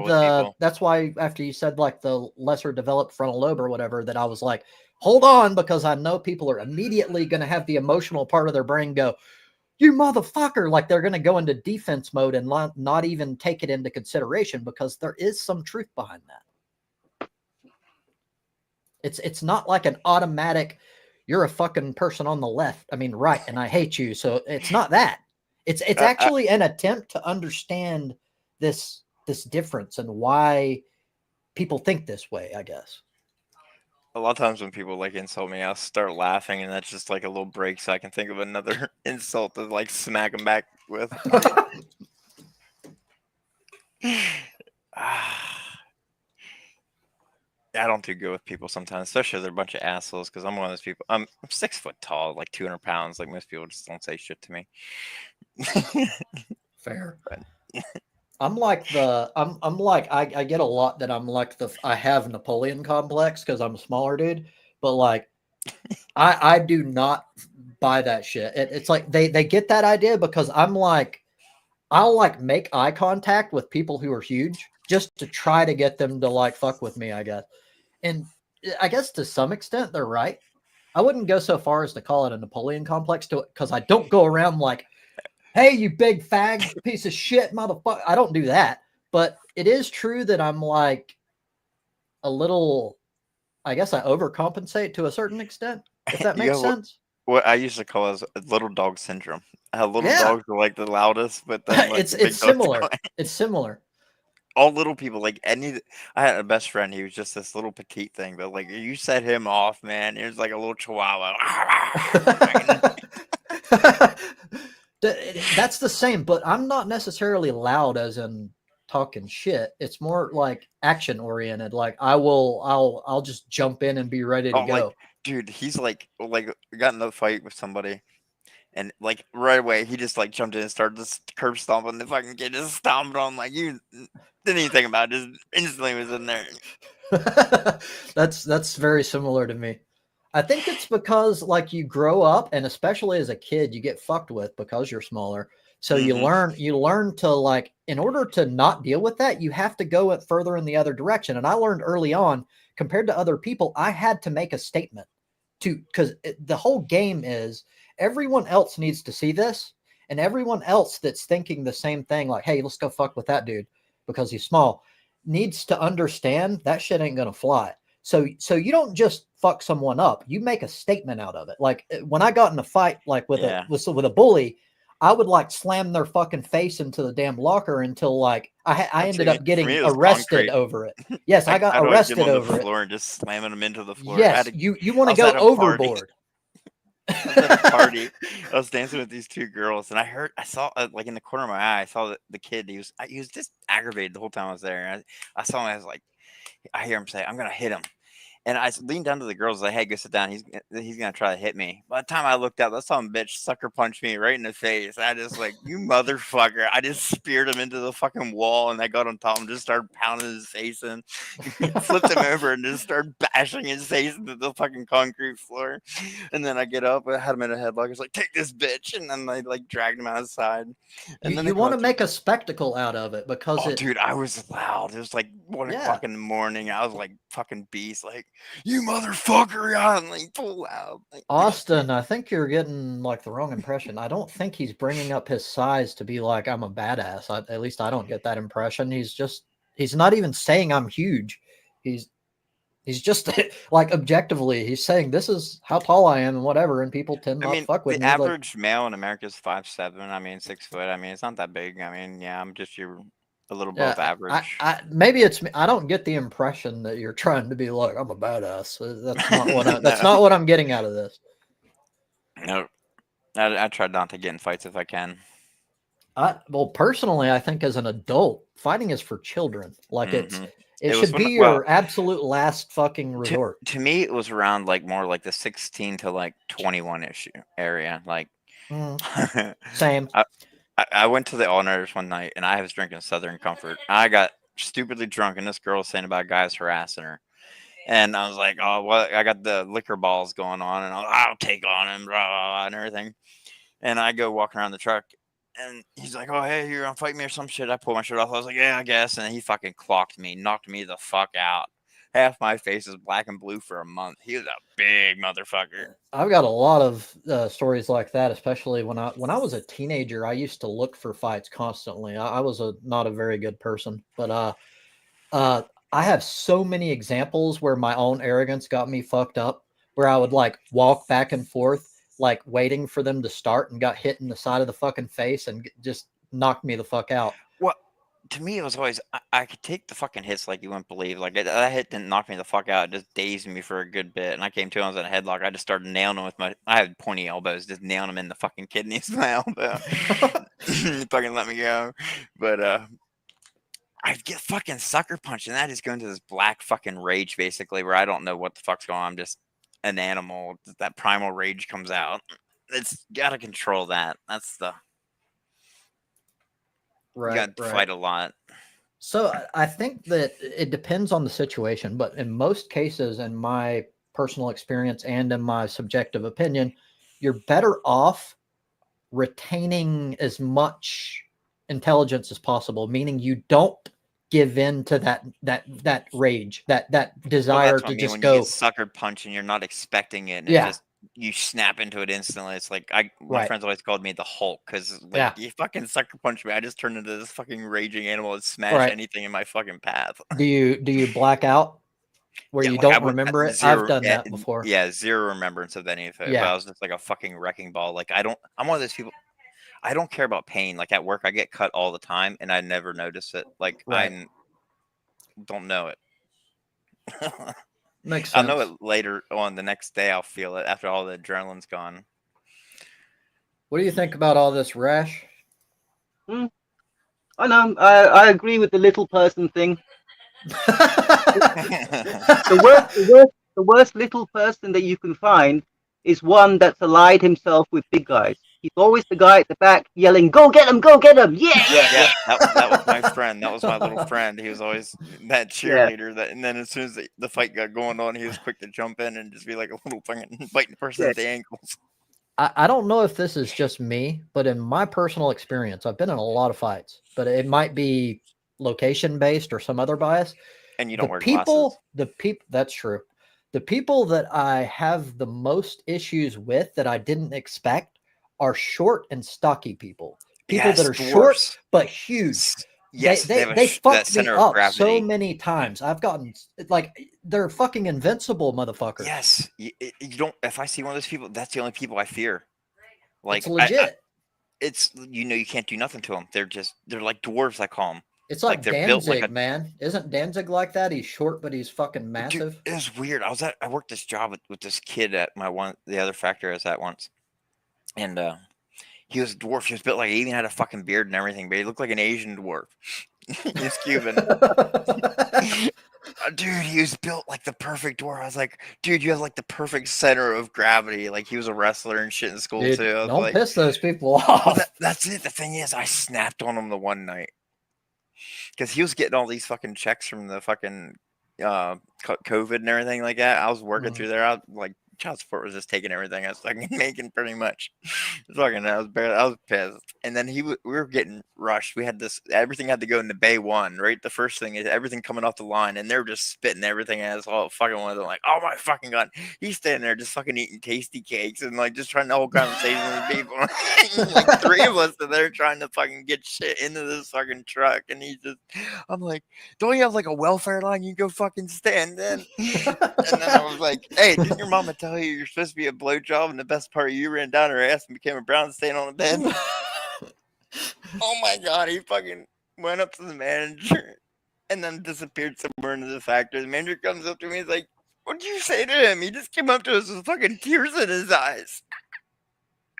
like the lesser developed frontal lobe or whatever, that I was like, hold on, because I know people are immediately going to have the emotional part of their brain go, you motherfucker, like they're going to go into defense mode and not even take it into consideration because there is some truth behind that. It's not like an automatic, you're a fucking person on the left. I mean, right. And I hate you. So it's not that. It's actually an attempt to understand this difference and why people think this way, I guess. A lot of times when people like insult me, I'll start laughing, and that's just like a little break so I can think of another insult to like smack them back with. I don't do good with people sometimes, especially if they're a bunch of assholes, because I'm one of those people. I'm 6 foot tall, like 200 pounds. Like most people just don't say shit to me. Fair. I'm like I get a lot that I'm like I have Napoleon complex because I'm a smaller dude, but like I do not buy that shit. It's like they get that idea because I'm like, I'll like make eye contact with people who are huge just to try to get them to like fuck with me, I guess. And I guess to some extent they're right. I wouldn't go so far as to call it a Napoleon complex to it because I don't go around like, hey, you big fag piece of shit, motherfucker. I don't do that. But it is true that I'm like a little, I guess I overcompensate to a certain extent, if that makes sense. What I used to call as little dog syndrome. How little dogs are like the loudest, but then like, it's similar. It's similar. All little people, like I had a best friend. He was just this little petite thing, but like you set him off, man. He was like a little chihuahua. That's the same, but I'm not necessarily loud as in talking shit. It's more like action oriented. Like I'll just jump in and be ready to go. Like, dude, he's like got in a fight with somebody, and like right away he just like jumped in and started just curb stomping the fucking kid, just stomping on like you didn't even think about it, just instantly was in there. That's very similar to me. I think it's because like you grow up, and especially as a kid, you get fucked with because you're smaller. So you learn to like, in order to not deal with that, you have to go further in the other direction. And I learned early on, compared to other people, I had to make a statement because the whole game is everyone else needs to see this, and everyone else that's thinking the same thing, like, hey, let's go fuck with that dude because he's small, needs to understand that shit ain't gonna fly. So you don't just fuck someone up, you make a statement out of it. Like when I got in a fight like with a bully, I would like slam their fucking face into the damn locker until like I ended up getting arrested over it. Yes, I got arrested over it. And just slamming them into the floor. Yes, you want to go overboard. I was at a party. I was dancing with these two girls, and I saw like in the corner of my eye, I saw the kid. He was just aggravated the whole time I was there. I saw him. I was like, I hear him say, "I'm gonna hit him." And I leaned down to the girls like, hey, go sit down. He's gonna try to hit me. By the time I looked up, that some bitch sucker punched me right in the face. I just like, you motherfucker. I just speared him into the fucking wall, and I got on top and just started pounding his face in. Flipped him over and just started bashing his face into the fucking concrete floor. And then I get up, I had him in a headlock. I was like, take this bitch. And then I like dragged him outside. And then you want to make a spectacle out of it because dude, I was loud. It was like 1 o'clock in the morning. I was like fucking beast, like, you motherfucker, I'm like full out. Like, Austin, I think you're getting like the wrong impression. I don't think he's bringing up his size to be like, I'm a badass. At least I don't get that impression. He's not even saying I'm huge. He's just like objectively, he's saying this is how tall I am and whatever. And people tend not to fuck with me. The average male in America is 5'7". I mean, 6 foot. I mean, it's not that big. I mean, yeah, I'm just a little above average. Maybe it's me. I don't get the impression that you're trying to be like, I'm a badass. That's not what that's not what I'm getting out of this. No, I try not to get in fights if I can. Well, personally, I think as an adult, fighting is for children. Like it should be your absolute last fucking resort. To me, it was around like more like the 16 to like 21 issue area. Like same. I went to the All-Nighters one night, and I was drinking Southern Comfort. I got stupidly drunk, and this girl was saying about guys harassing her. And I was like, oh, well, I got the liquor balls going on, and I'll take on him, blah, blah, blah, and everything. And I go walking around the truck, and he's like, oh, hey, you're going to fight me or some shit? I pulled my shirt off. I was like, yeah, I guess. And he fucking clocked me, knocked me the fuck out. Half my face is black and blue for a month. He was a big motherfucker. I've got a lot of stories like that, especially when I was a teenager. I used to look for fights constantly. I was not a very good person, but I have so many examples where my own arrogance got me fucked up, where I would like walk back and forth, like waiting for them to start, and got hit in the side of the fucking face and just knocked me the fuck out. Well, to me, it was always, I could take the fucking hits like you wouldn't believe. Like, that hit didn't knock me the fuck out. It just dazed me for a good bit. And I came to, I was in a headlock. I just started nailing him with I had pointy elbows, just nailing him in the fucking kidneys with my elbow. Fucking let me go. But, I get fucking sucker punched, and that is going to this black fucking rage, basically, where I don't know what the fuck's going on. I'm just an animal. That primal rage comes out. It's got to control that. That's the... Right, you got to fight a lot. So I think that it depends on the situation, but in most cases, in my personal experience and in my subjective opinion, you're better off retaining as much intelligence as possible, meaning you don't give in to that rage, that desire to just go. You get sucker punch and you're not expecting it. And you snap into it instantly. It's like my friends always called me the Hulk because you fucking sucker punch me. I just turned into this fucking raging animal and smash anything in my fucking path. Do you black out where you don't remember it? I've done that before. Yeah, zero remembrance of any of it. But I was just like a fucking wrecking ball. Like I'm one of those people. I don't care about pain. Like at work, I get cut all the time, and I never notice it. Like I don't know it. Makes sense. I'll know it later on. The next day, I'll feel it after all the adrenaline's gone. What do you think about all this, Rash? I know. I agree with the little person thing. The worst little person that you can find is one that's allied himself with big guys. He's always the guy at the back yelling, "Go get him! Go get him! Yeah!" That was my friend. That was my little friend. He was always that cheerleader. And then as soon as the fight got going on, he was quick to jump in and just be like a little fucking biting the person at the ankles. I don't know if this is just me, but in my personal experience, I've been in a lot of fights, but it might be location based or some other bias. And you don't wear glasses. That's true. The people that I have the most issues with that I didn't expect are short and stocky people. People Yes, that are short dwarfs. but huge. Yes, They that fucked me center of up so gravity. many times. I've gotten like they're fucking invincible, motherfuckers. Yes, you don't. If I see one of those people, that's the only people I fear. Like It's legit. it's you can't do nothing to them. They're like dwarves. I call them. It's like They're built like Danzig, man. Isn't Danzig like that? He's short, but he's fucking dude. massive. It was weird. I worked this job with this kid at the other factory I was at once, and he was a dwarf. He was built like he even had a fucking beard and everything, but he looked like an Asian dwarf. He's Cuban. Dude, he was built like the perfect dwarf. I was like, dude, you have like the perfect center of gravity. Like he was a wrestler and shit in school Dude, too. I was don't like, piss those people well, off. that's it. The thing is, I snapped on him the one night because he was getting all these fucking checks from the fucking COVID and everything like that. I was working through there. I was like, child support was just taking everything I was fucking making pretty much. Fucking, I was pissed. And then we were getting rushed. We had everything had to go into bay one, right? The first thing is everything coming off the line, and they're just spitting everything at us all fucking one of them. Like, oh my fucking god, he's standing there just fucking eating tasty cakes and like just trying to hold conversation with people. Like three of us are there trying to fucking get shit into this fucking truck, and I'm like, don't you have like a welfare line you can go fucking stand in? And then I was like, hey, didn't your mama tell you you're supposed to be a blowjob and the best part you ran down her ass and became a brown stain on the bed? Oh my god, he fucking went up to the manager and then disappeared somewhere into the factory. The manager comes up to me, he's like, what'd you say to him? He just came up to us with fucking tears in his eyes.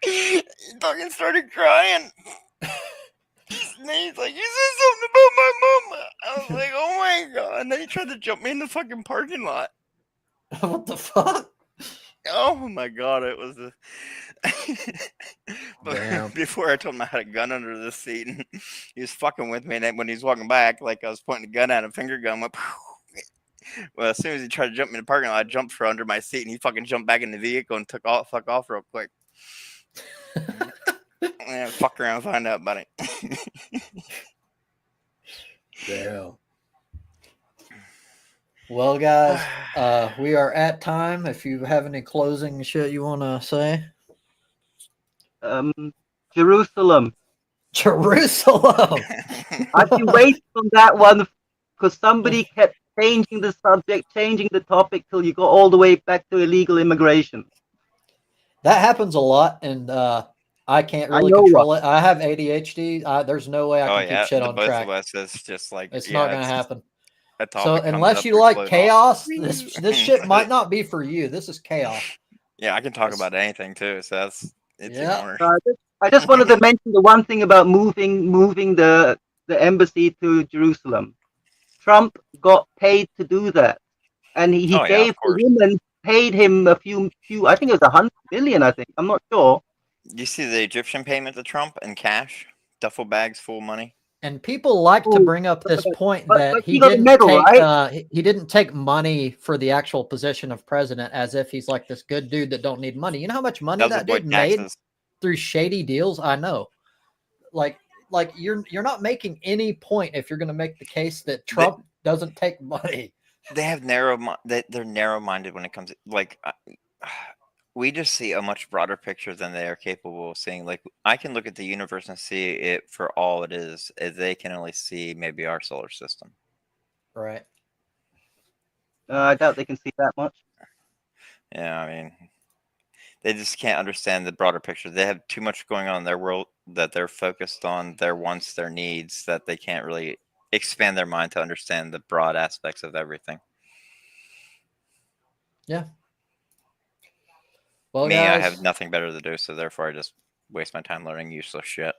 He fucking started crying. And then he's like, you said something about my mama. I was like, oh my god. And then he tried to jump me in the fucking parking lot. What the fuck? Oh my god, it was Damn. before I told him I had a gun under the seat, and he was fucking with me, and then when he was walking back, like I was pointing a gun at him, finger gun went. Well, as soon as he tried to jump me in the parking lot, I jumped for under my seat, and he fucking jumped back in the vehicle and took off real quick. Yeah, fuck around and find out, buddy. Damn. Well, guys, we are at time. If you have any closing shit you want to say. Jerusalem. Jerusalem. I've been waiting on that one because somebody kept changing the subject, changing the topic till you got all the way back to illegal immigration. That happens a lot, and I can't really control it. I have ADHD. There's no way I can keep shit on track. Both of us is just like it's not going to happen. So unless you like chaos, this shit might not be for you. This is chaos. Yeah, I can talk about anything too. So it's yeah. I just wanted to mention the one thing about moving the embassy to Jerusalem. Trump got paid to do that, and he gave the woman, paid him a few. I think it was $100 million. I think, I'm not sure. You see the Egyptian payment to Trump in cash, duffel bags full of money. And people like to bring up this point that he didn't take money for the actual position of president, as if he's like this good dude that don't need money. You know how much money that dude made through shady deals? I know. Like you're not making any point if you're going to make the case that Trump doesn't take money. They have they're narrow-minded when it comes to, like, we just see a much broader picture than they are capable of seeing. Like, I can look at the universe and see it for all it is. They can only see maybe our solar system. Right. I doubt they can see that much. Yeah, I mean, they just can't understand the broader picture. They have too much going on in their world that they're focused on their wants, their needs, that they can't really expand their mind to understand the broad aspects of everything. Yeah. Well, guys, I have guys, nothing better to do, so therefore I just waste my time learning useless shit.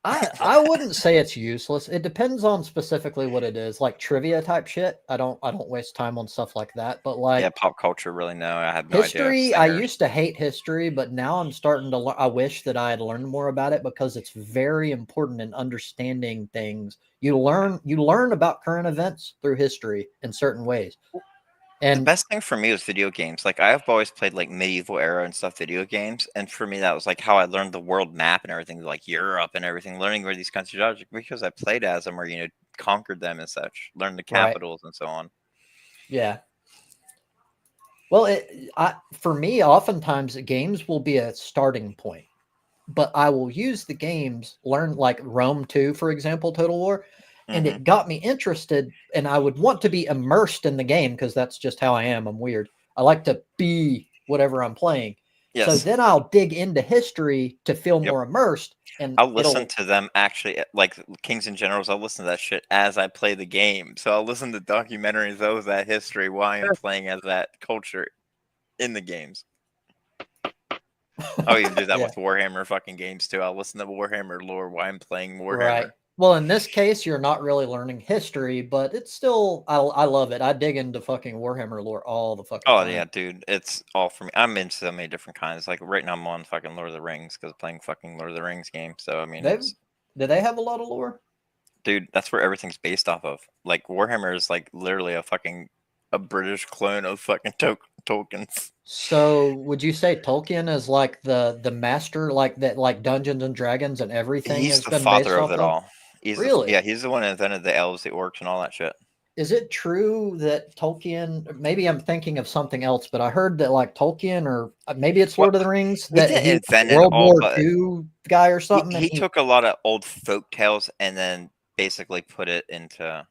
I wouldn't say it's useless. It depends on specifically what it is, like trivia type shit. I don't waste time on stuff like that. But like, pop culture, really, no. I have no history. idea. I used to hate history, but now I'm starting to. I wish that I had learned more about it because it's very important in understanding things. You learn about current events through history in certain ways. The And best thing for me was video games. Like I've always played like medieval era and stuff video games, and for me that was like how I learned the world map and everything, like Europe and everything, learning where these countries are because I played as them or conquered them and such, learned the Right. capitals and so on. yeah. Well, for me, oftentimes games will be a starting point, but I will use the games, learn like Rome 2, for example, Total War, and Mhm. it got me interested, and I would want to be immersed in the game because that's just how I am. I'm weird. I like to be whatever I'm playing. So Yes. then I'll dig into history to feel Yep. more immersed, and I'll listen to them actually, like Kings and Generals. I'll listen to that shit as I play the game. So I'll listen to documentaries of that history while I'm playing as that culture in the games. I'll even do that Yeah. with Warhammer fucking games too. I'll listen to Warhammer lore while I'm playing Warhammer. Right. Well, in this case, you're not really learning history, but it's still, I love it. I dig into fucking Warhammer lore all the fucking Oh time. yeah, dude, it's all for me. I'm into so many different kinds. Like right now, I'm on fucking Lord of the Rings because I'm playing fucking Lord of the Rings game. So I mean, Do they have a lot of lore? dude, that's where everything's based off of. Like Warhammer is like literally a British clone of fucking Tolkien's. So would you say Tolkien is like the master, like that, like Dungeons and Dragons and everything He's has the been based father of off it of? all. Really? He's the one that invented the elves, the orcs, and all that shit. Is it true that Tolkien, maybe I'm thinking of something else, but I heard that like Tolkien, or maybe it's Well, Lord of the Rings, he that didn't he was invent a it World all, War but II guy or something, and he took a lot of old folk tales and then basically put it into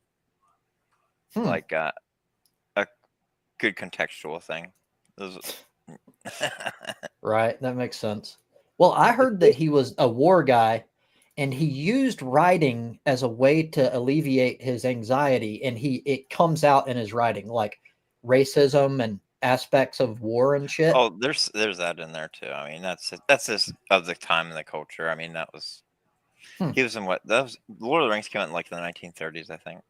like a good contextual thing. Right, that makes sense. Well, I heard that he was a war guy and he used writing as a way to alleviate his anxiety, and it comes out in his writing, like racism and aspects of war and shit. Oh, there's that in there too. I mean, that's just of the time and the culture. I mean, that was he was in what that was. Lord of the Rings came out in like the 1930s, I think.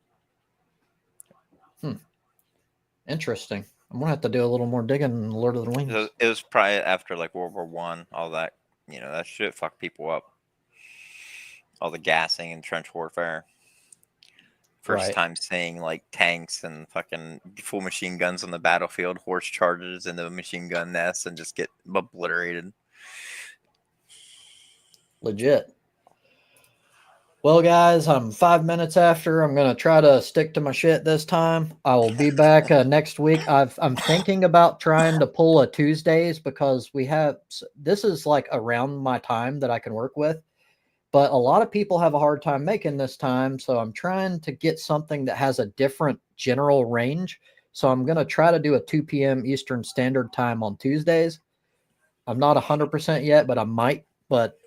Interesting. I'm gonna have to do a little more digging in Lord of the Rings. It was probably after like World War One, all that. That shit fucked people up. All the gassing and trench warfare. First Right. time seeing like tanks and fucking full machine guns on the battlefield, horse charges into machine gun nests, and just get obliterated. Legit. Well, guys, I'm 5 minutes after. I'm going to try to stick to my shit this time. I will be back next week. I'm thinking about trying to pull a Tuesdays because this is like around my time that I can work with. But a lot of people have a hard time making this time. So I'm trying to get something that has a different general range. So I'm going to try to do a 2 p.m. Eastern Standard Time on Tuesdays. I'm not 100% yet, but I might. But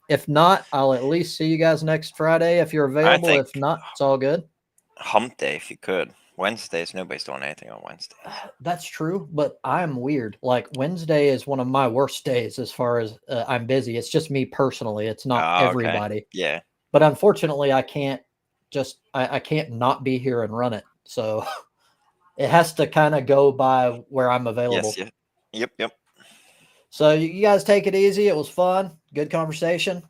if not, I'll at least see you guys next Friday if you're available. think If not, it's all good. Hump day, if you could. Wednesdays, nobody's doing anything on Wednesday. That's true, but I'm weird. Like Wednesday is one of my worst days as far as I'm busy. It's just me personally. It's not Oh, okay. everybody. Yeah. But unfortunately, I can't I can't not be here and run it. So it has to kind of go by where I'm available. Yes. Yep. So you guys take it easy. It was fun. Good conversation.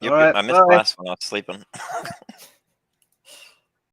Yep. All right, I missed the bye. last one. I was sleeping.